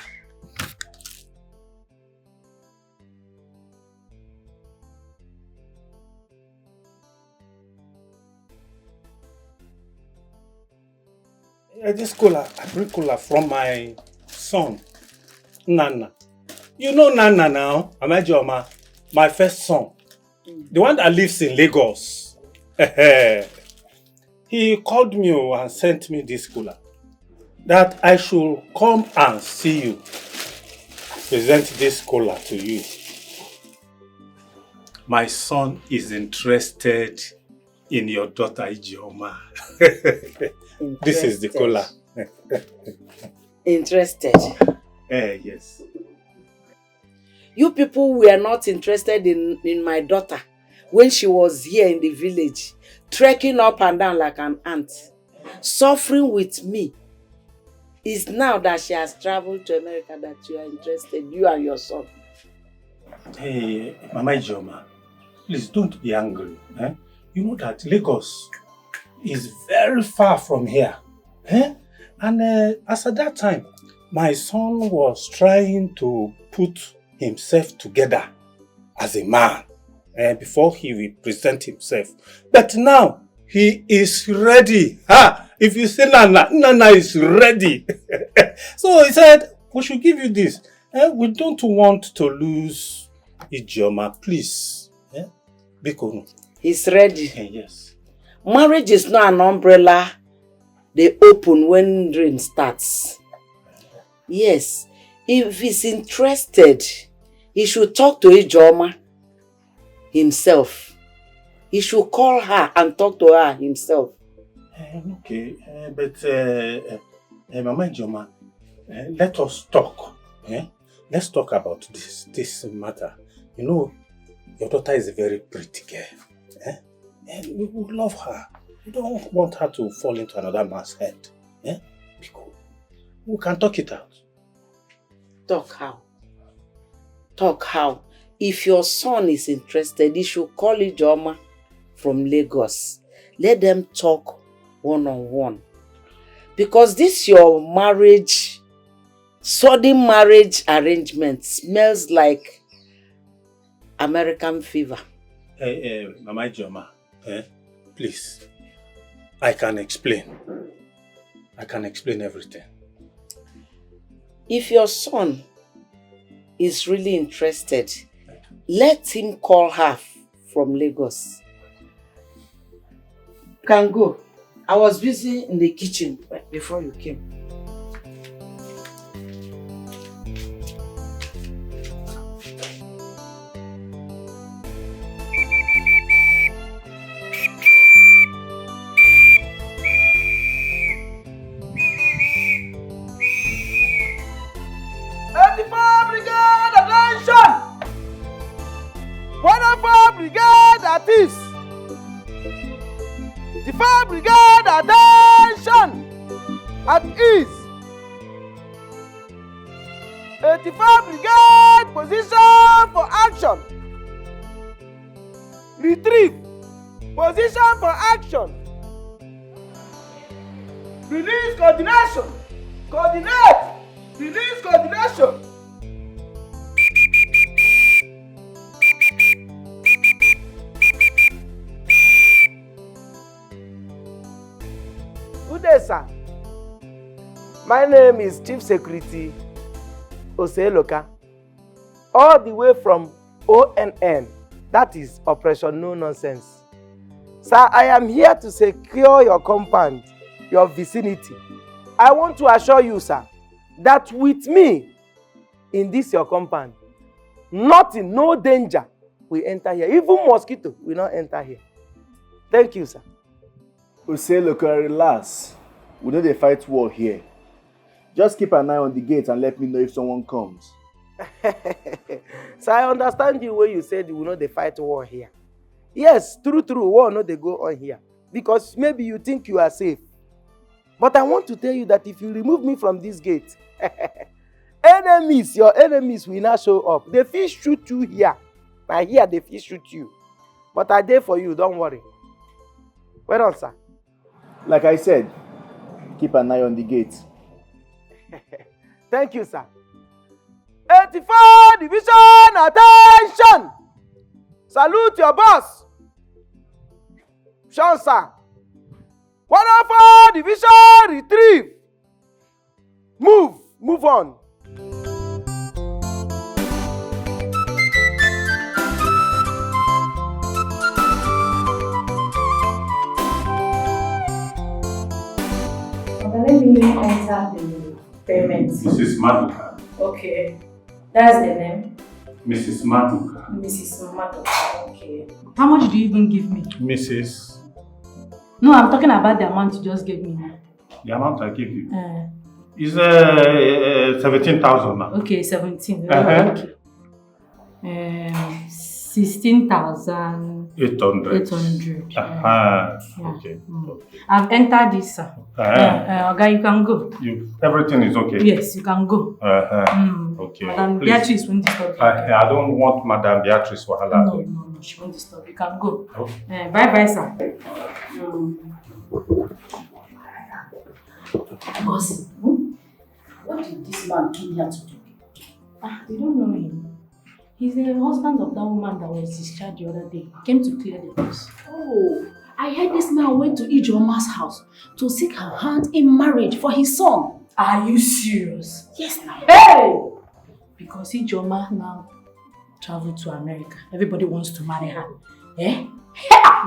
This cola, I bring cola from my son, Nana. You know Nana now, Amajoma, my first son. The one that lives in Lagos. He called me and sent me this cola. That I should come and see you. Present this cola to you. My son is interested in your daughter Ijeoma. This is the cola. Interested? Yes. You people were not interested in my daughter when she was here in the village, trekking up and down like an ant, suffering with me. It's now that she has traveled to America that you are interested, you and your son. Hey, Mama Ijeoma, Please don't be angry. Eh? You know that Lagos is very far from here. Eh? And as at that time, my son was trying to put himself together as a man before he will present himself. But now, he is ready. If you say Nana, Nana is ready. So he said, we should give you this. We don't want to lose Ijeoma, please. Biko. He's ready. Yes. Marriage is not an umbrella they open when rain starts. Yes. If he's interested, he should talk to Ijeoma himself. He should call her and talk to her himself. Okay, but Mama Ijeoma, let us talk. Let's talk about this matter. You know, your daughter is a very pretty girl. And we would love her. We don't want her to fall into another man's head. Because we can talk it out. Talk how? Talk how? If your son is interested, he should call Ijeoma from Lagos. Let them talk one-on-one. Because this your marriage, sudden marriage arrangement smells like American fever. Mama Ijeoma, please. I can explain. I can explain everything. If your son is really interested, let him call her from Lagos. You can go. I was busy in the kitchen before you came. The fire brigade, attention! At ease. 85 brigade, position for action. Retrieve, position for action. Release coordination. Coordinate, release coordination. Good day, sir. My name is Chief Security Oseloka, all the way from ONN, that is Operation No Nonsense. Sir, I am here to secure your compound, your vicinity. I want to assure you, sir, that with me in this your compound, nothing, no danger will enter here. Even mosquito will not enter here. Thank you, sir. Oseloka, relax. We know they fight war here. Just keep an eye on the gate and let me know if someone comes. So I understand you when you said you will not fight war here. Yes, true, war no they go on here. Because maybe you think you are safe. But I want to tell you that if you remove me from this gate, your enemies will not show up. They fit shoot you here. Now here they fit shoot you. But I there for you, don't worry. Well done, sir. Like I said, keep an eye on the gate. Thank you, sir. 84 Division, attention! Salute your boss. Sean, sir. 104 Division, retrieve. Move on. Let me enter the payment. Mrs. Maduka. Okay. That's the name? Mrs. Maduka. Mrs. Maduka. Okay. How much do you even give me? Mrs. No, I'm talking about the amount you just gave me now. The amount I give you is 17,000 now. Okay, 17. Okay. 16,800. 800. Okay. I've entered this, sir. Okay, you can go. Everything is okay? Yes, you can go. Okay. Madam Beatrice won't disturb you. I don't want Madam Beatrice wahala. No. she won't disturb. You can go. Bye, sir. Boss, what did this man come here to do? They don't know him. He's the husband of that woman that was discharged the other day. He came to clear the house. Oh, I heard this man went to Ijeoma's house to seek her hand in marriage for his son. Are you serious? Yes, now. Hey! Because Ijeoma now traveled to America. Everybody wants to marry her. Eh?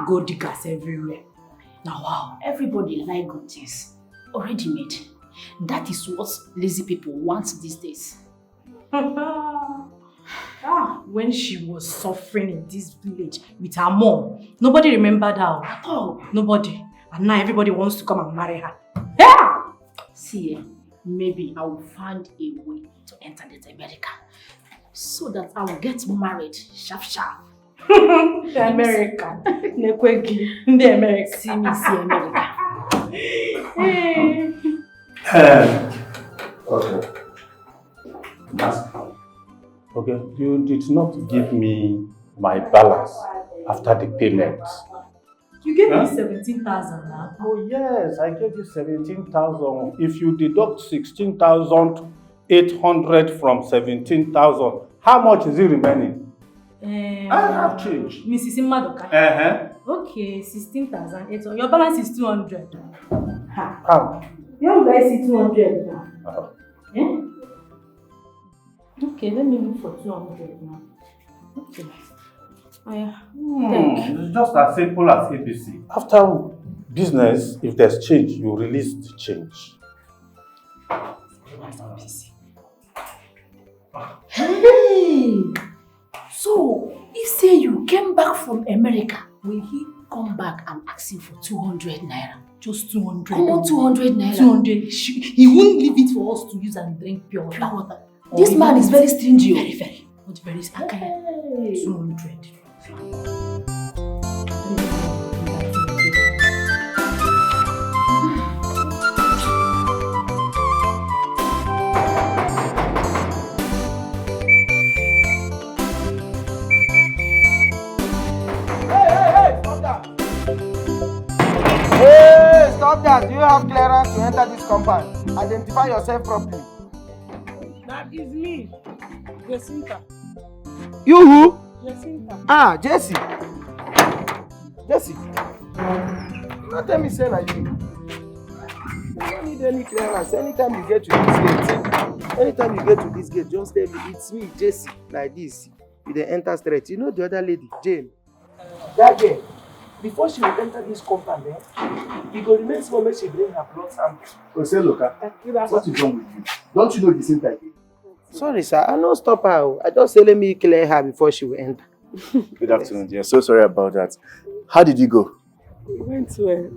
Gold diggers everywhere. Now, wow, everybody like good things. Already made. That is what lazy people want these days. When she was suffering in this village with her mom, nobody remembered her. Oh, nobody. And now everybody wants to come and marry her. Yeah! See, maybe I will find a way to enter the America so that I will get married sharp. The American. The American. See me, see America. Okay. Okay, you did not give me my balance after the payment. You gave me 17,000 now. Oh yes, I gave you 17,000. If you deduct 16,800 from 17,000, how much is it remaining? I have change. Mrs. Madoka. Okay, 16,800. Your balance is 200. How? You guys see 200 now. Eh? Okay, let me look for 200 now. Okay. It's just as simple as ABC. After business, if there's change, you release the change. Hey! So, he say you came back from America. Will he come back and ask you for 200 naira? Just 200. Come on, 200 naira. 200. He won't leave it for us to use and drink pure water. This man is very stingy. Very. Not very stingy. 200. Hey, stop that. Do you have clearance to enter this compound? Identify yourself properly. That is me, Jacinta. You who? Jacinta. Ah, Jesse. Jesse. Don't tell me say like you. You don't need any clearance. Anytime you get to this gate, just tell me it's me, Jesse, like this. You then enter straight. You know the other lady, Jane. That girl. Before she will enter this compound, you go remain small when she bring her blood sample. Oh, say, look, what is wrong with you? Don't you know the same time? Sorry, sir. I no stop her. I just say let me clear her before she will enter. Good afternoon, dear. So sorry about that. How did you go? We went to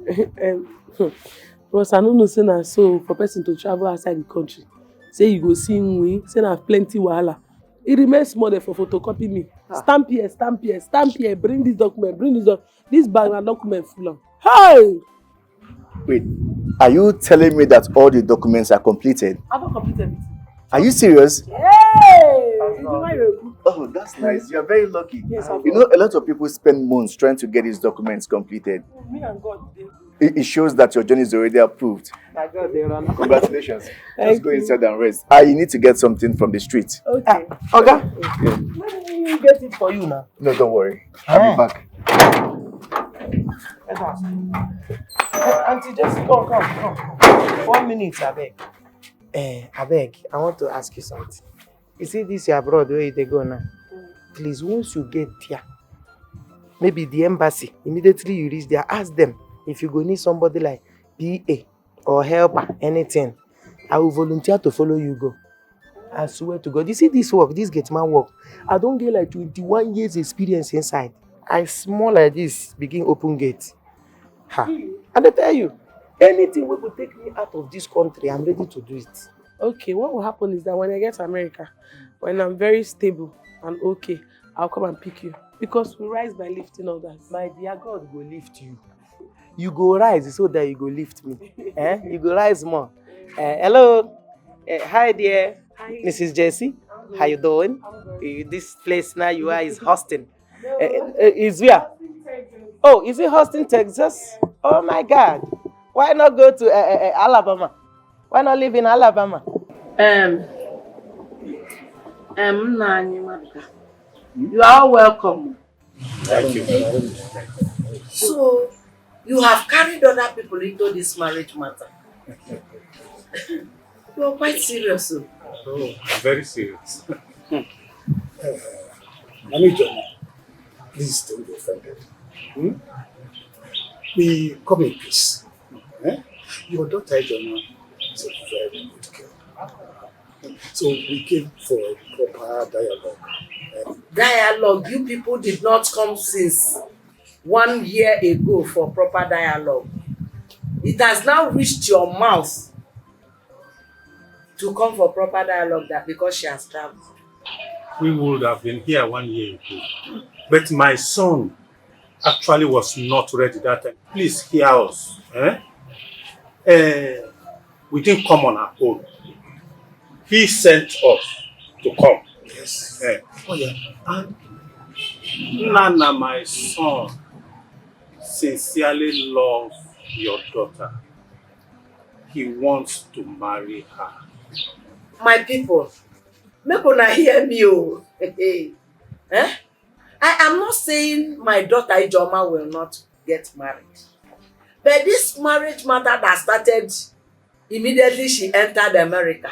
Ross, I don't know, say na so for person to travel outside the country. Say you go see me, say na plenty wahala. It remains small there for photocopy me. Stamp here, bring this document, this bag and document full of. Hey! Wait, are you telling me that all the documents are completed? I've not completed it. Are you serious? Hey! Oh, that's nice. You're very lucky. Yes, you know, a lot of people spend months trying to get these documents completed. Me and God. It shows that your journey is already approved. Congratulations. Just go inside and rest. You need to get something from the street. Okay. Okay. Let me get it for you now. No, don't worry. I'll be back. Auntie Jessie, come. 1 minute, I beg. I want to ask you something. You see this your abroad where they go now? Please, once you get there, maybe the embassy, immediately you reach there, ask them if you go need somebody like PA or helper, anything. I will volunteer to follow you go. I swear to God. You see this work, this gate man work. I don't get like 21 years experience inside. I small like this, begin open gate. And I tell you, anything will take me out of this country, I'm ready to do it. Okay, what will happen is that when I get to America, when I'm very stable and okay, I'll come and pick you. Because we rise by lifting others. My dear God will lift you. You go rise so that you go lift me. You go rise more. Hello. Hi dear. Mrs. Jessie. How you doing? This place now you are is hosting. Is where? Oh, is it Austin, Texas? Oh my God. Why not go to Alabama? Why not live in Alabama? You are all welcome. Thank you. So, you have carried other people into this marriage matter. You are quite serious. So. Oh, I'm very serious. Mami Joma, please don't be offended. We come in peace. Your daughter Joma is a very good girl. So we came for a proper dialogue. Dialogue, you people did not come since 1 year ago for proper dialogue. It has now reached your mouth to come for proper dialogue that because she has traveled. We would have been here 1 year ago. But my son actually was not ready that time. Please hear us. We didn't come on our own. He sent us to come. Yes. Oh yeah. And Nana, my son, sincerely loves your daughter. He wants to marry her. My people, make una hear me. I am not saying my daughter Ijoma will not get married. But this marriage matter that started immediately she entered America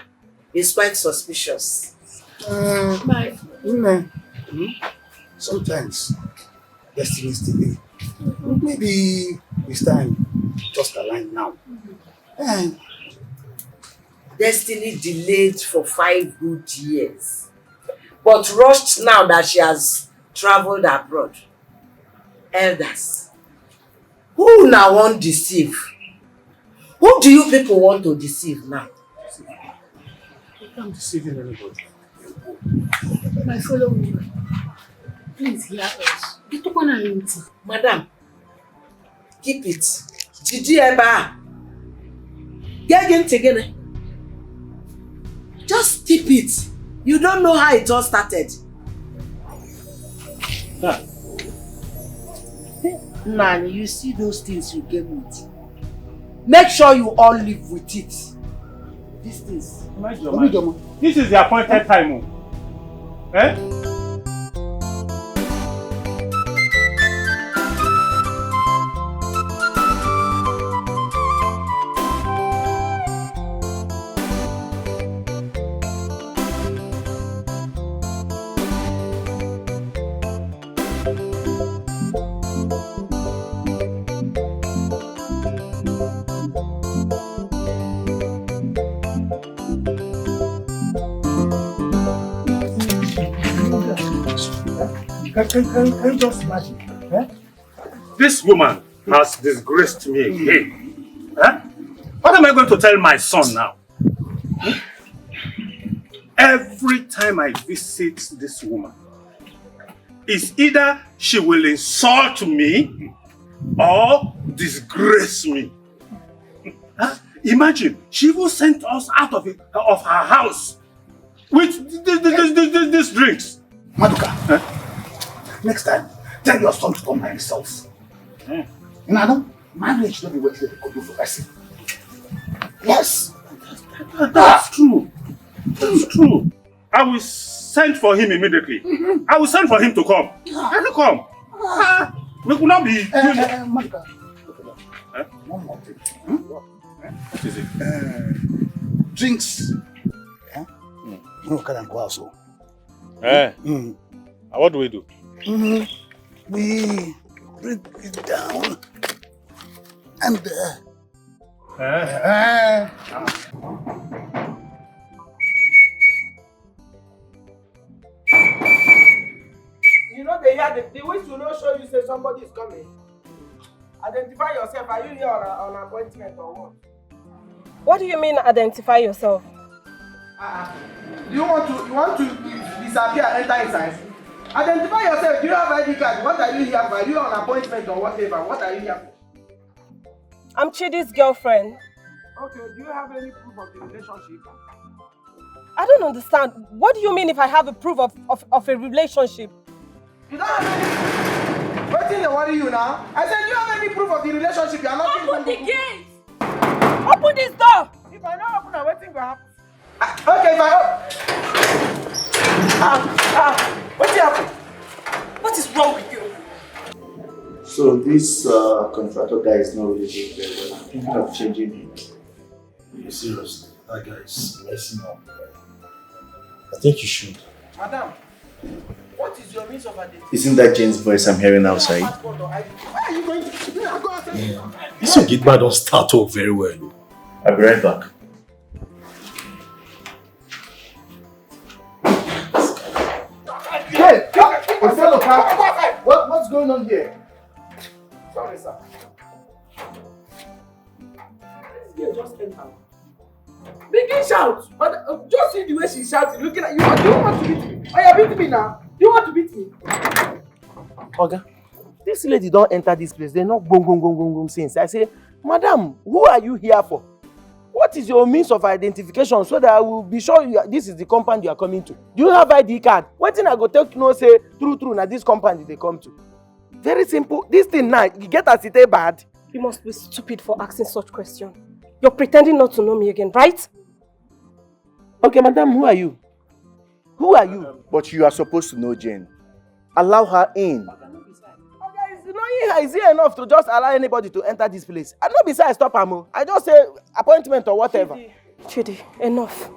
is quite suspicious. Sometimes destiny is delayed. Maybe this time just align now. Destiny delayed for 5 good years, but rushed now that she has traveled abroad. Elders, who now want deceive? Who do you people want to deceive now? I'm deceiving anybody. My fellow woman, please hear us. Madam, keep it. Did you ever get together? Just keep it. You don't know how it all started. Nani, you see those things you came with. Make sure you all live with it. These things. This is the appointed time. Can you just imagine? This woman has disgraced me again. What am I going to tell my son now? Every time I visit this woman, it's either she will insult me or disgrace me. Imagine, she even sent us out of her house with these drinks. Maduka, next time, tell your son to come by himself. Nano, marriage don't be what they could do for person. Yes. That's true. That's true. I will send for him immediately. I will send for him to come. Let him come. We could not be. Maduka, one more thing. What is it? Drinks. You know, can go also. What do we do? We bring it down and You know they hear the whistle no show you say somebody is coming. Identify yourself. Are you here on an appointment or what? What do you mean identify yourself? You want to disappear, enter inside? Identify yourself. Do you have ID card? What are you here for? Are you on appointment or whatever? What are you here for? I'm Chidi's girlfriend. Okay, do you have any proof of the relationship? I don't understand. What do you mean if I have a proof of a relationship? You don't have any What's they worry you now? I said, do you have any proof of the relationship? You are not Open the gate! Open this door! If I don't open, I'm waiting for happen. Okay, if I what's happening? What is wrong with you? So this contractor guy is not really doing very well. I'm thinking of changing him. You're serious? That guy is messing up. I think you should. Madam, what is your means of identity? Isn't that Jane's voice I'm hearing outside? Why are you going to go outside? This your gate man don't start off very well. I'll be right back. Hey, Othello, what's going on here? Sorry, sir. Yeah, just enter. Begin shout! But just see the way she's shouting, looking at you. Do you want to beat me? Oh, you're beating me now. Do you want to beat me? Oga, this lady don't enter this place. They're not boom since. I say, Madam, who are you here for? What is your means of identification so that I will be sure this is the compound you are coming to? Do you have ID card? What thing I go tell you know say true now this compound they come to? Very simple. This thing now, you get as it bad. You must be stupid for asking such question. You're pretending not to know me again, right? Okay, madam, who are you? Who are you? But you are supposed to know Jane. Allow her in. Is it enough to just allow anybody to enter this place? I don't besides stop am. I just say appointment or whatever. Chidi, enough.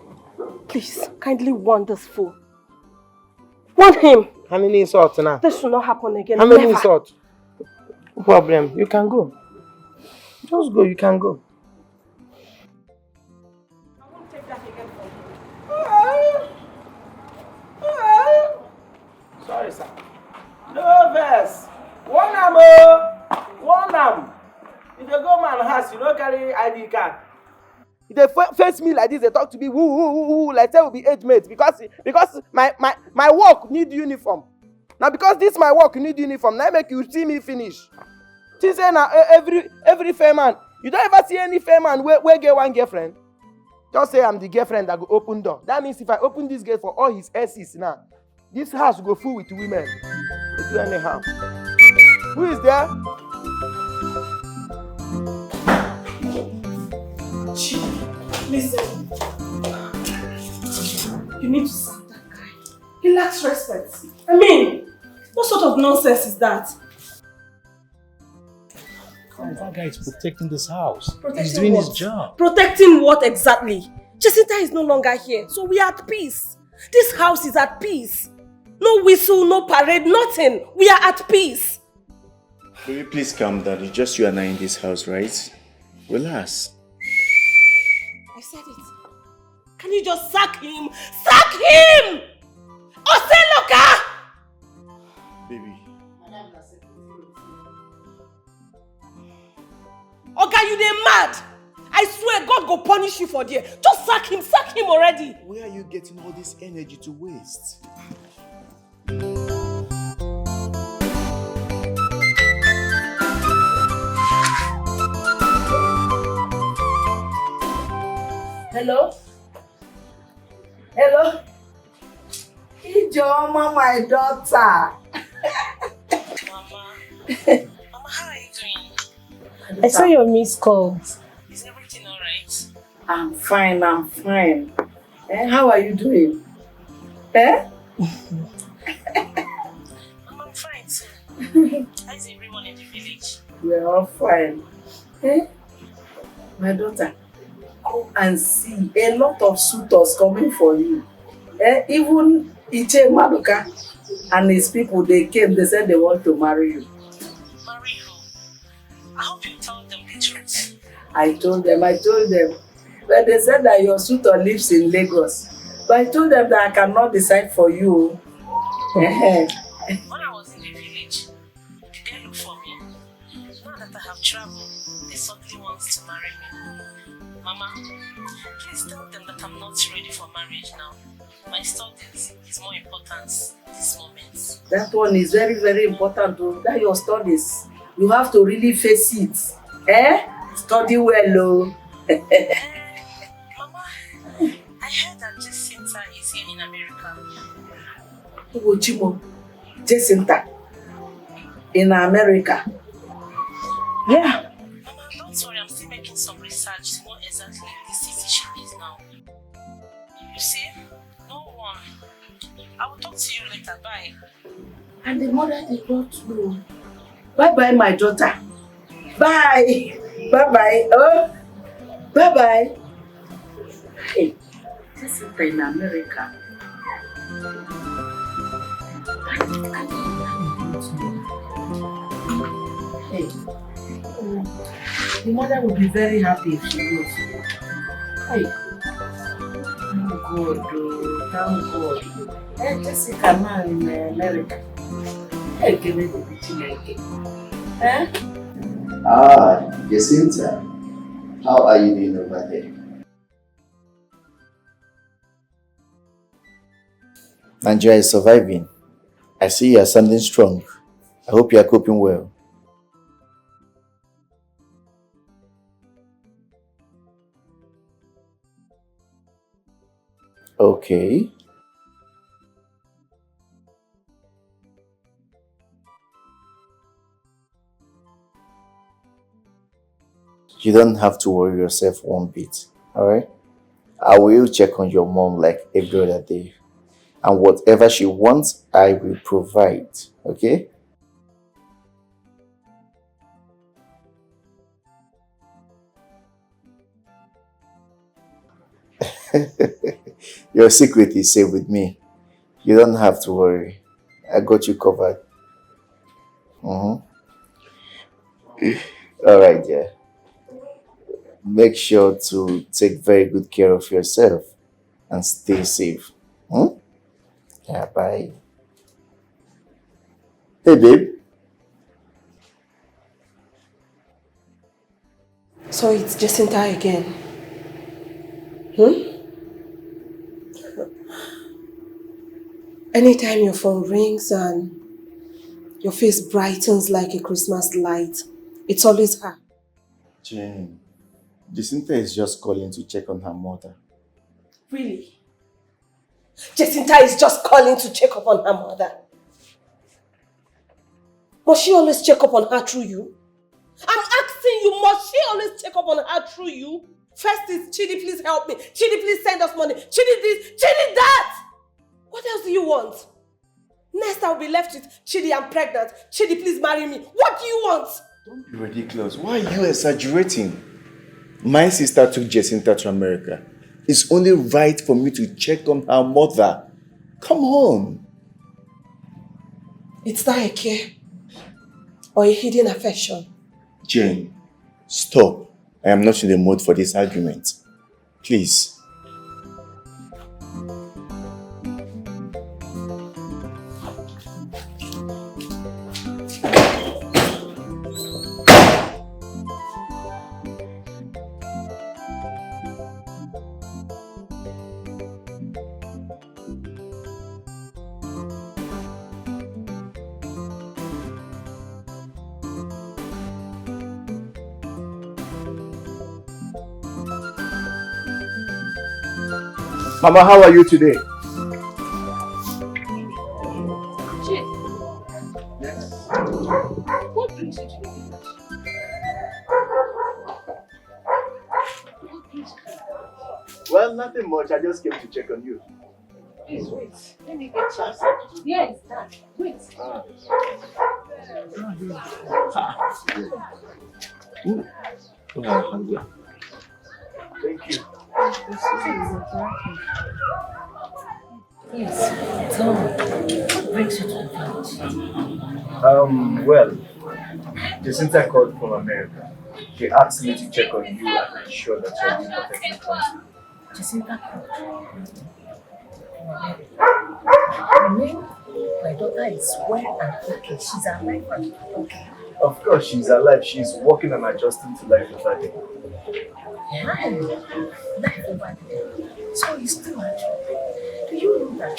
Please, kindly warn this fool. Warn him. How many insults now? This should not happen again. How many Never. insults? No problem. You can go. Just go. You can go. I won't take that again from you. Sorry, sir. No verse. One am. If you go man house, you don't carry ID card. If they face me like this, they talk to me woo, like they will be age mates because my work need uniform. Now because this my work need uniform, now make you see me finish. She say now every fair man, you don't ever see any fair man where get one girlfriend. Just say I'm the girlfriend that go open door. That means if I open this gate for all his S's now, this house will go full with women. They do anyhow. Who is there? Listen. You need to sack that guy. He lacks respect. I mean, what sort of nonsense is that? That guy is protecting this house. Protecting He's doing what? his job. Protecting what exactly? Jacinta is no longer here, so we are at peace. This house is at peace. No whistle, no parade, nothing. We are at peace. Baby, please calm down. It's just you and I in this house, right? Relax. I said it. Can you just sack him? Sack him! Oseloka! Baby. Oga, you dey mad? I swear God go punish you for there. Just sack him already. Where are you getting all this energy to waste? Hello? Hello? Ijoma, my daughter. I saw your missed calls. Is everything alright? I'm fine. How are you doing? I'm fine too. How is everyone in the village? We're all fine. My daughter, go and see a lot of suitors coming for you. Even Iche Maduka and his people, they came, they said they want to marry you. Marry who? I hope you told them the truth. I told them. But they said that your suitor lives in Lagos. But I told them that I cannot decide for you. When I was in the village, did they look for me? Now that I have traveled, they suddenly want to marry me. Mama, please tell them that I'm not ready for marriage now. My studies is more important this moment. That one is very, very important. That your studies. You have to really face it. Study well, Mama, I heard that Jacinta is here in America. Chimo, Jacinta. In America? Yeah. Mama, don't worry, I'm still making some research to know exactly the city she is now. You see? No one. I will talk to you later. Bye. And the mother did not know. Bye-bye, my daughter. Bye. Bye-bye. Oh, bye-bye. Hey, this is in America. Hey, the mother would be very happy if she goes. Hey, thank God, oh, thank God. Hey, Jessica now in America. Hey, give me the bitch like it. Eh? Ah, Jacinta, how are you doing over there? Nigeria is surviving. I see you are sounding strong. I hope you are coping well. Okay. You don't have to worry yourself one bit, alright? I will check on your mom like every other day. And whatever she wants, I will provide, okay? Your secret is safe with me. You don't have to worry. I got you covered. Alright, yeah. Make sure to take very good care of yourself and stay safe. Yeah, bye. Hey, babe. So it's Jacinta again. Anytime your phone rings and your face brightens like a Christmas light, it's always her. Jane, Jacinta is just calling to check on her mother. Really? Jacinta is just calling to check up on her mother. Must she always check up on her through you? I'm asking you, must she always check up on her through you? First is, Chidi, please help me. Chidi, please send us money. Chidi this, Chidi that! What else do you want? Next I'll be left with, Chidi, I'm pregnant. Chidi, please marry me. What do you want? Don't be ridiculous. Why are you exaggerating? My sister took Jacinta to America. It's only right for me to check on her mother. Come on. It's not a care or a hidden affection. Jane, stop. I am not in the mood for this argument. Please. Mama, how are you today? What brings you to the village? Well, nothing much. I just came to check on you. Please wait. Let me get you. Yes, that. Wait. Thank you. Yes, tell me. What brings you to the village? Well, Jacinta called from America. She asked me to check on you and ensure that you're being perfectly fine. Jacinta called. I mean, my daughter is well and okay. She's alive and okay. Of course, she's alive. She's working and adjusting to life over there. Yeah, life over there. So you still actually. Do you know that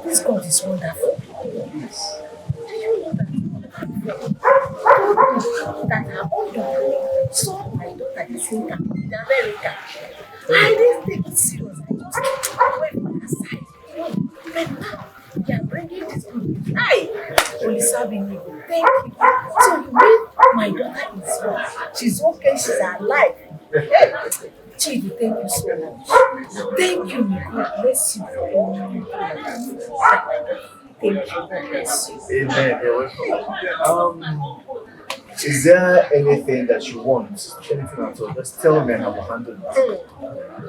this God is wonderful? Yes. Do you know that that her own daughter saw my daughter Jacinta in America? I didn't take it serious. I just went on her side. But now, they are bringing this good. Hi! Only serving me. Thank you. God bless you for everything. Thank you. God bless you. Amen. You're welcome. Is there anything that you want? Anything at all? Just tell me and I will handle it.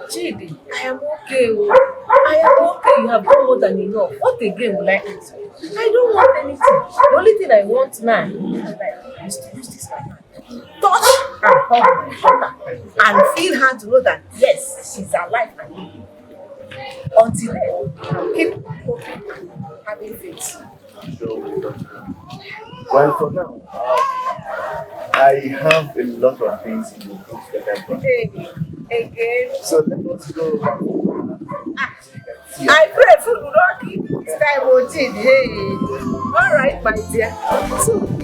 Chidi, I am okay. I am okay. You have done more than enough. What again will I ask? I don't want anything. The only thing I want now is that you to use this hand. Touch and hug my daughter and feel her to know that yes, she's alive and living. Until then, keep hoping and having faith. Well, for now, I have a lot of things in the books that I brought. Hey, again. So let us go. I pray food will not keep time routine. Hey, all right, my dear. So,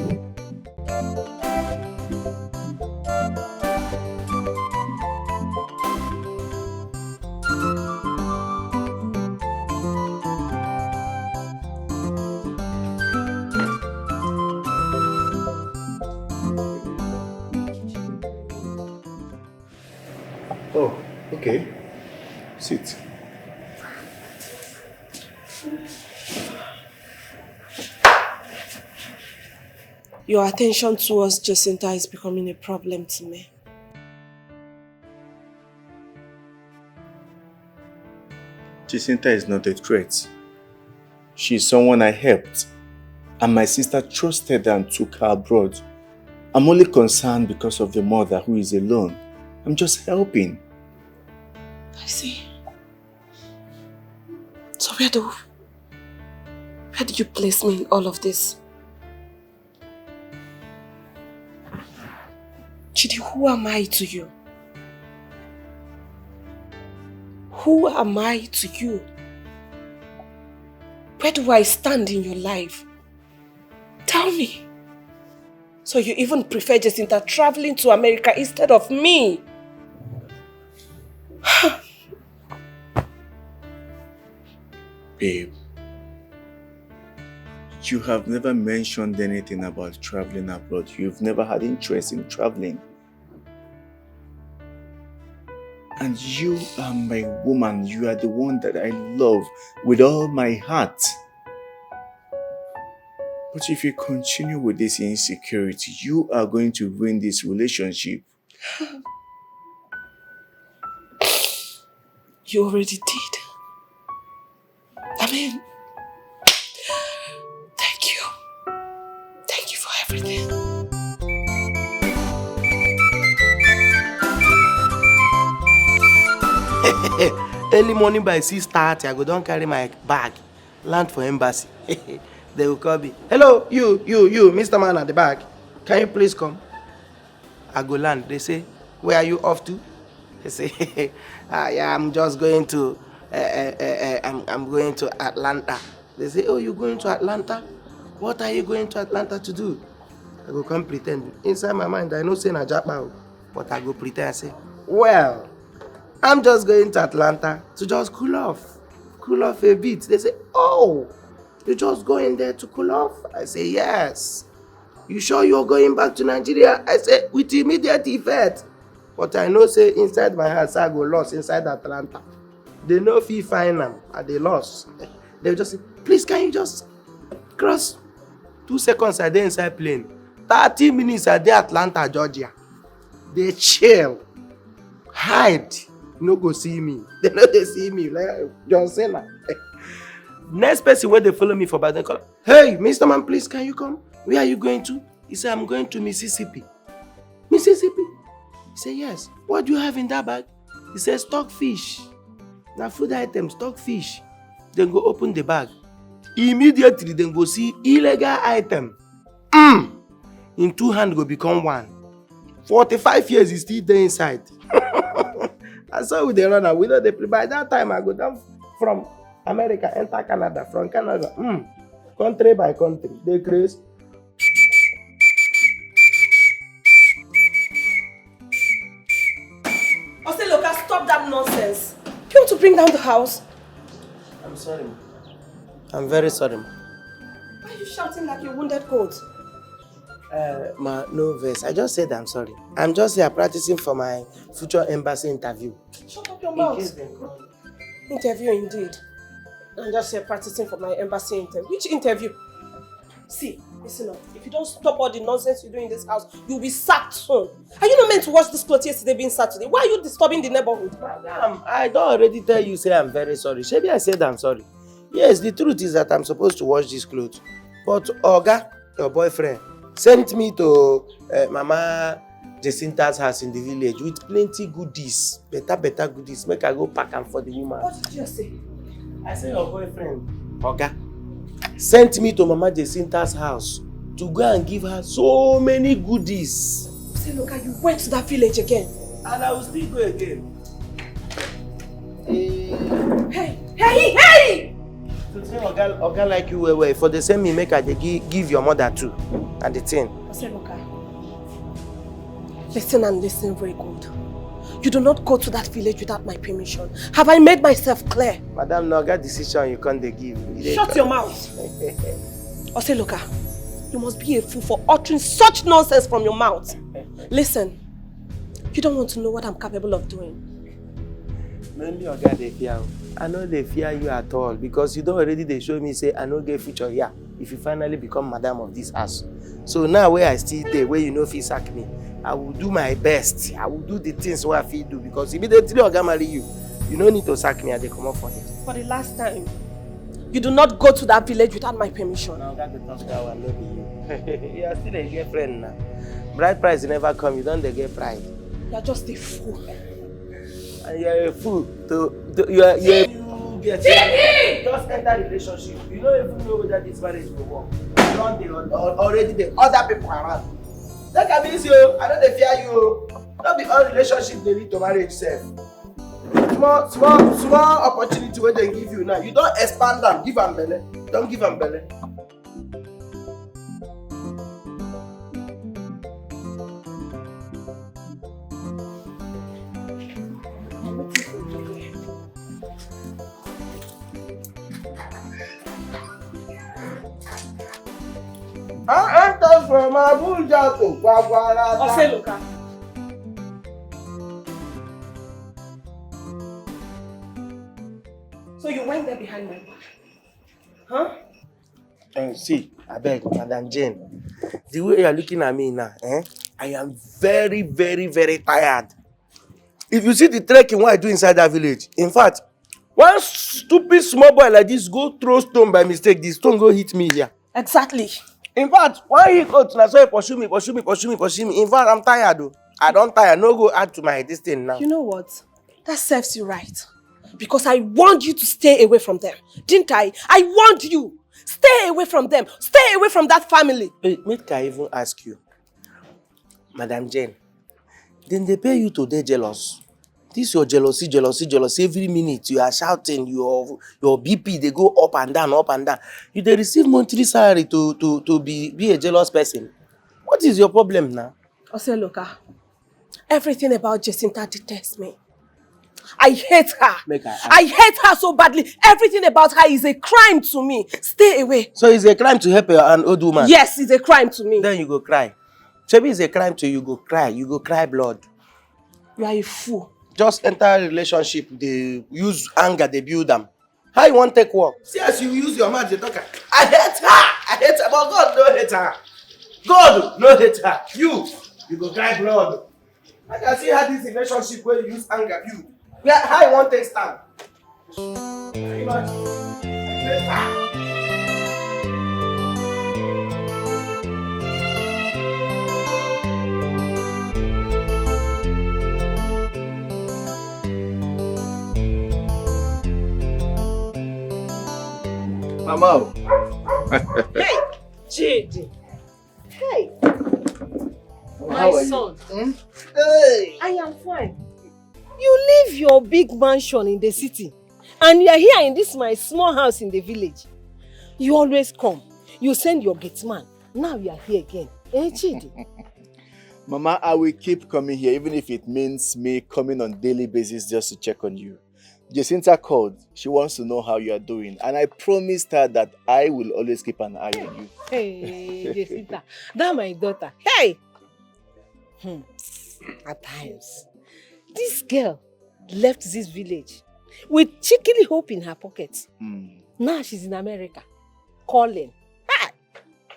Oh, okay. Sit. Your attention towards Jacinta is becoming a problem to me. Jacinta is not a threat. She's someone I helped. And my sister trusted her and took her abroad. I'm only concerned because of the mother who is alone. I'm just helping. I see. So where do you place me in all of this? Chidi, who am I to you? Who am I to you? Where do I stand in your life? Tell me. So you even prefer Jacinta traveling to America instead of me? Babe, you have never mentioned anything about traveling abroad. You've never had interest in traveling. And you are my woman. You are the one that I love with all my heart. But if you continue with this insecurity, you are going to ruin this relationship. You already did. I mean, thank you. Thank you for everything. Early morning by 6:30, I go down carry my bag, land for embassy. They will call me. Hello, you, Mr. Man at the back. Can you please come? I go land. They say, where are you off to? They say, yeah, I'm just going to, I'm going to Atlanta. They say, oh, you're going to Atlanta? What are you going to Atlanta to do? I go come pretend. Inside my mind, I know say na japa, but I go pretend. I say, well, I'm just going to Atlanta to just cool off a bit. They say, oh, you just going there to cool off? I say, yes. You sure you're going back to Nigeria? I say, with immediate effect. But I know say inside my house, I go lost inside Atlanta. They know if you find them, and they lost. They'll just say, please, can you just cross 2 seconds a day inside plane? 30 minutes a day Atlanta, Georgia. They chill. Hide. No go see me. They know they see me. Like John Cena. Next person when they follow me for back, they call, hey, Mr. Man, please, can you come? Where are you going to? He said, I'm going to Mississippi. Mississippi? He said, yes. What do you have in that bag? He says, stockfish. Now food items, stockfish. Then go open the bag. Immediately, then go see illegal item. In 2 hands go become 1. 45 years is still there inside. That's how they run away. By that time, I go down from America, enter Canada. From Canada, country by country, they craze. Look, stop that nonsense. You want to bring down the house? I'm sorry. I'm very sorry. Why are you shouting like a wounded goat? No verse. I just said I'm sorry. I'm just here practicing for my future embassy interview. Shut up your mouth. Interview indeed. I'm just here practicing for my embassy interview. Which interview? See, listen up. If you don't stop all the nonsense you do in this house, you'll be sacked soon. Are you not meant to wash this clothes yesterday being Saturday? Why are you disturbing the neighborhood? Madam, I don't already tell you say I'm very sorry. Maybe I said I'm sorry. Yes, the truth is that I'm supposed to wash these clothes. But Oga, your boyfriend, sent me to Mama Jacinta's house in the village with plenty goodies. Better goodies. Make I go pack them for the woman. What did you say? I said your boyfriend, Oga, sent me to Mama Jacinta's house to go and give her so many goodies. Say, look, you went to that village again. And I will still go again. Hey! To say Oga like you well, for the same me make I give your mother too. And the thing. Say, look, listen and listen very good. You do not go to that village without my permission. Have I made myself clear? Madam, no get decision you can't give. Shut your mouth. Ose Loka, you must be a fool for uttering such nonsense from your mouth. Listen, you don't want to know what I'm capable of doing. Mainly Oga they fear. I know they fear you at all because you don't already they show me say I no get future here if you finally become madam of this house. So now where I still there, where you know if you sack me, I will do my best. I will do the things what I feel do because immediately Oga marry you, you don't need to sack me and they come up for it. For the last time, you do not go to that village without my permission. Now that the talk that one, no be you. You are still a girlfriend now. Bride price never come, you don't get pride. You are just a fool. And you are a fool. You get just enter relationship. You don't even know whether this marriage will work. Already the other people around. That can be easy. I know they fear you. Not be all relationship they need to marriage self. Small opportunity where they give you now. You don't expand them, give them belly. Don't give them belly. I enter from Abuja to Kwagwara. Ose Loka. So you went there behind my back? Huh? And see, I beg, Madam Jane, the way you are looking at me now, I am very, very, very tired. If you see the trekking what I do inside that village, in fact, one stupid small boy like this go throw stone by mistake, the stone go hit me here. Exactly. In fact, why he go to so he pursue me. In fact, I'm tired though. I don't tire. No go add to my this thing now. You know what? That serves you right. Because I warned you to stay away from them. Didn't I? I warned you. Stay away from them. Stay away from that family. Hey, make I even ask you, Madam Jane, then they pay you to dey jealous. This your jealousy. Every minute you are shouting, your BP they go up and down. You they receive monthly salary to be a jealous person. What is your problem now? Ose Loka, everything about Jacinta detests me. I hate her. I hate her so badly. Everything about her is a crime to me. Stay away. So it's a crime to help an old woman? Yes, it's a crime to me. Then you go cry. Maybe it's a crime to you, go cry. You go cry blood. You are a fool. Just enter a relationship, they use anger, they build them. How you want to take work? See as you use your mouth, they talk. I hate her, but God no hate her. God no hate her. You go cry blood. I can see how this relationship where you use anger build. How you want to take stand? Mama. Hey, Chidi. Hey. How My are son. you? Hey. I am fine. You leave your big mansion in the city and you are here in this my small house in the village. You always come. You send your gate man. Now you are here again. Eh, Chidi? Mama, I will keep coming here even if it means me coming on daily basis just to check on you. Jacinta called. She wants to know how you are doing. And I promised her that I will always keep an eye on you. Hey, Jacinta. That's my daughter. Hey! At times, this girl left this village with cheekily hope in her pocket. Now she's in America, calling. Hi!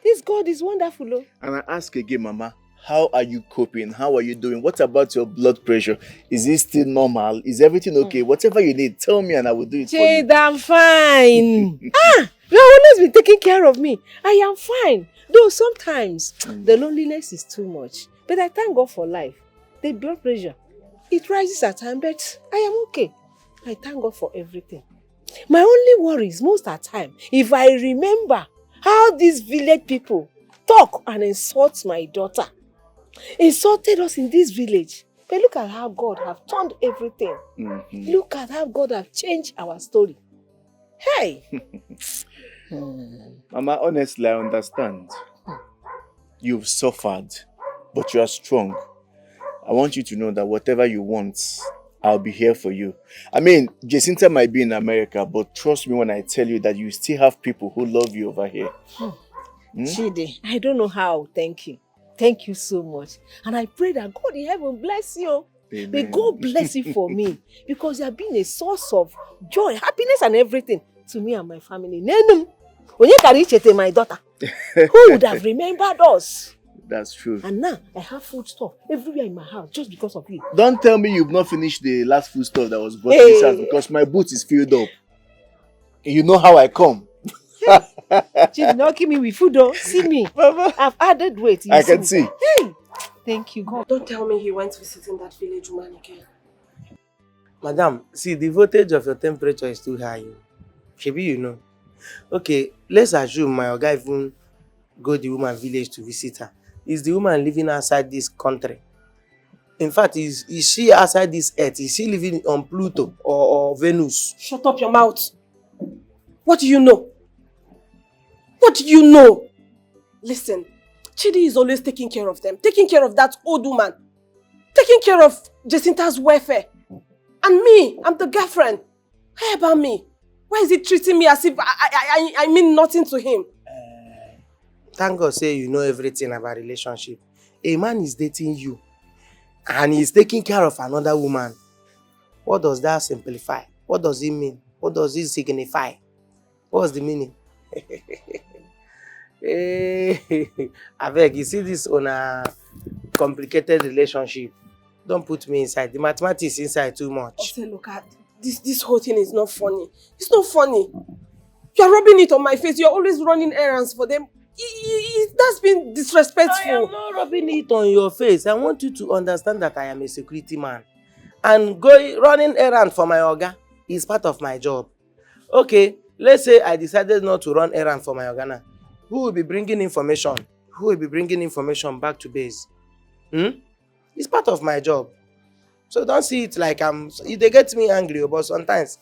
This God is wonderful. Oh. And I ask again, Mama, how are you coping? How are you doing? What about your blood pressure? Is it still normal? Is everything okay? Whatever you need, tell me and I will do it for you. Jade, I'm fine. You have always been taking care of me. I am fine. Though sometimes the loneliness is too much. But I thank God for life. The blood pressure, it rises at times, but I am okay. I thank God for everything. My only worry is most of the time, if I remember how these village people talk and insult my daughter, insulted us in this village. But look at how God have turned everything. Look at how God have changed our story. Hey! Mama, honestly, I understand. You've suffered, but you are strong. I want you to know that whatever you want, I'll be here for you. I mean, Jacinta might be in America, but trust me when I tell you that you still have people who love you over here. Chidi, I don't know how. Thank you. Thank you so much. And I pray that God in heaven bless you. Amen. May God bless you for me. Because you have been a source of joy, happiness and everything to me and my family. Nenum, when you carry Chete, my daughter, who would have remembered us? That's true. And now I have food stuff everywhere in my house just because of you. Don't tell me you've not finished the last food stuff that was brought to this house because my boot is filled up. You know how I come. She's not giving me with food though. See me. I've added weight. I can see. Hey, thank you, God. Don't tell me he went visiting that village woman again. Madam, see, the voltage of your temperature is too high. Maybe you know. Okay, let's assume my guy even go the woman village to visit her. Is the woman living outside this country? In fact, is she outside this earth? Is she living on Pluto or Venus? Shut up your mouth. What do you know? What do you know? Listen, Chidi is always taking care of them, taking care of that old woman, taking care of Jacinta's welfare. And me, I'm the girlfriend. How about me? Why is he treating me as if I mean nothing to him? Thank God say you know everything about relationship. A man is dating you and he's taking care of another woman. What does that simplify? What does it mean? What does it signify? What's the meaning? I beg, you see this on a complicated relationship. Don't put me inside. The mathematics inside too much. Okay, look at this whole thing is not funny. It's not funny. You're rubbing it on my face. You're always running errands for them. That's been disrespectful. I am not rubbing it on your face. I want you to understand that I am a security man. And running errand for my oga is part of my job. Okay, let's say I decided not to run errand for my oga now. Who will be bringing information? Who will be bringing information back to base? It's part of my job. So don't see it like they get me angry, but sometimes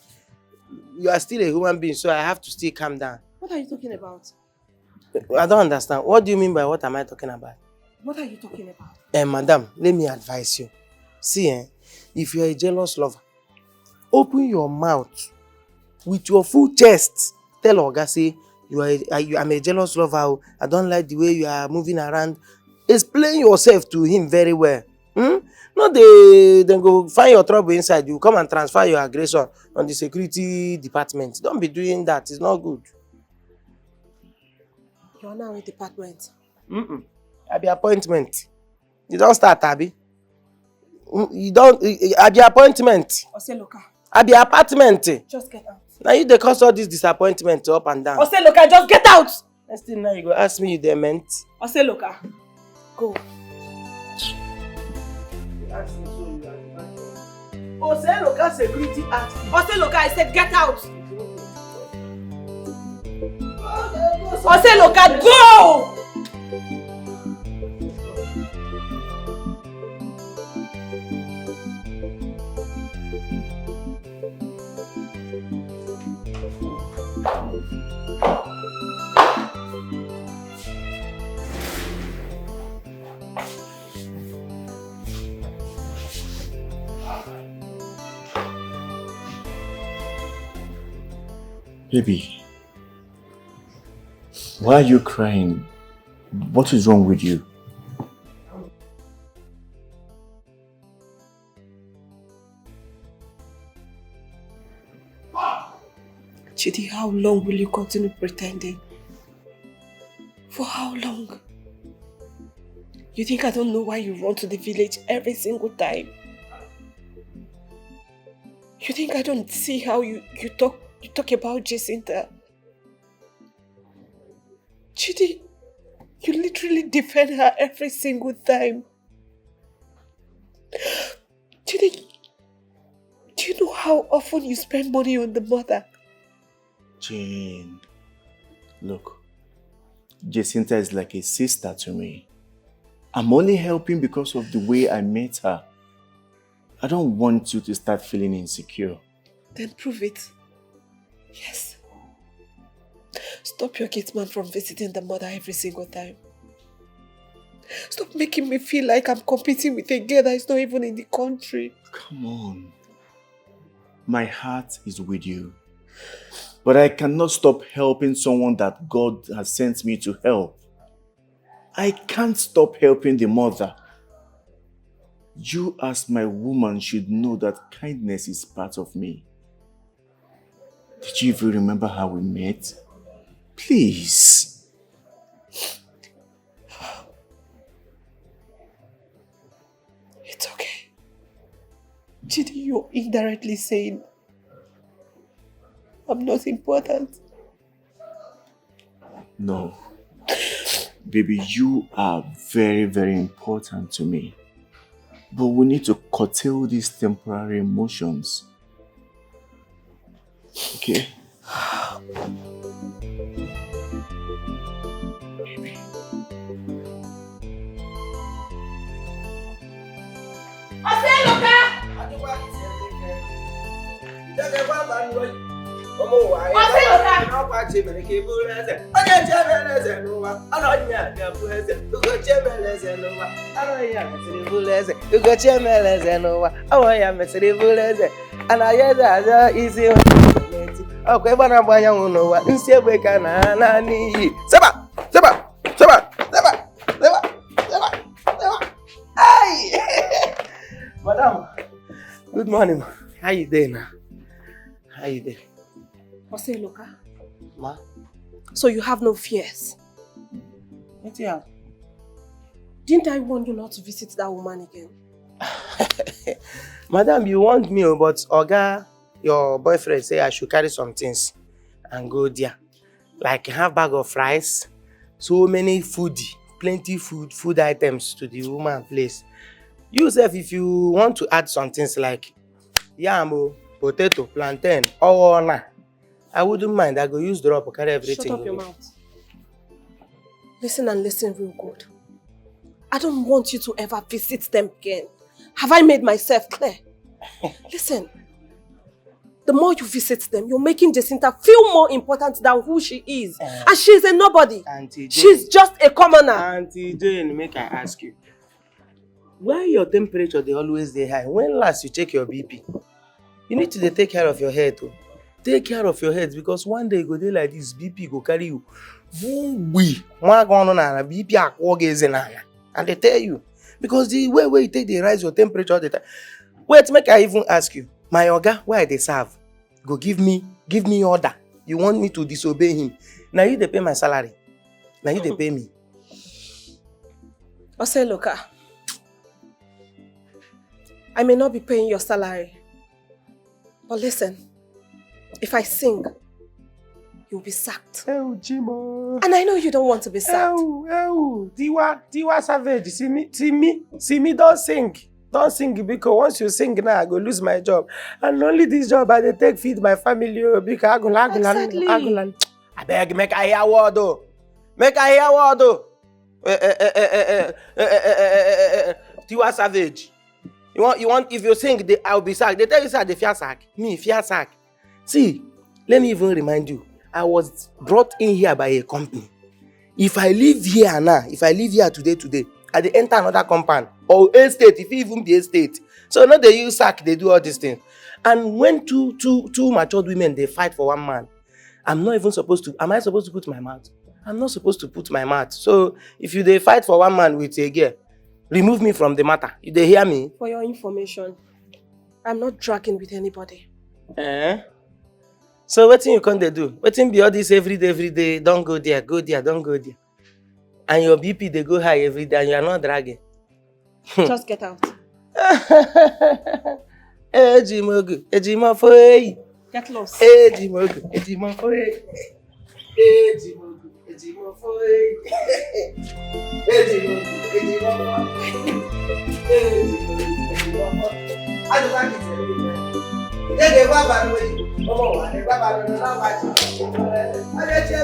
you are still a human being, so I have to still calm down. What are you talking about? I don't understand. What do you mean by what am I talking about? What are you talking about? Madam, let me advise you. See, if you're a jealous lover, open your mouth with your full chest. Tell Oga, say, I'm a jealous lover. I don't like the way you are moving around. Explain yourself to him very well. Not then go find your trouble inside. You come and transfer your aggression on the security department. Don't be doing that. It's not good. You're now in department. At the appointment. You don't start, Abby. You don't. At the appointment. Oseloka. At the apartment. Just get out. Now you cause all this disappointment up and down. Oseloka, just get out. Next thing now you go ask me you they meant. Oseloka, go. Oseloka security act. Oseloka, I said get out. Oseloka, go! Baby, why are you crying? What is wrong with you? Chidi, how long will you continue pretending? For how long? You think I don't know why you run to the village every single time? You think I don't see how you talk about Jacinta? Chidi, you literally defend her every single time. Chidi, do you know how often you spend money on the mother? Jane, look, Jacinta is like a sister to me. I'm only helping because of the way I met her. I don't want you to start feeling insecure. Then prove it. Yes. Stop your kid man from visiting the mother every single time. Stop making me feel like I'm competing with a girl that is not even in the country. Come on. My heart is with you. But I cannot stop helping someone that God has sent me to help. I can't stop helping the mother. You as my woman should know that kindness is part of me. Did you even remember how we met? Please. It's okay. Chidi, you're indirectly saying I'm not important. No. Baby, you are very, very important to me. But we need to curtail these temporary emotions. Okay? Madam, good morning. How you doing? How you doing? Oseloka, Ma? so you have no fears? What you have? Didn't I warn you not to visit that woman again? Madam, you want me, but Oga, your boyfriend, say I should carry some things and go there. Like half bag of rice, so many plenty food items to the woman place. You self, if you want to add some things like yam, potato, plantain, or na, I wouldn't mind. I go use drop or carry everything. Shut up your mouth. Listen and listen real good. I don't want you to ever visit them again. Have I made myself clear? Listen, the more you visit them, you're making Jacinta feel more important than who she is. And she's a nobody. She's just a commoner. Auntie Jane, make I ask you. Why your temperature they always dey high? When last you check your BP? You need to take care of your head. Oh. Take care of your head because one day you go dey like this, BP go carry you. BP and they tell you. Because the way you take they rise your temperature all the time. Wait, make I even ask you. My oga, why they serve? Go give me order. You want me to disobey him? Now you they pay my salary. Now you they pay me. Oseloka, I may not be paying your salary. But listen, if I sing, you'll be sacked. Oh, Jimo. And I know you don't want to be sacked. Oh, Tiwa Savage, see me, don't sing. Don't sing because once you sing now, I go lose my job. And only this job I dey take feed my family. Because Exactly. I beg, make I hear word though. Make I hear word though. Tiwa Savage. You want if you sing, I'll be sacked. They tell you, sir, they fear sack. Me, fear sack. See, let me even remind you, I was brought in here by a company. If I live here now, if I live here today, I dey enter another compound or estate, if it even be estate. So now they use sack, they do all these things. And when two matured women, they fight for one man, I'm not even supposed to, am I supposed to put my mouth? I'm not supposed to put my mouth. So if they fight for one man with a girl, remove me from the matter. You they hear me? For your information, I'm not dragging with anybody. So what you can they do? What be all this every day, don't go there, don't go there. And your BP they go high every day and you are not dragging. Just get out. Ejimogu, Ejimofoyi. Get lost. Ejimogu, Ejimofoyi. Ejimogu, Ejimofoyi. Ejimogu, Ejimofoyi. I don't like it. Yeah, they were bad way. Oh, they were bad way. Now I just. I just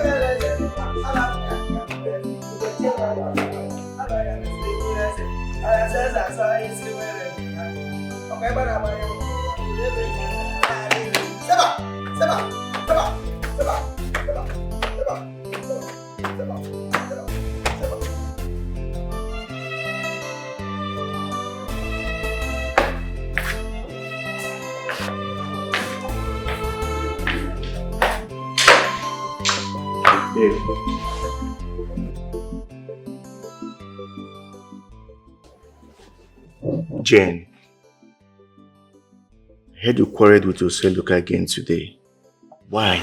Jane, I heard you quarreled with Oseluka again today. Why?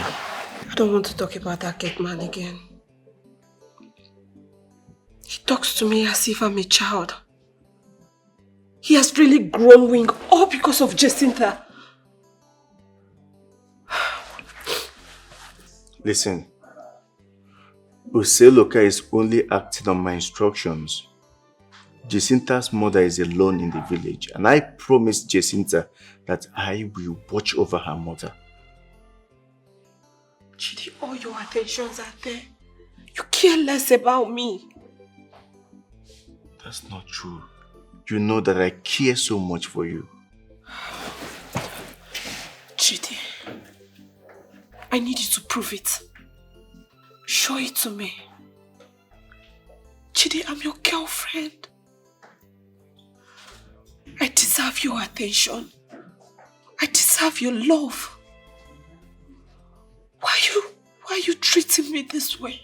I don't want to talk about that cake man again. He talks to me as if I'm a child. He has really grown wing all because of Jacinta. Listen, Oseluka is only acting on my instructions. Jacinta's mother is alone in the village, and I promised Jacinta that I will watch over her mother. Chidi, all your attentions are there. You care less about me. That's not true. You know that I care so much for you. Chidi, I need you to prove it. Show it to me. Chidi, I'm your girlfriend. I deserve your attention. I deserve your love. Why are you treating me this way?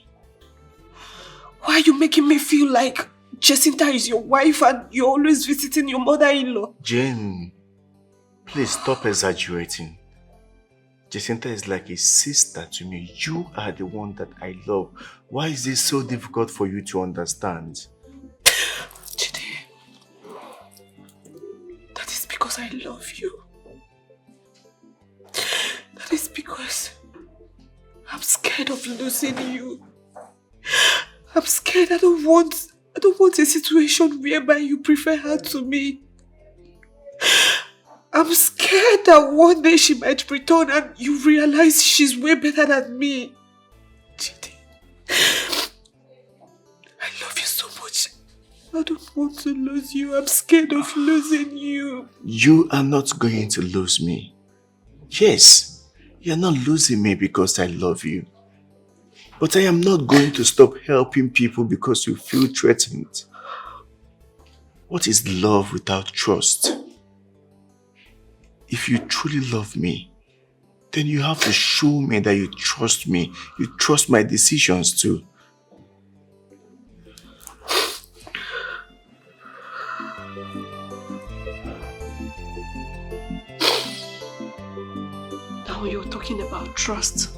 Why are you making me feel like Jacinta is your wife and you're always visiting your mother-in-law? Jane, please stop exaggerating. Jacinta is like a sister to me. You are the one that I love. Why is this so difficult for you to understand? Chidi, that is because I love you. That is because I'm scared of losing you. I'm scared. I don't want a situation whereby you prefer her to me. I'm scared that one day she might return and you realize she's way better than me. Chidi, I love you so much. I don't want to lose you. I'm scared of losing you. You are not going to lose me. Yes, you're not losing me because I love you. But I am not going to stop helping people because you feel threatened. What is love without trust? If you truly love me, then you have to show me that you trust me. You trust my decisions too. Now you're talking about trust.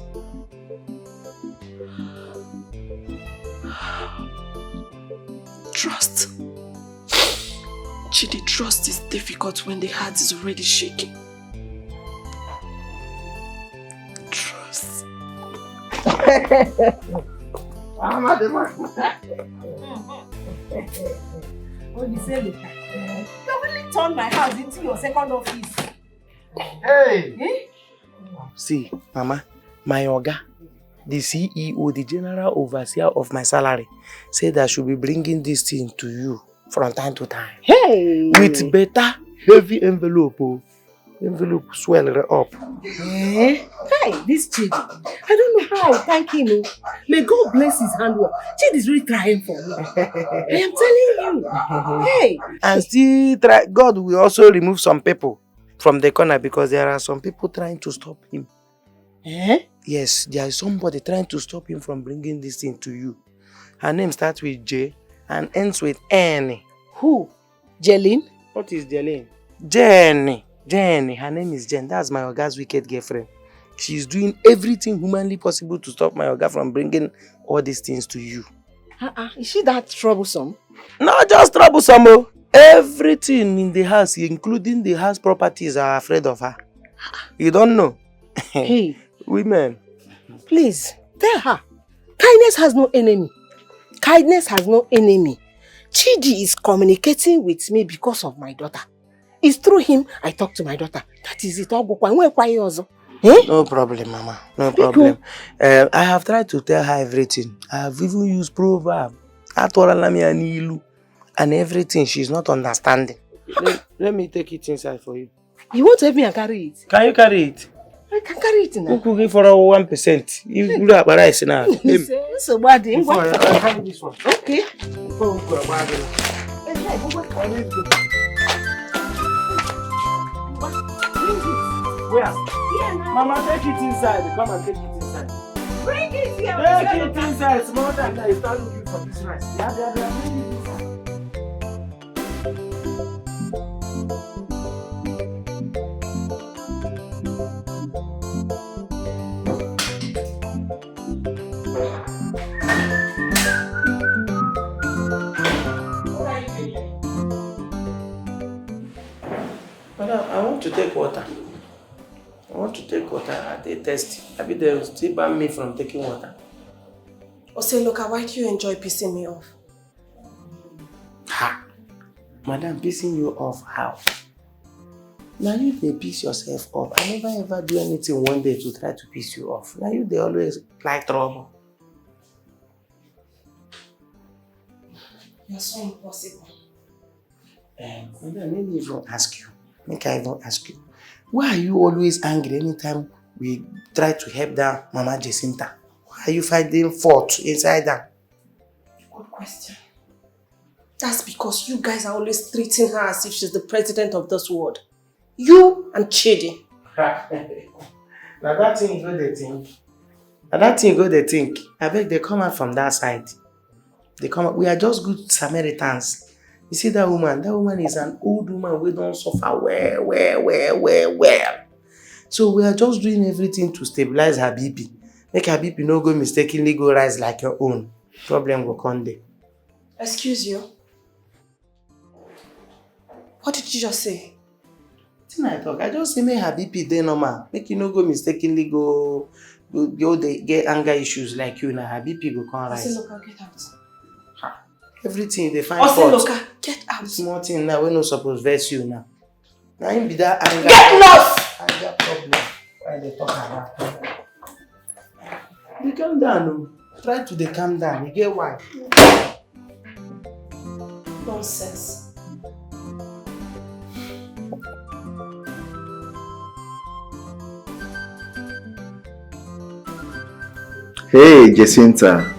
Trust. Chidi, trust is difficult when the heart is already shaking. Trust. Oh, you say, look, you really turned my house into your second office. Hey! Eh? See, Mama, my Oga, the CEO, the general overseer of my salary, said I should be bringing this thing to you from time to time. Hey! With better, heavy envelope. Envelope swell up. Eh? Hey, this Chidi. I don't know how I thank him. May God bless his handwork. Chidi is really trying for me. I am telling you. Hey! And still, God will also remove some people from the corner because there are some people trying to stop him. Eh? Yes, there is somebody trying to stop him from bringing this thing to you. Her name starts with J and ends with N. Who? Jeline? What is Jeline? Jenny. Her name is Jen. That's my Oga's wicked girlfriend. She's doing everything humanly possible to stop my Oga from bringing all these things to you. Is she that troublesome? Not just troublesome, oh. Everything in the house, including the house properties, are afraid of her. You don't know? Hey. Women. Please, tell her. Kindness has no enemy. Kindness has no enemy. Chidi is communicating with me because of my daughter. It's through him I talk to my daughter. That is it. No problem, Mama. No problem. I have tried to tell her everything. I have even used proverb. And everything. She's not understanding. Let me take it inside for you. You want to help me and carry it? Can you carry it? I can carry it now. Who could give for 1%? You look at rice now. So bad. Carry this one. Okay. Where? Mama, take it inside. Come and take it inside. Bring it here. Take it inside. Small time that you start looking for this rice. Yeah. Bring it inside. I want to take water. I take thirsty. Maybe they will still ban me from taking water. Look, why do you enjoy pissing me off? Ha! Madam, pissing you off how? Now you they piss yourself off. I never ever do anything one day to try to piss you off. Now you they always like trouble. You're so impossible. Madam, let me even ask you. Make I even ask you. Why are you always angry anytime we try to help that Mama Jacinta? Why are you finding fault inside that? Good question. That's because you guys are always treating her as if she's the president of this world. You and Chidi. Now that thing go they think. I beg they come out from that side. They come out. We are just good Samaritans. You see that woman? That woman is an old woman. We don't suffer well. So we are just doing everything to stabilize her BP. Make her BP no go mistakenly go rise like your own. Problem will come there. Excuse you. What did you just say? I talk. I just say make her BP dey normal. Make you no go mistakenly go get anger issues like you now. Her BP go come rise. Look, get out. Everything they find fault. Look, get out. Small thing now we no suppose vex you now. Now him be that anger. Get lost. Anger problem. Why they talk about? You calm down, no. Try to calm down. You get why? Nonsense. Hey, Jacinta.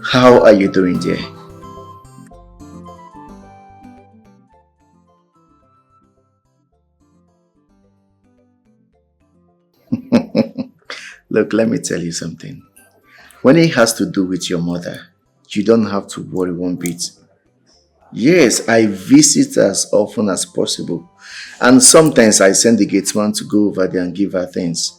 How are you doing there? Look, let me tell you something. When it has to do with your mother, you don't have to worry one bit. Yes, I visit as often as possible. And sometimes I send the gatesman to go over there and give her things.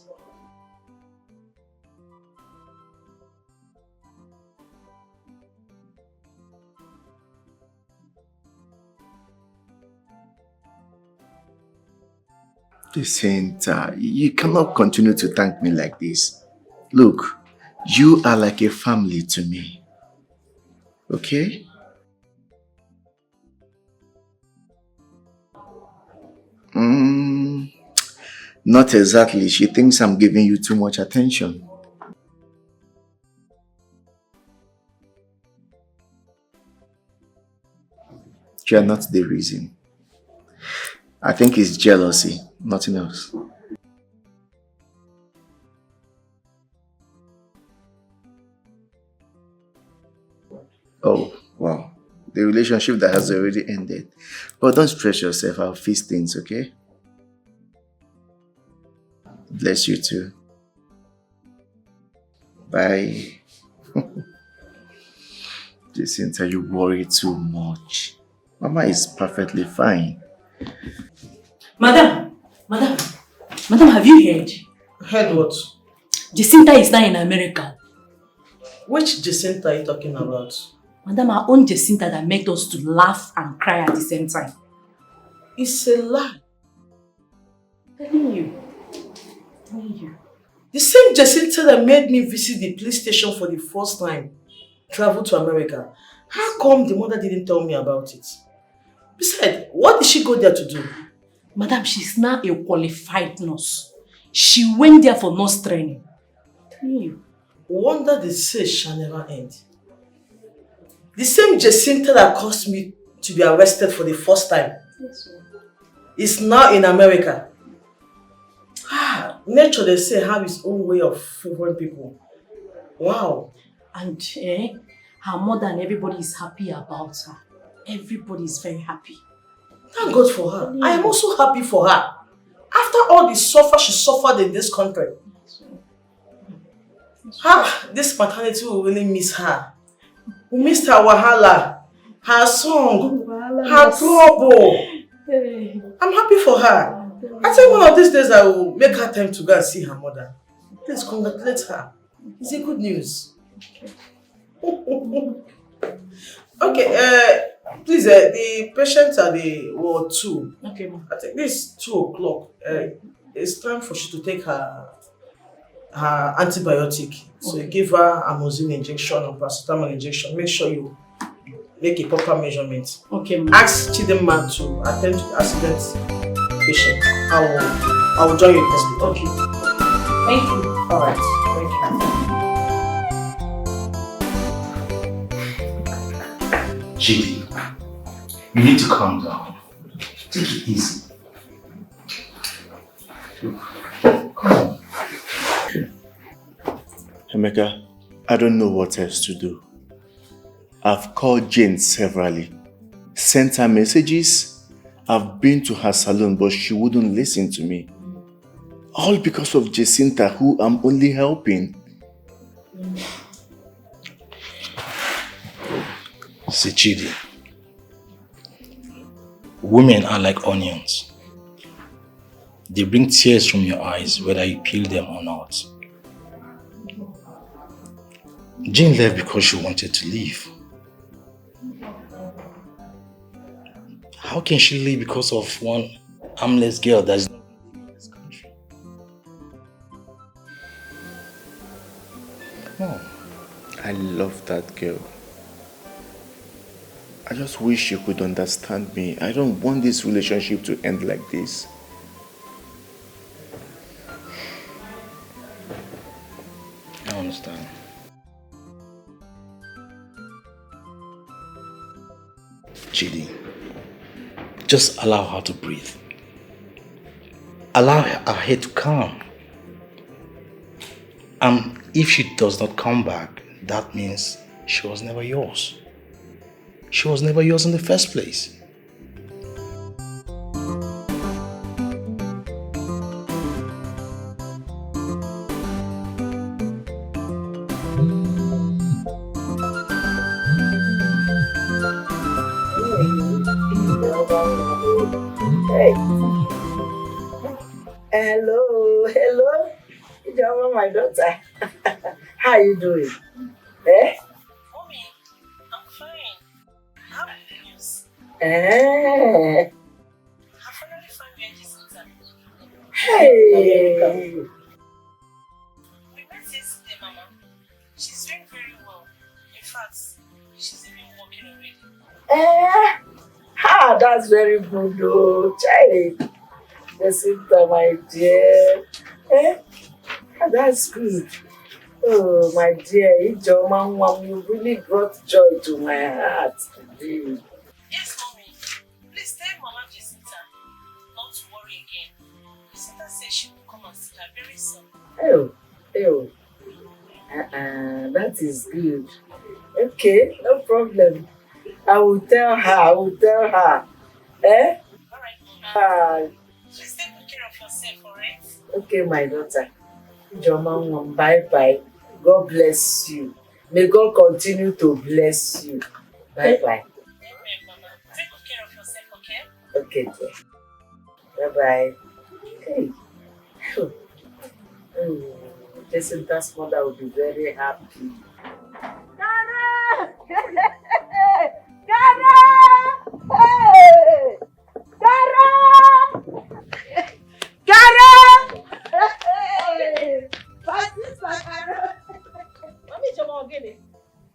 Jacinta, you cannot continue to thank me like this. Look, you are like a family to me. Okay? Not exactly. She thinks I'm giving you too much attention. You are not the reason. I think it's jealousy, nothing else. Oh, wow. The relationship that has already ended. But don't stress yourself, I'll fix things, okay? Bless you too. Bye. Jacinta, you worry too much. Mama is perfectly fine. Madam, have you heard? Heard what? Jacinta is now in America. Which Jacinta are you talking about? Madam, our own Jacinta that made us to laugh and cry at the same time. It's a lie. Telling you. Telling you. The same Jacinta that made me visit the police station for the first time traveled to America. How come the mother didn't tell me about it? Besides, what did she go there to do? Madam, she's now a qualified nurse. She went there for nurse training. Telling you. Wonder the search shall never end. The same Jacinta that caused me to be arrested for the first time is now in America. Nature, they say, have its own way of favoring people. Wow. And her mother and everybody is happy about her. Everybody is very happy. Thank God for her. I am also happy for her. After all the suffer she suffered in this country. This maternity will really miss her. We missed her wahala, her song, her trouble. I'm happy for her. I think one of these days I will make her time to go and see her mother. Please congratulate her. It's a good news. Okay, please, the patients are the ward 2. Okay, ma'am. I think this is 2 o'clock. It's time for she to take her antibiotic. So you give her amoxicillin injection or paracetamol injection. Make sure you make a proper measurement. Okay, ma'am. Ask Chidema to attend to the accident patient. I will join you in the hospital. Okay. Thank you. All right. Thank you. Chidi, you need to calm down. Take it easy. Come on. Emeka, I don't know what else to do. I've called Jane severally, sent her messages. I've been to her salon, but she wouldn't listen to me. All because of Jacinta, who I'm only helping. See, Chidi, women are like onions. They bring tears from your eyes, whether you peel them or not. Jane left because she wanted to leave. How can she leave because of one harmless girl that is not living in this country? Oh, I love that girl. I just wish you could understand me. I don't want this relationship to end like this. I understand. Chidi, just allow her to breathe. Allow her head to calm. And if she does not come back, that means she was never yours. She was never yours in the first place. Hey. Hello. Ijoma, my daughter. How are you doing? Eh? Mommy, I'm fine. How are you? Eh? I finally found where Jacinta. Hey. We met yesterday, Mama. She's doing very well. In fact, she's even working already. That's very good, though. Child. Jacinta, my dear. That's good. Oh, my dear, Ijoma, you really brought joy to my heart today. Yes, Mommy. Please tell Mama Jacinta not to worry again. Jacinta says she will come and see her very soon. That is good. Okay, no problem. I will tell her. Eh? Alright, please take good care of yourself, alright? Okay, my daughter. Ijoma, bye-bye. God bless you. May God continue to bless you. Bye-bye. Amen, Mama. Take good care of yourself, okay? Okay, dear. Bye-bye. Hey. Jacinta's mother will be very happy. Gara! Gara! Hey! Gara! Gara! Hey!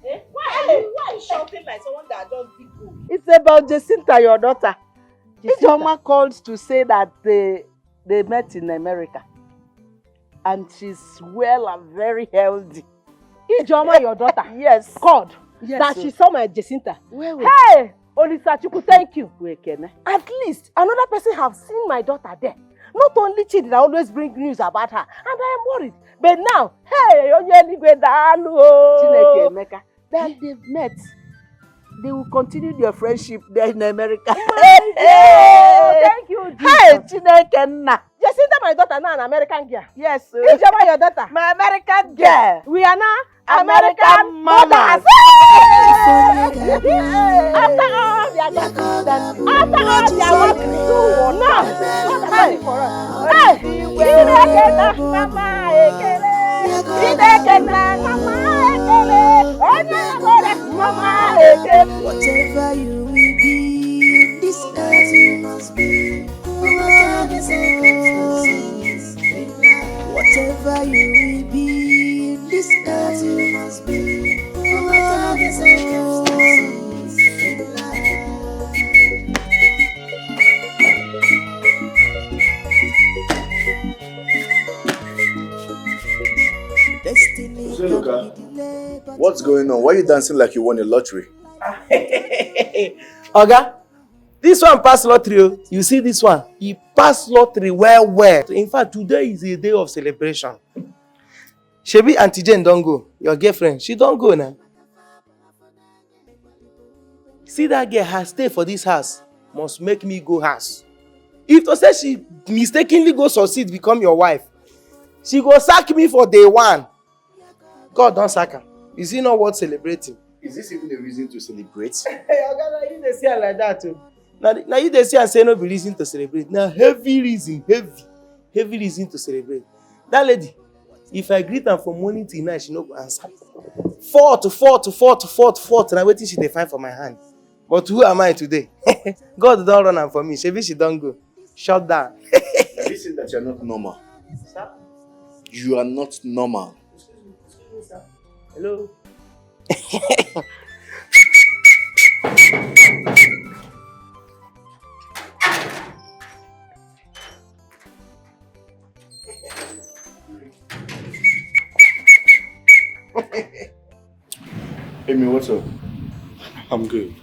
Mommy, why are you shouting like someone that just did good? It's about Jacinta, your daughter. Ijoma called to say that they met in America. And she's well and very healthy. Ijoma, your daughter? Yes. God, yes, that she saw my Jacinta. Well. Hey, Olisa Chukwu, thank you. At least another person have seen my daughter there. Not only Chidi that always bring news about her, and I am worried. But now, hey, Chineke Emeka, that they've met. They will continue their friendship there in America. Thank you, Jesus. Hey, Chineke Nna. Jacinta, my daughter, now an American girl. Yes. Ijoma, your daughter. My American girl. We are now American mamas. After all their gossip, after all their work, now, hey, for us. Hey, Chineke na mama ekele. Chineke na mama ekele. Onye gore mama ekele. Whatever you will be, this earth you must be. No matter the circumstances. Whatever you will be, this earth you must be. No matter the circumstances. Destiny can be delayed, but What's going on? Why are you dancing like you won a lottery? Oga, this one pass lottery. Oh. You see this one? He passed lottery well. In fact, today is a day of celebration. Shebi Auntie Jane don't go. Your girlfriend, she don't go now. See that girl has stay for this house. Must make me go house. If to say she mistakenly go succeed become your wife, she go sack me for day one. God don't sack her. Is he not worth celebrating? Is this even a reason to celebrate? Hey, Oga, now you dey see her like that too. Now you dey see and say no be reason to celebrate. Now heavy reason to celebrate. That lady, if I greet her from morning till night, she no go answer. 4 to 4 to 4 to 4 to 4 to now waiting she dey find for my hand. But who am I today? God don't run am for me. Shebi she don't go. Shut down. Listen that you are not normal. Sir? You are not normal. Hello. Amy, what's up? I'm good.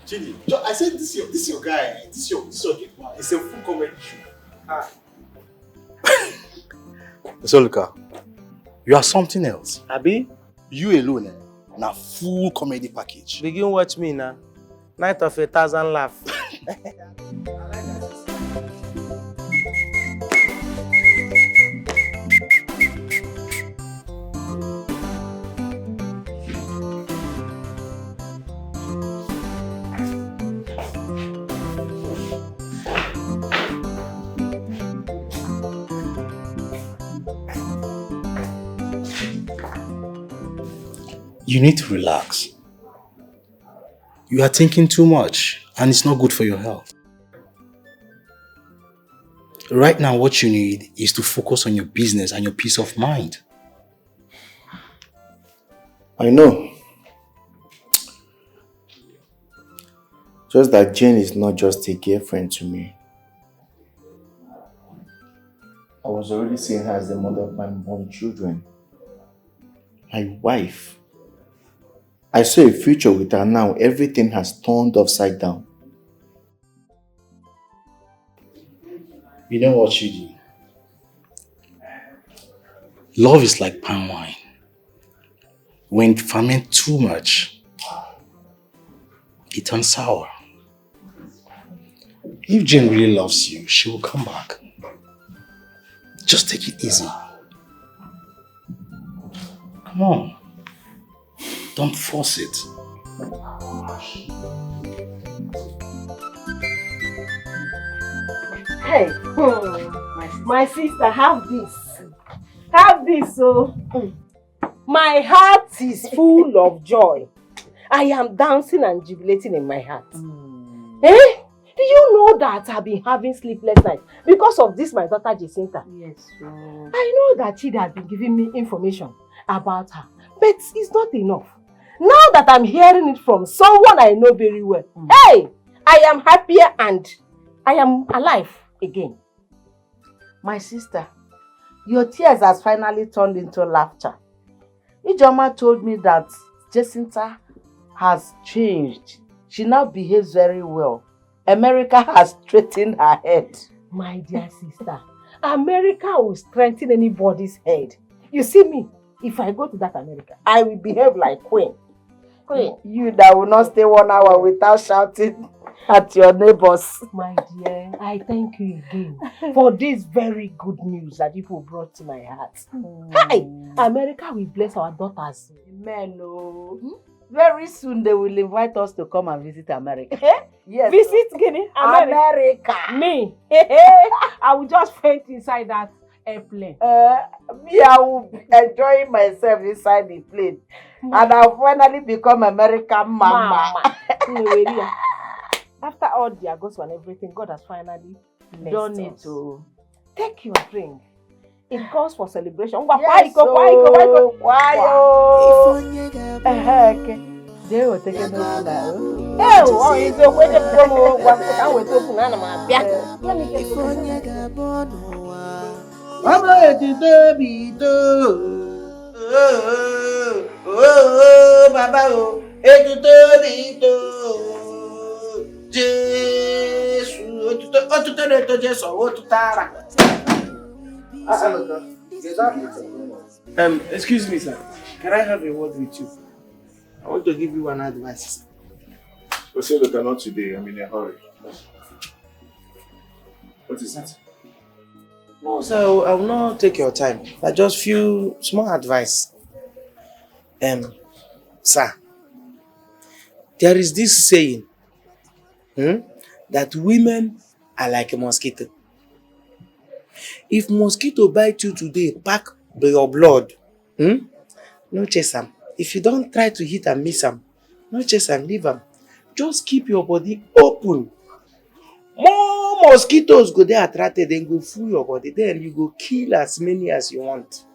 Chidi, I said this is your guy. This is your guy. It's a full comedy show. Zolka, you are something else. Abi? You alone, na full comedy package. Begin watch me now. Night of 1,000 laughs. You need to relax. You are thinking too much and it's not good for your health. Right now, what you need is to focus on your business and your peace of mind. I know. Just that Jane is not just a girlfriend to me. I was already seeing her as the mother of my own children. My wife. I saw a future with her. Now everything has turned upside down. You know what, Chidi? Love is like palm wine. When it ferments too much, it turns sour. If Jane really loves you, she will come back. Just take it easy. Come on. Don't force it. Hey, my sister, have this. this, so my heart is full of joy. I am dancing and jubilating in my heart. Eh? Do you know that I've been having sleepless nights because of this, my daughter Jacinta? Yes. I know that Chidi has been giving me information about her, but it's not enough. Now that I'm hearing it from someone I know very well, hey, I am happier and I am alive again. My sister, your tears has finally turned into laughter. Ijoma told me that Jacinta has changed. She now behaves very well. America has straightened her head. My dear sister, America will strengthen anybody's head. You see me, if I go to that America, I will behave like queen. You that will not stay 1 hour without shouting at your neighbors. My dear, I thank you again for this very good news that people brought to my heart. Hi! America will bless our daughters. Amen. Very soon they will invite us to come and visit America. Yes. Visit Guinea? America. Me? I will just faint inside that airplane. Me, I will be enjoying myself inside the plane. And I'll finally become American mama. After all the August and everything, God has finally done it. Take your drink. It calls for celebration. Yes, They will take it now. Oh, it's a way to promote what I will open animal. Let me get oh, Baba, oh, Etutorito, Jesus, Otutorito, Jesus, Otutara. Excuse me, sir. Can I have a word with you? I want to give you an advice. Look, not today. I'm in a hurry. What is that? No, sir, I will not take your time. I just few small advice. Sir, there is this saying that women are like a mosquito. If mosquito bite you today, pack your blood. No chase them. If you don't try to hit and miss them, no chase and leave them. Just keep your body open. More mosquitoes go there attracted, then go through your body. Then you go kill as many as you want.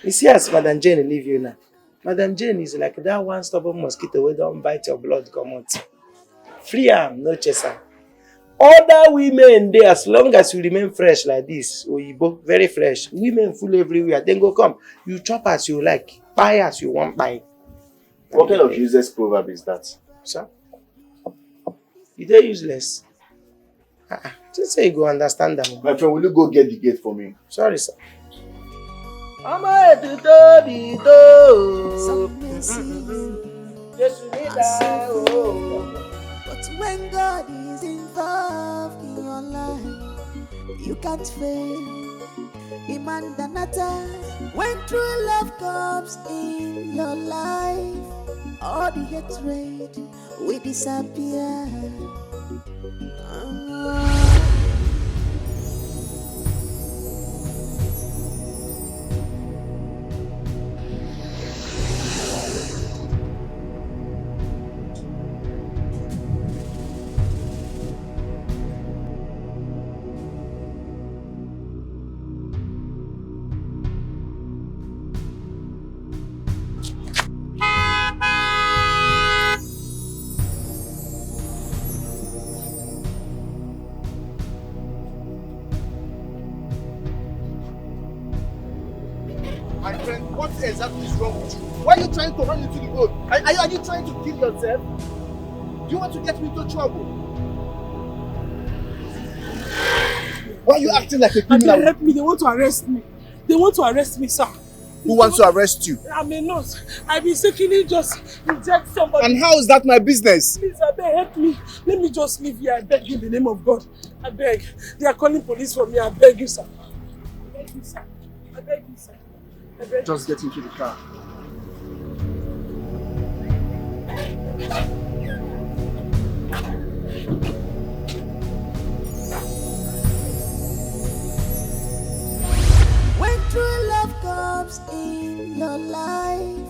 You see, as Madam Jane leave you now. Madam Jane is like that one stubborn mosquito who don't bite your blood come out. Free am, no chase am. Other women there, as long as you remain fresh like this, Oyibo, very fresh, women full everywhere, then go come. You chop as you like, buy as you want buy. What kind of useless proverb is that? Sir? You dey useless. Just say you go understand them. My friend, will you go get the gate for me? Sorry, sir. But when God is involved in your life, you can't fail. Imandanata, when true love comes in your life, all the hatred will disappear. My friend, what exactly is wrong with you? Why are you trying to run into the road? Are you trying to kill yourself? Do you want to get me into trouble? Why are you acting like a criminal? Help me, they want to arrest me. They want to arrest me, sir. Who wants to arrest you? I'm a nurse. I mistakenly just reject somebody. And how is that my business? Please, I beg, help me. Let me just leave here. I beg you in the name of God. I beg. They are calling police for me. I beg you, sir. I beg you, sir. I beg you, sir. I beg Just get into the car. When true love comes in your life,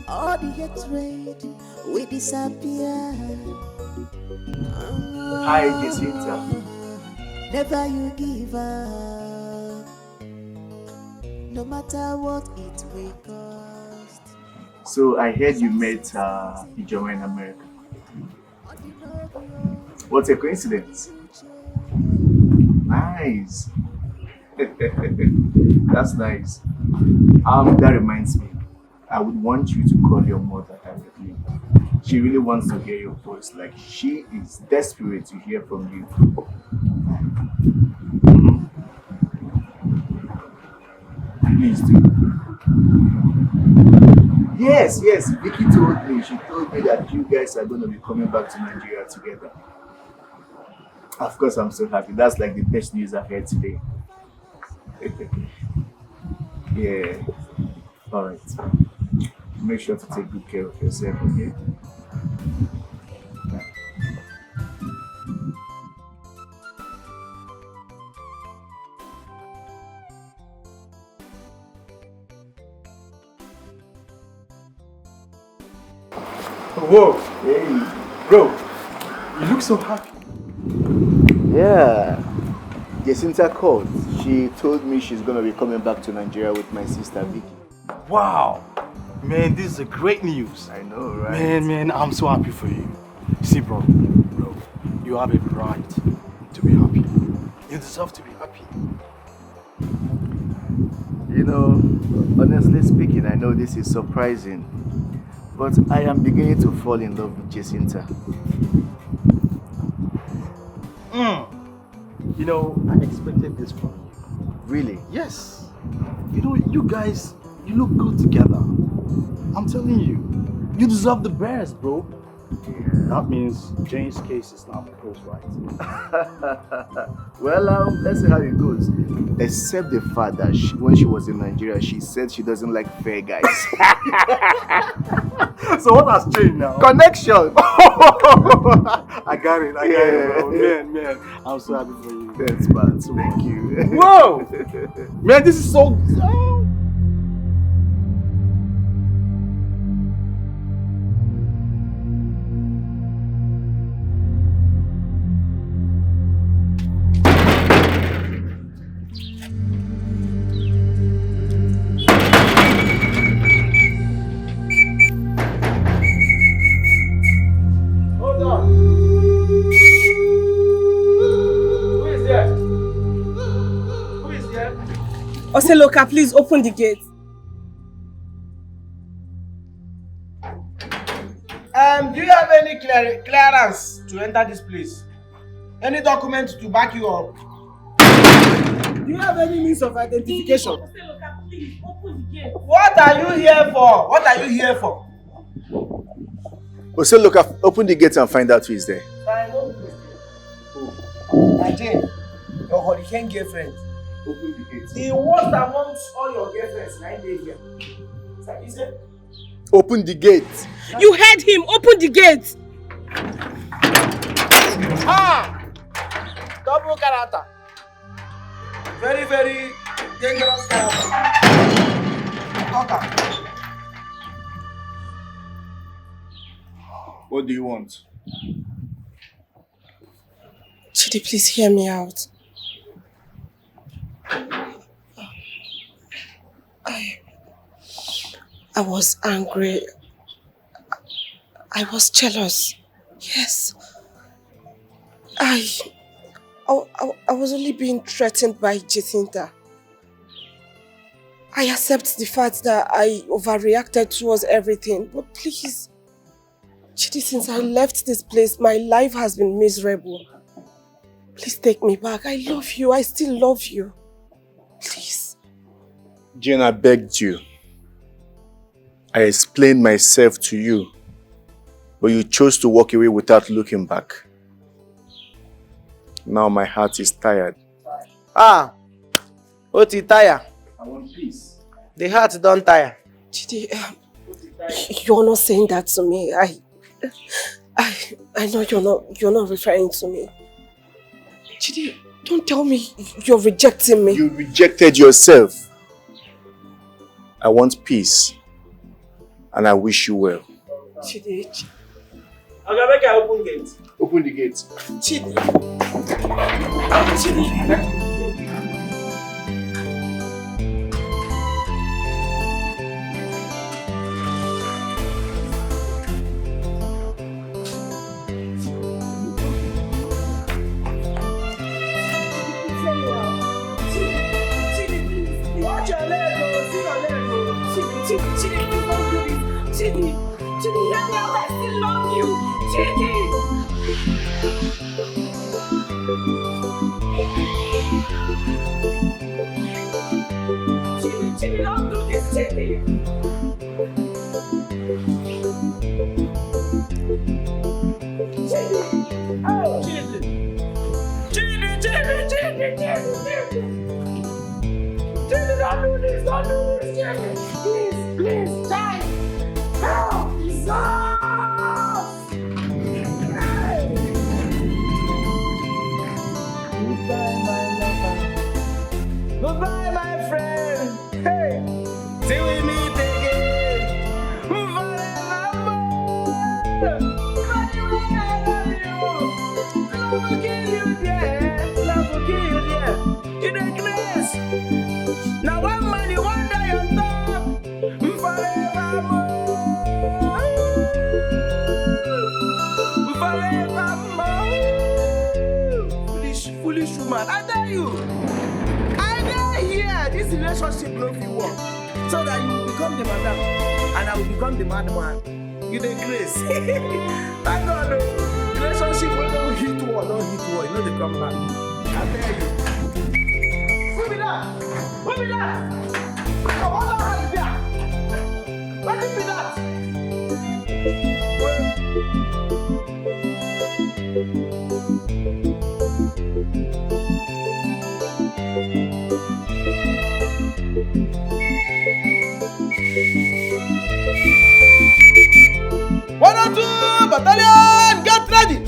all the hatred will disappear. Hi, Jacinta. Never you give up, no matter what it will cost. So I heard you met Ijoma in America. What a coincidence. Nice. That's nice. That reminds me. I would want you to call your mother directly. She really wants to hear your voice. Like, she is desperate to hear from you. Please do. Yes, Vicky told me. She told me that you guys are going to be coming back to Nigeria together. Of course, I'm so happy. That's like the best news I've heard today. Yeah. Alright. Make sure to take good care of yourself, okay? Whoa! Hey. Bro, you look so happy. Yeah. Jacinta called. She told me she's gonna be coming back to Nigeria with my sister Vicky. Wow! Man, this is a great news. I know, right? Man, I'm so happy for you. See, bro, you have a right to be happy. You deserve to be happy. You know, honestly speaking, I know this is surprising, but I am beginning to fall in love with Jacinta. You know, I expected this from you. Really? Yes. You know, you guys, you look good together. I'm telling you, you deserve the best, bro. That means Jane's case is now closed, right? Well, let's see how it goes. Except the fact that when she was in Nigeria, she said she doesn't like fair guys. So what has changed now? Connection. I got it, bro. Man, I'm so happy for you. Thanks, man. Thank you. Whoa! Man, this is so... Oseloka, please open the gate. Do you have any clearance to enter this place? Any document to back you up? Do you have any means of identification? Oseloka, please open the gate. What are you here for? What are you here for? So look, open the gate and find out who is there. Jane, your hurricane girlfriend. Open the gate. The worst amongst all your girlfriends, 9 days here. Is it? Open the gate. You heard him. Open the gate. Ah! Double character. Very, very dangerous character. Okay. What do you want? Chidi, please hear me out. I was angry. I was jealous. Yes. I was only being threatened by Jacinta. I accept the fact that I overreacted towards everything, but please, Chidi, since I left this place, my life has been miserable. Please take me back. I love you. I still love you. Please. Jane, I begged you. I explained myself to you, but you chose to walk away without looking back. Now my heart is tired. Ah, what is tire? I want peace. The heart don't tire. Chidi, you're not saying that to me. I know you're not referring to me. Chidi, don't tell me you're rejecting me. You rejected yourself. I want peace. And I wish you well. Chidi. I'm gonna make an open gate. Open the gate. Chidi. Chidi. Chidi, hear me out. I still love you. Chidi. Chidi, don't do this, Chidi. Chidi. Oh, Chidi. Chidi. Chidi, don't do this, Chidi. Please, die. Help! Goodbye, my lover. Goodbye, my friend. Hey, till we meet again. Forevermore. Anyway, I love you. Love will kill you, dear. Love will kill you, dear. You the grace. Now, one man you wonder your thought. Forevermore. Foolish woman, I tell you, I dare here this relationship no fit work, so that you will become the madam and I will become the madman. You the grace. Thank God, relationship will don't hit war, you know they come back. I tell you. Who be that? Who be that? Come on, right there. What be that? One or two, battalion, get ready.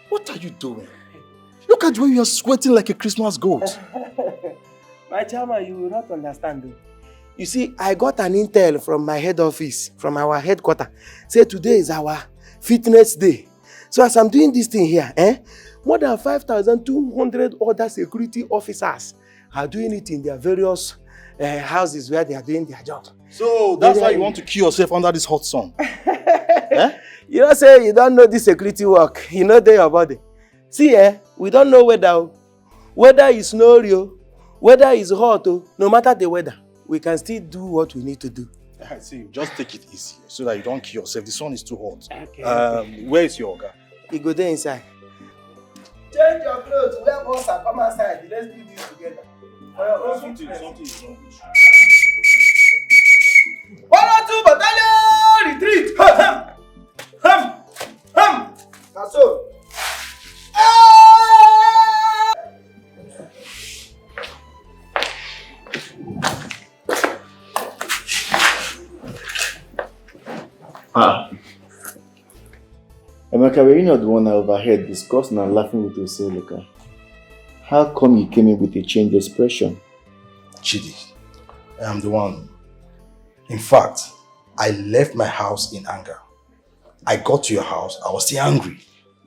What are you doing? Look at the way you are sweating like a Christmas goat. My chairman, you will not understand though. You see, I got an intel from my head office, from our headquarters. Say today is our fitness day. So as I'm doing this thing here, more than 5,200 other security officers are doing it in their various houses where they are doing their job. So that's why you want to kill yourself under this hot sun? You don't say you don't know this security work. You know they your body. See, we don't know whether it's snowy, whether it's hot, no matter the weather, we can still do what we need to do. I see. Just take it easy so that you don't kill yourself. The sun is too hot. Okay. Where is your guy? You go there inside. Change your clothes, wear boss and come outside. Let's do this together. Something is wrong. 1 or 2 battalion, retreat. That's all. Emeka, were you not the one I overheard discussing and laughing with Oseloka? How come you came in with a changed expression? Chidi, I am the one. In fact, I left my house in anger. I got to your house, I was still angry.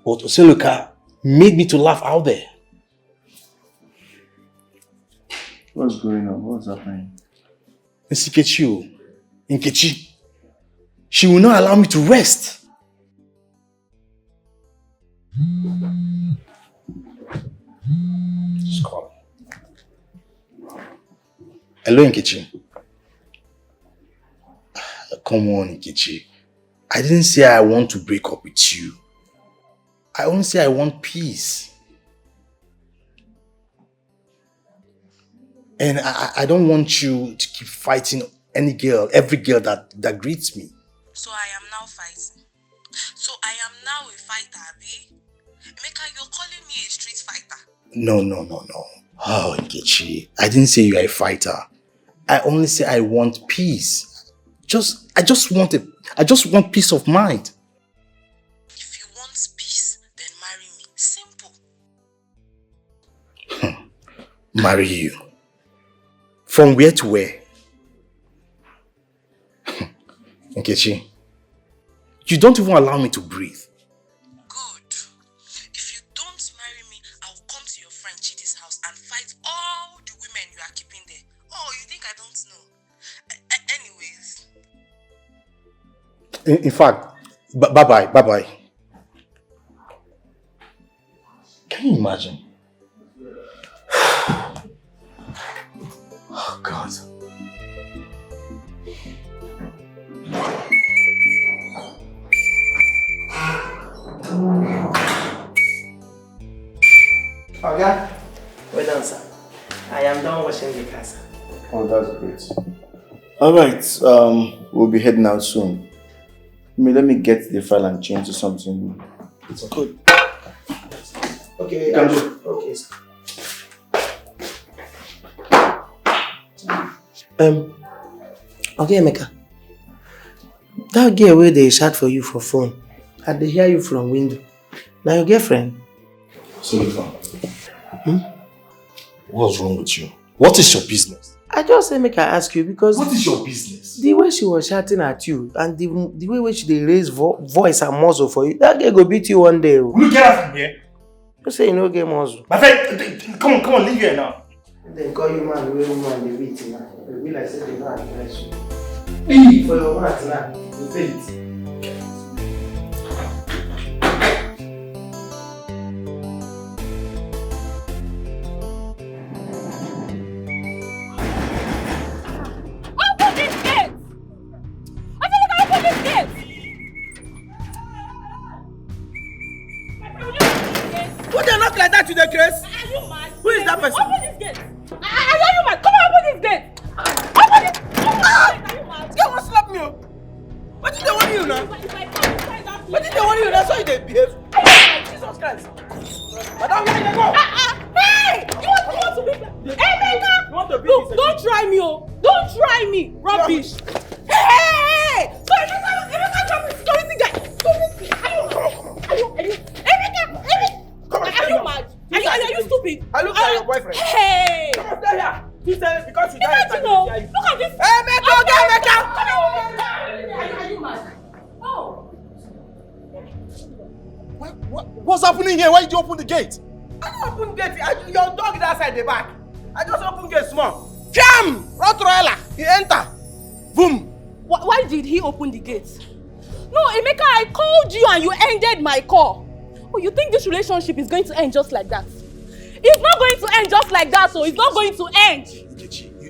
But Oseloka made me to laugh out there. What's going on? What's happening? Nkechi, she will not allow me to rest. Just call. Hello, Nkechi. Come on, Nkechi. I didn't say I want to break up with you. I only say I want peace. And I don't want you to keep fighting every girl that greets me. So I am now fighting. So I am now a fighter, Abi. Emeka, you're calling me a street fighter. No. Oh, Nkechi, I didn't say you are a fighter. I only say I want peace. I just want peace of mind. If you want peace, then marry me. Simple. Marry you. From where to where? Nkechi, you don't even allow me to breathe. Good. If you don't marry me, I'll come to your friend Chidi's house and fight all the women you are keeping there. Oh, you think I don't know? Anyways. In fact, bye-bye. Can you imagine? Oh, God. Oga, well done, sir. I am done washing the car, sir. Oh, that's great. Alright, we'll be heading out soon. Let me get the file and change to something. It's good. Okay, You can do. okay, sir. Okay, Emeka. That girl where they shout for you for phone, and they hear you from window. Now your girlfriend? Sullivan. What's wrong with you? What is your business? I just say make I ask you because... What is your business? The way she was shouting at you and the way she dey raise voice and muzzle for you, that girl go beat you one day. Will you get out from here? You say you no get muzzle. My friend, come on, leave here now. They call you man, the way woman dey beat you now. They be like say they no address you. Hey! For your mouth now, you feel it. What they knock like that to the grace? Are you mad? Who is that person? Open this gate. Are you mad? Come on, open this gate. Open it. Are you mad? This guy won't slap me. What did they want you now? What did they want you? That's why they behave. Jesus Christ. Madam, where did they go? Hey! You want to beat me? Hey, Emeka! You want to beat Look, me? don't try me, oh. Don't try me. Rubbish. Hey! So Emeka drop the security guy. Are you are you mad? Are you stupid? I look like your boyfriend. Hey! Come on, stay here. You say because you died. Look at this. Hey, Emeka! Are you mad? Oh. What's happening here? Why did you open the gate? I don't open gate. Your dog is outside the back. I just open gate small. Fiam! Rottweiler. He enter. Boom. Why did he open the gate? No, Emeka, I called you and you ended my call. Oh, you think this relationship is going to end just like that? It's not going to end just like that, so it's not going to end.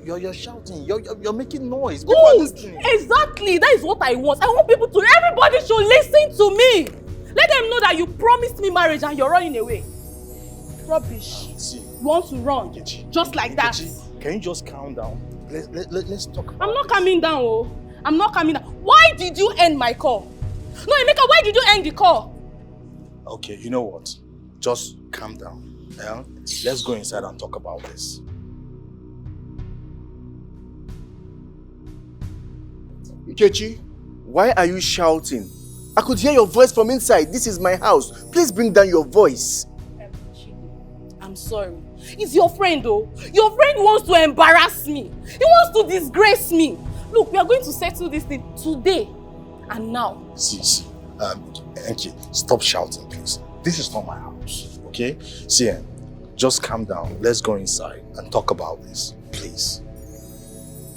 You're shouting. You're making noise. People are listening. Exactly. That is what I want. I want people to, everybody should listen to me. Let them know that you promised me marriage and you're running away. Rubbish. See, you want to run. Just like that. Can you just calm down? Let's talk about I'm not calming down, oh. I'm not calming down. Why did you end my call? No, Emeka, why did you end the call? Okay, you know what? Just calm down. Yeah? Let's go inside and talk about this. Ikechi, why are you shouting? I could hear your voice from inside. This is my house. Please bring down your voice. I'm sorry. It's your friend, though. Your friend wants to embarrass me. He wants to disgrace me. Look, we are going to settle this thing today and now. See, Enki, stop shouting, please. This is not my house, okay? See, just calm down. Let's go inside and talk about this, please.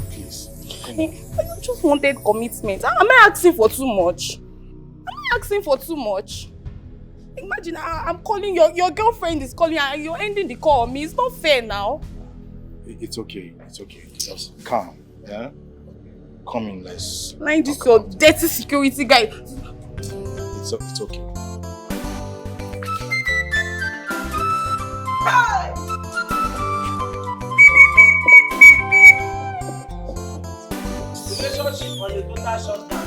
Please. I just wanted commitment. Am I asking for too much? Am I asking for too much? Imagine I'm calling your girlfriend is calling and you're ending the call on me. It's not fair now. It's okay. It's okay. Just calm, yeah? Come in, let's... Like this your dirty security guy. It's okay. that short man.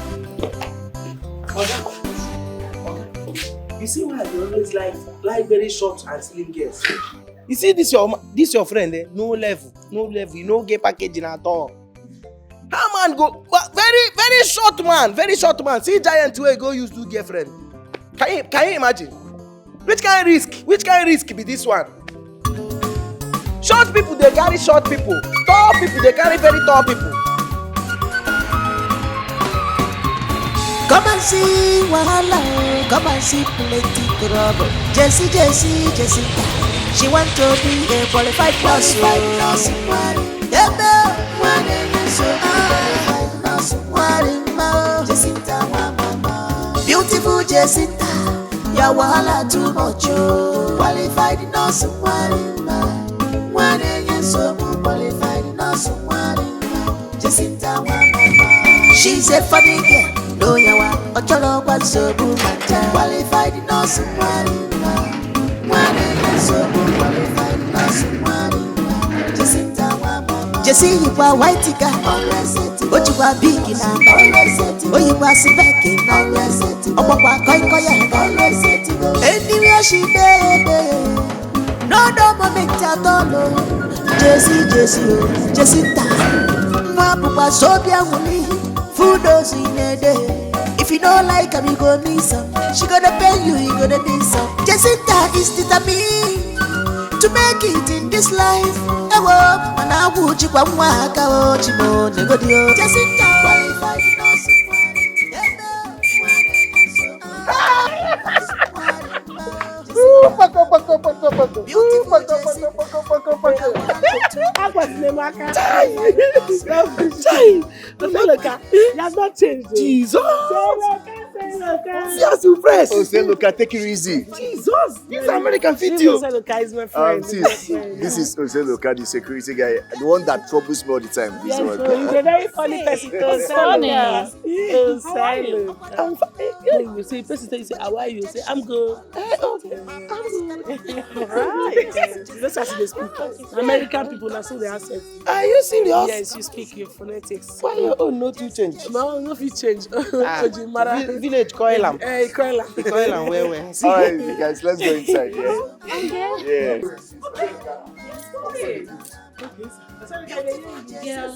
You see why I always like very short and slim girls? You see this your friend, eh? No level. You no get packaging at all. How man go very short man, See giant way go use to girlfriend. Can you imagine? Which kind of risk be this one? Short people they carry short people. Tall people they carry very tall people. Come and see wahala, come and see plenty trouble. Jessie, she want to be a qualified nurse. Beautiful Jacinta, your wahala too much. Qualified nurse, qualified nurse. Jacinta, she's a funny girl. No yawa, ocholo kwa sobu manja. Qualified nurse, qualified nurse. Jesse, you are white tiga. What you are big in a oh, you are speaking. Opa koya. Anywhere she dey. No moment at all. Jessica. Papa Sobia Wuli. Food does in a day. If you don't like her, you go miss some. She gonna pay you, you gonna miss some. Jessica is determined to make it in this life. Mana wuchi kwa mwaka ochimo negodio. Jessica qualified He has not changed. Jesus! See us you fresh. Oh, say Luca, take it easy. Jesus! This American fit you. Luca is my friend. This is Jose Luca, the security guy, the one that troubles me all the time. This yes, one. So he's a very funny person. Funny. I'm fine. You see, person say, how are you? Say, I'm good. Right. That's how they speak. American people, that's how they accent. Are you serious? Yes, you speak your phonetics. Why your own no to change? My own no fit change. Village Koilam. Koilam. Koilam, where? All right, guys, let's go inside. Yeah. Yes.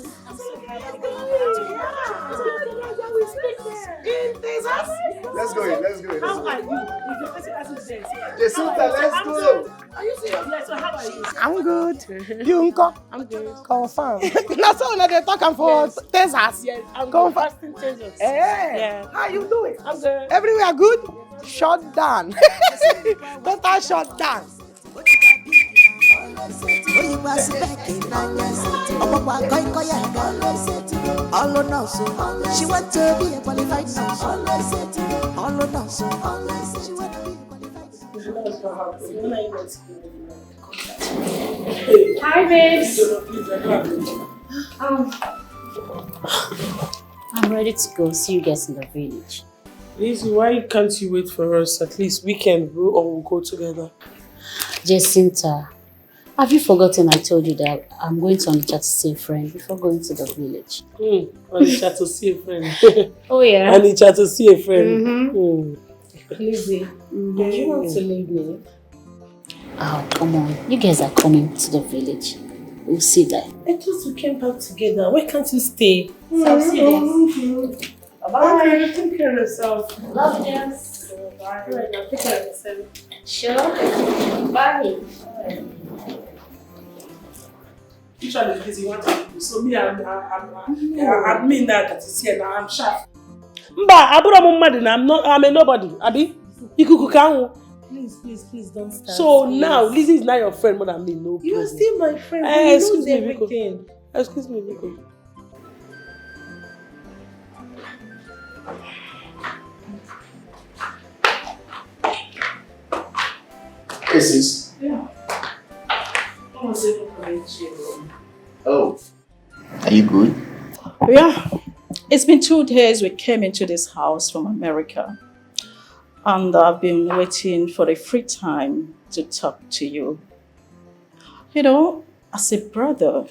Let's go in. How are you? If your person asks you, Jacinta, let's go. Are you serious? Yes, so how are you? I'm good. You uncle? I'm good. Confirm. That's all they talking for Texas. Yes, I'm confirm. fasting Texas. Hey, yeah. How you doing? I'm good. Everywhere good? Shut down. Total shut down. She want to be a qualified nurse. Hi, babes. I'm ready to go. See you guys in the village. Lizzie, why can't you wait for us? At least weekend, we'll go together. Jacinta, have you forgotten I told you that I'm going to Onitsha to see a friend before going to the village? Onitsha to see a friend. Oh, yeah. Onitsha to see a friend. Lizzie, do you want to leave me? Oh, come on. You guys are coming to the village. We'll see that. I thought we came back together. Why can't you stay? So I'll see you guys. Bye. Take care of yourself. Love you guys. Bye. Right now, take care of yourself. Sure. Bye. Which one is this you want to do? So me, I'm mean that is here now. I'm sharp. Mba, I'm a nobody. Abi, Ikuku kangu. Please don't start. So now, Lizzie is not your friend more than me. No. You are still my friend. Excuse me, everything. Excuse me, Biko. Is this? Yeah. Oh. Are you good? Yeah. It's been 2 days we came into this house from America. And I've been waiting for a free time to talk to you. You know, as a brother,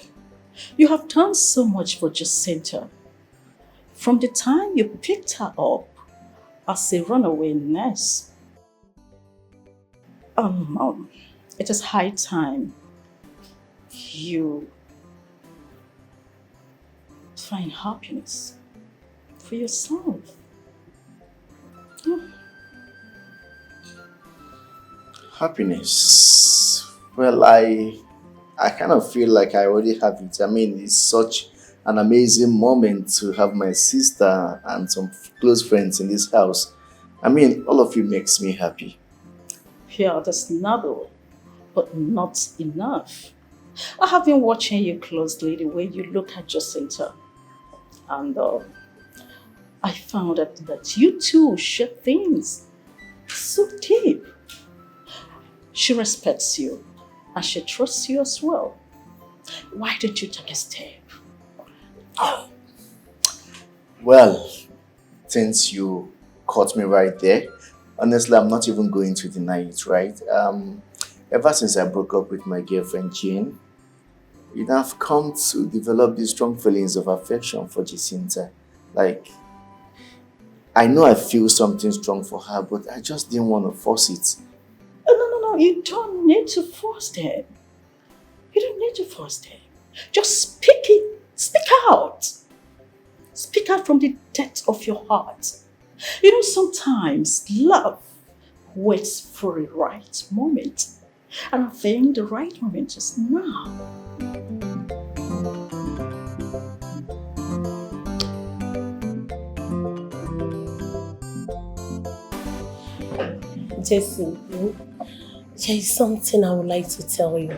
you have done so much for Jacinta. from the time you picked her up as a runaway nurse. It is high time you find happiness for yourself. Happiness. Well, I kind of feel like I already have it. I mean, it's such an amazing moment to have my sister and some close friends in this house. I mean, all of you makes me happy. Yeah, that's noble, but not enough. I have been watching you closely, the way you look at Jacinta. And I found that you two share things so deep. She respects you and she trusts you as well. Why don't you take a step? Well, since you caught me right there, honestly, I'm not even going to deny it, right? Ever since I broke up with my girlfriend Jane, I've come to develop these strong feelings of affection for Jacinta. Like, I know I feel something strong for her, but I just didn't want to force it. No, you don't need to force them. You don't need to force them. Just speak it. Speak out. Speak out from the depth of your heart. Sometimes love waits for a right moment. And I think the right moment is now. Jesse, there is something I would like to tell you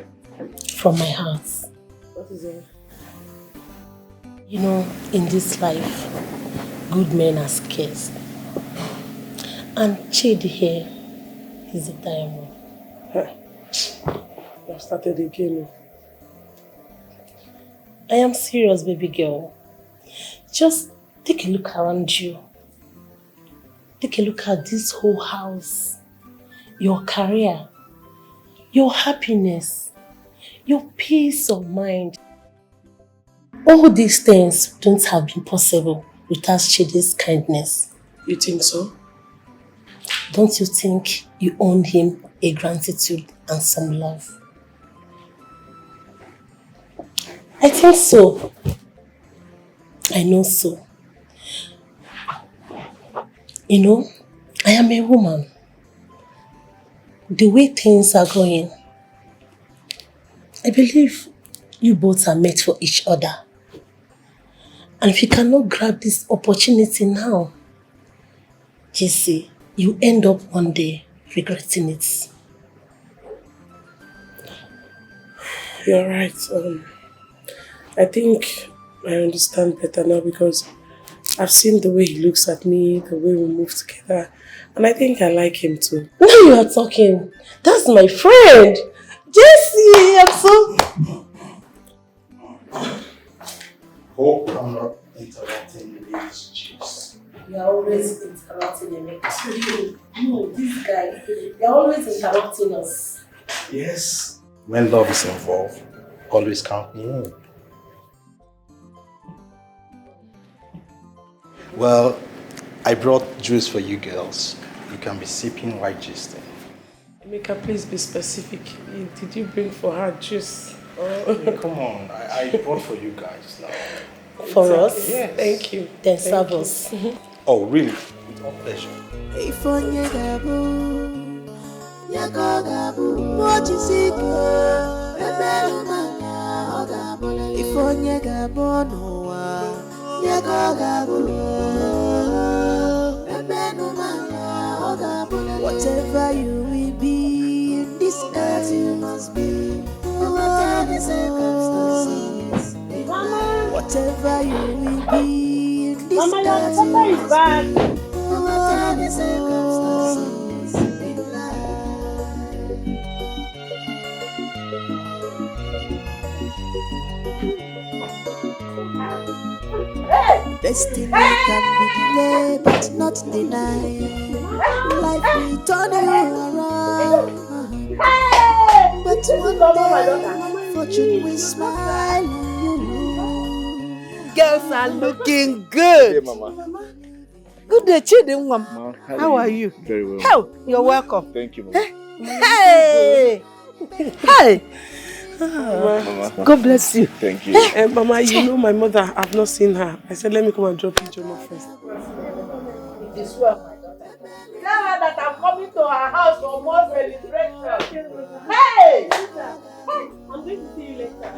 from my heart. What is it? In this life, good men are scarce. And Chidi here is a diamond. You started again. I am serious, baby girl. Just take a look around you. Take a look at this whole house. Your career. Your happiness. Your peace of mind. All these things don't have been possible without Chidi's kindness. You think so? Don't you think you owe him a gratitude and some love? I think so. I know so. I am a woman. The way things are going, I believe you both are made for each other. And if you cannot grab this opportunity now, Jesse, you end up one day regretting it. You're right. I think I understand better now because I've seen the way he looks at me, the way we move together, and I think I like him too. Now you are talking. That's my friend. Jesse, I'm so... Hope I'm not interrupting these chicks. You're always interrupting me. You, this guy, you're always interrupting us. Yes. When love is involved, always count me in. Well, I brought juice for you girls. You can be sipping while gisting. Emeka, please be specific. Did you bring for her juice? Hey, come on, I brought for you guys now. For us? Yes. Thank you. Then serve us. Oh, really? With all pleasure. Whatever you will be in this earth, you must be. No matter the circumstances. Whatever you will be in this earth, you must be. No matter the circumstances in life. Destiny can be delayed but not denied. Life will turn you around. But one day, fortune will smile on you. girls are looking good. Hey, Mama. Good day, Chidinwam. Ma, How are you? Very well. How? You're welcome. Thank you, Mama. Hey! Hi! Mama. God bless you. Thank you. Mama, you know my mother, I've not seen her. I said, let me come and drop you Joma first. It is well, my daughter. Tell her that I'm coming to her house for more celebration. Hey! I'm going to see you later.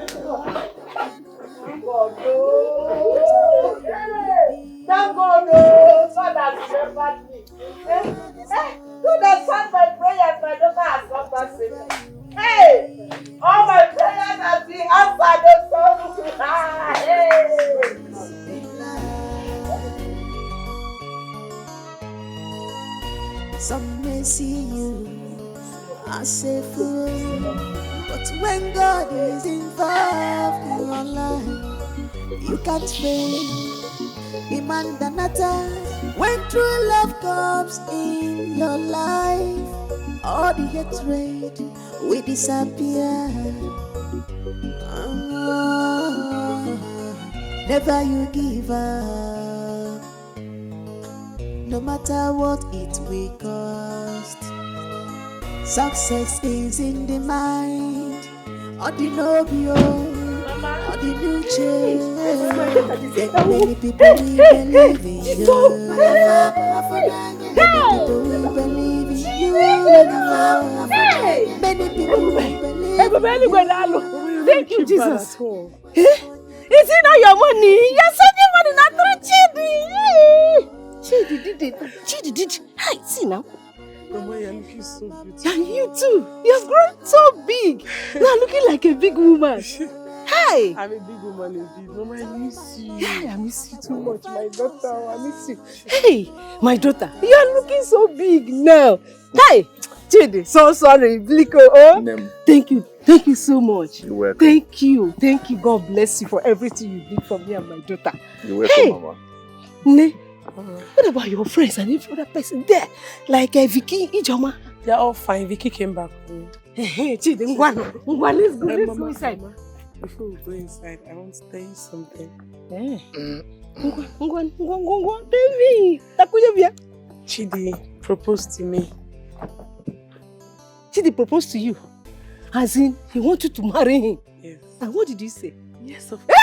Thank God, no. Thank God, no. God has remembered me. God has heard my prayers. My daughter has come back safely. Hey! All my prayers have been answered. Hey! Some may see you as a fool, but when God is involved in your life, you can't fail. Imandanata, when true love comes in your life, all the hatred will disappear. Never you give up, no matter what it will cost. Success is in the mind, or the nobio, or the new change. Many people will believe in you. Many people will believe in you. Many people will believe in you. Thank you, Jesus. Is it not your money? You're sending money not through Chidi. Chidi did. Hi, see now. Mama, you're looking so beautiful. And you too. You've grown so big. Now looking like a big woman. Hi. I'm a big woman indeed. Mama, I miss you. Yeah, I miss you too much, my daughter. I miss you. Hey, my daughter, you are looking so big now. Hi, Chidi. So sorry, Bliko. Oh, thank you so much. You're welcome. Thank you. God bless you for everything you did for me and my daughter. You're welcome, Mama. Ne, what about your friends and every other person there? Like Vicky, Ijoma? They're all fine. Vicky came back with me. Hey, Chidi, let's go inside. Before we go inside, I want to tell you something. Tell me. Chidi proposed to me. Chidi proposed to you? As in, he wants you to marry him? Yes. And what did you say? Yes, of course.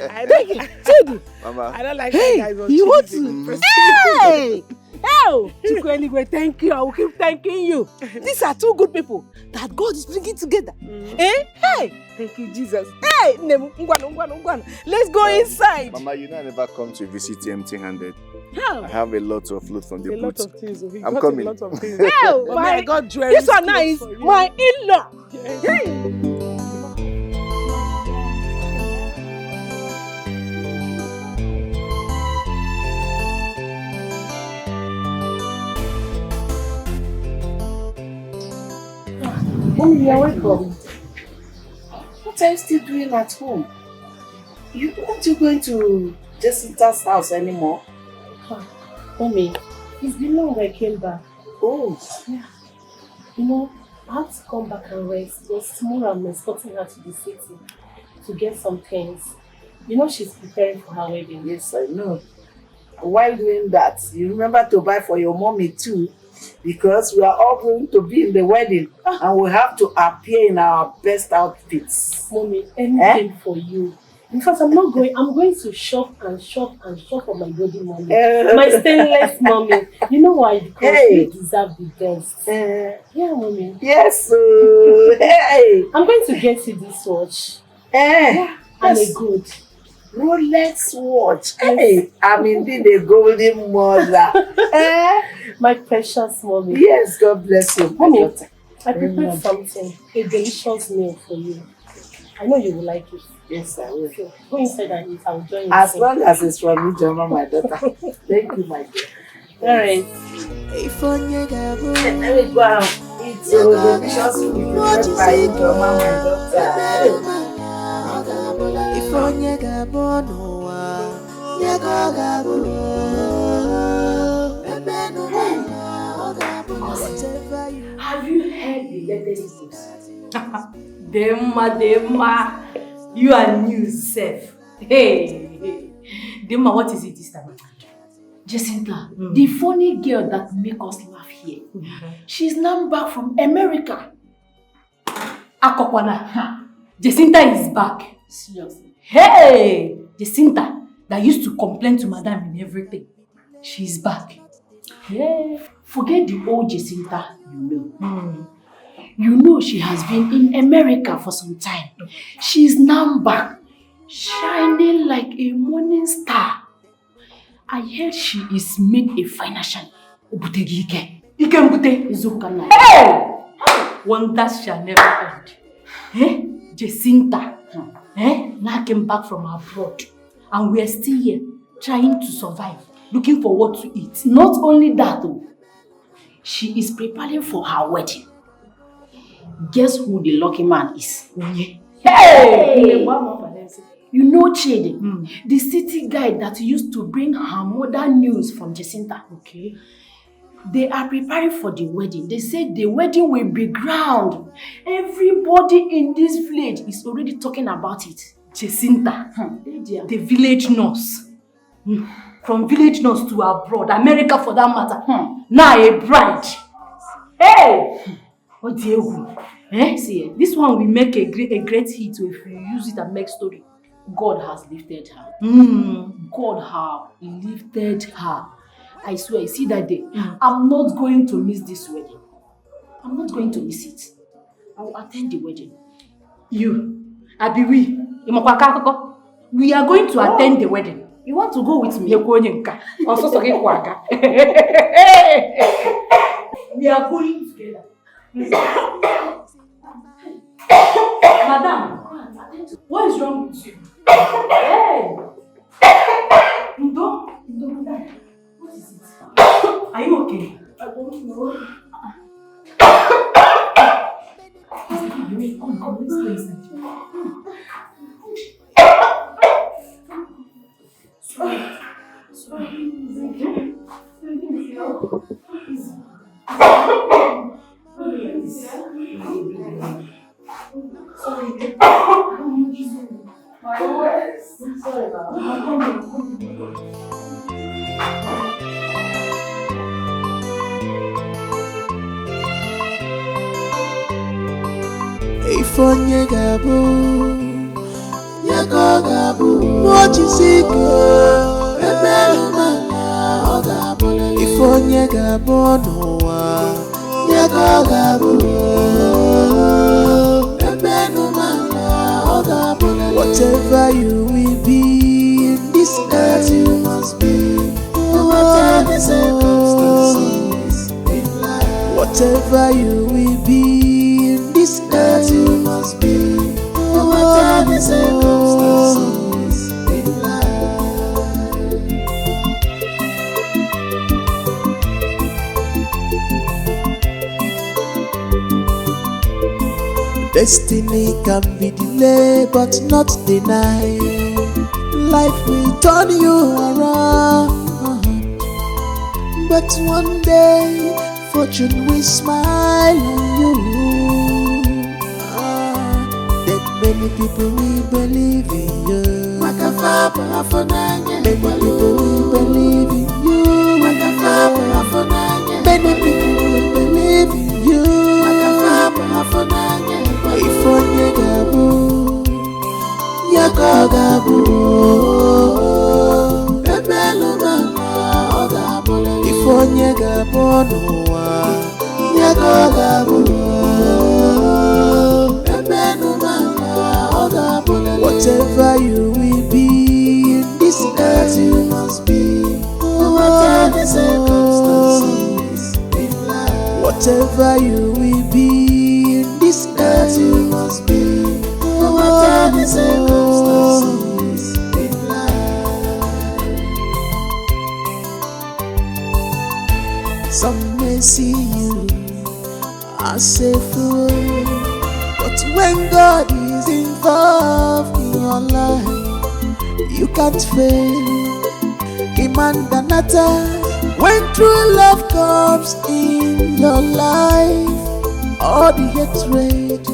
I don't like Chidi. Mama. I don't like guys. You want to? Hey! Oh, Chukwueligwe, thank you. I will keep thanking you. These are two good people that God is bringing together. Hey! Thank you, Jesus. Hey! Let's go inside. Mama, you know I never come to visit you empty-handed. How? I have a lot of loot from the a boot. lot of things. I'm coming. A lot of things. Oh, Mama, I got jewelry. This one now is my in-law. Yes. Hey! Mommy, you're welcome. What are you still doing at home? Aren't you going to Jessica's house anymore? Mommy, it's been long I came back. Oh. Yeah. You know, I have to come back and rest because tomorrow I'm escorting her to the city to get some things. You know she's preparing for her wedding. Yes, I know. While doing that, you remember to buy for your mommy too, because we are all going to be in the wedding and we have to appear in our best outfits. Mommy, anything for you. In fact, I'm going to shop for my wedding mommy. My stainless mommy. You know why? Because you deserve the best. Yeah, mommy. Yes. Hey. I'm going to get you this watch. Yeah, and a good Rolex watch. Hey, I'm indeed a golden mother. My precious mommy. Yes, God bless you. Mommy, I prepared something, a delicious meal for you. I know you will like it. Yes, I will. So, go inside and eat. I will join you. As long as it's from me, Joma, my daughter. Thank you, my dear. All right. Let me go out. Eat your delicious food prepared by you, Joma, my daughter. Have you heard the latest news? Demma. You are new, Seth. Hey. Demma, what is it this time? Jacinta, the funny girl that make us laugh here, she's now back from America. Akokwana. Jacinta is back. Seriously. Hey! Jacinta, that used to complain to Madam in everything. She's back. Yeah. Forget the old Jacinta you know. You know she has been in America for some time. She's now back, shining like a morning star. I heard she is made a financial Ubutegi Ikembute. Izukana. Hey! Wonders shall never end. Eh? Jacinta now came back from abroad and we are still here trying to survive, looking for what to eat. Not only that though, she is preparing for her wedding. Guess who the lucky man is? Hey! You know Chidi, the city guy that used to bring her mother news from Jacinta. Okay. They are preparing for the wedding. They say the wedding will be grand. Everybody in this village is already talking about it. Jacinta, the village nurse. From village nurse to abroad, America for that matter. Now a bride. Hey! What do you see, this one will make a great hit if you use it and make story. God has lifted her. God has lifted her. I swear, you see that day, I'm not going to miss this wedding. I'm not going to miss it. I will attend the wedding. You, Abiwi, we are going to attend the wedding. You want to go with me? We are going together. Madam, what is wrong with you? Hey! Ndo? What is it? Are you okay? I don't know. Come, let's go inside. Sorry. Ifonye gabu, yago gabu, mochisiko, ebelu mala, ogabule. Ifonye gabu noa, yago gabu, ebelu mala, ogabule. Whatever you will be in this earth, you must be. No matter the circumstances in life. Whatever you will be. This earth you must be, no matter the circumstances in life. Destiny can be delayed but not denied. Life will turn you around, but one day fortune will smile on you. Many people will believe in you. Many people will believe in you. Many people will believe in you. Ifonye gabu, yago gabu, ebelu mama ogabule. Ifonye gabu noa, yago gabu. Whatever you will be in this earth, you must be. No matter the circumstances in life. Whatever you will be in this earth, you must be. No matter the circumstances in life. Some may see you as a fool, but when God is involved in your life, you can't fail. Imandanata, when true love comes in your life, all the hatred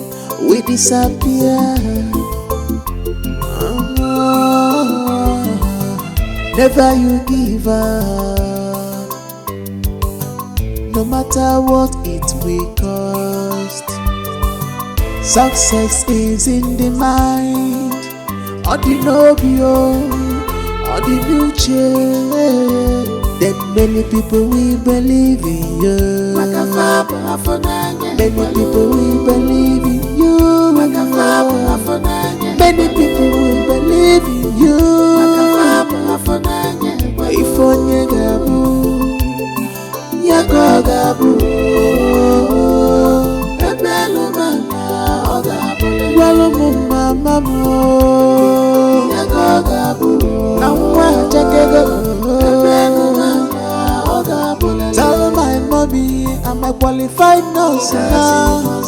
we disappear. Never you give up, no matter what it will cost. Success is in the mind, or the nobio, or the new chair. Then many people will believe in you. Many people will believe in you. Many people will believe in you. If onye gabu, yago gabu. Ebelu mama ogabu. Walo mama mo. Yago gabu. Na mwa chakego. Ebelu mama ogabu. Tell my mommy I'm a qualified nurse now.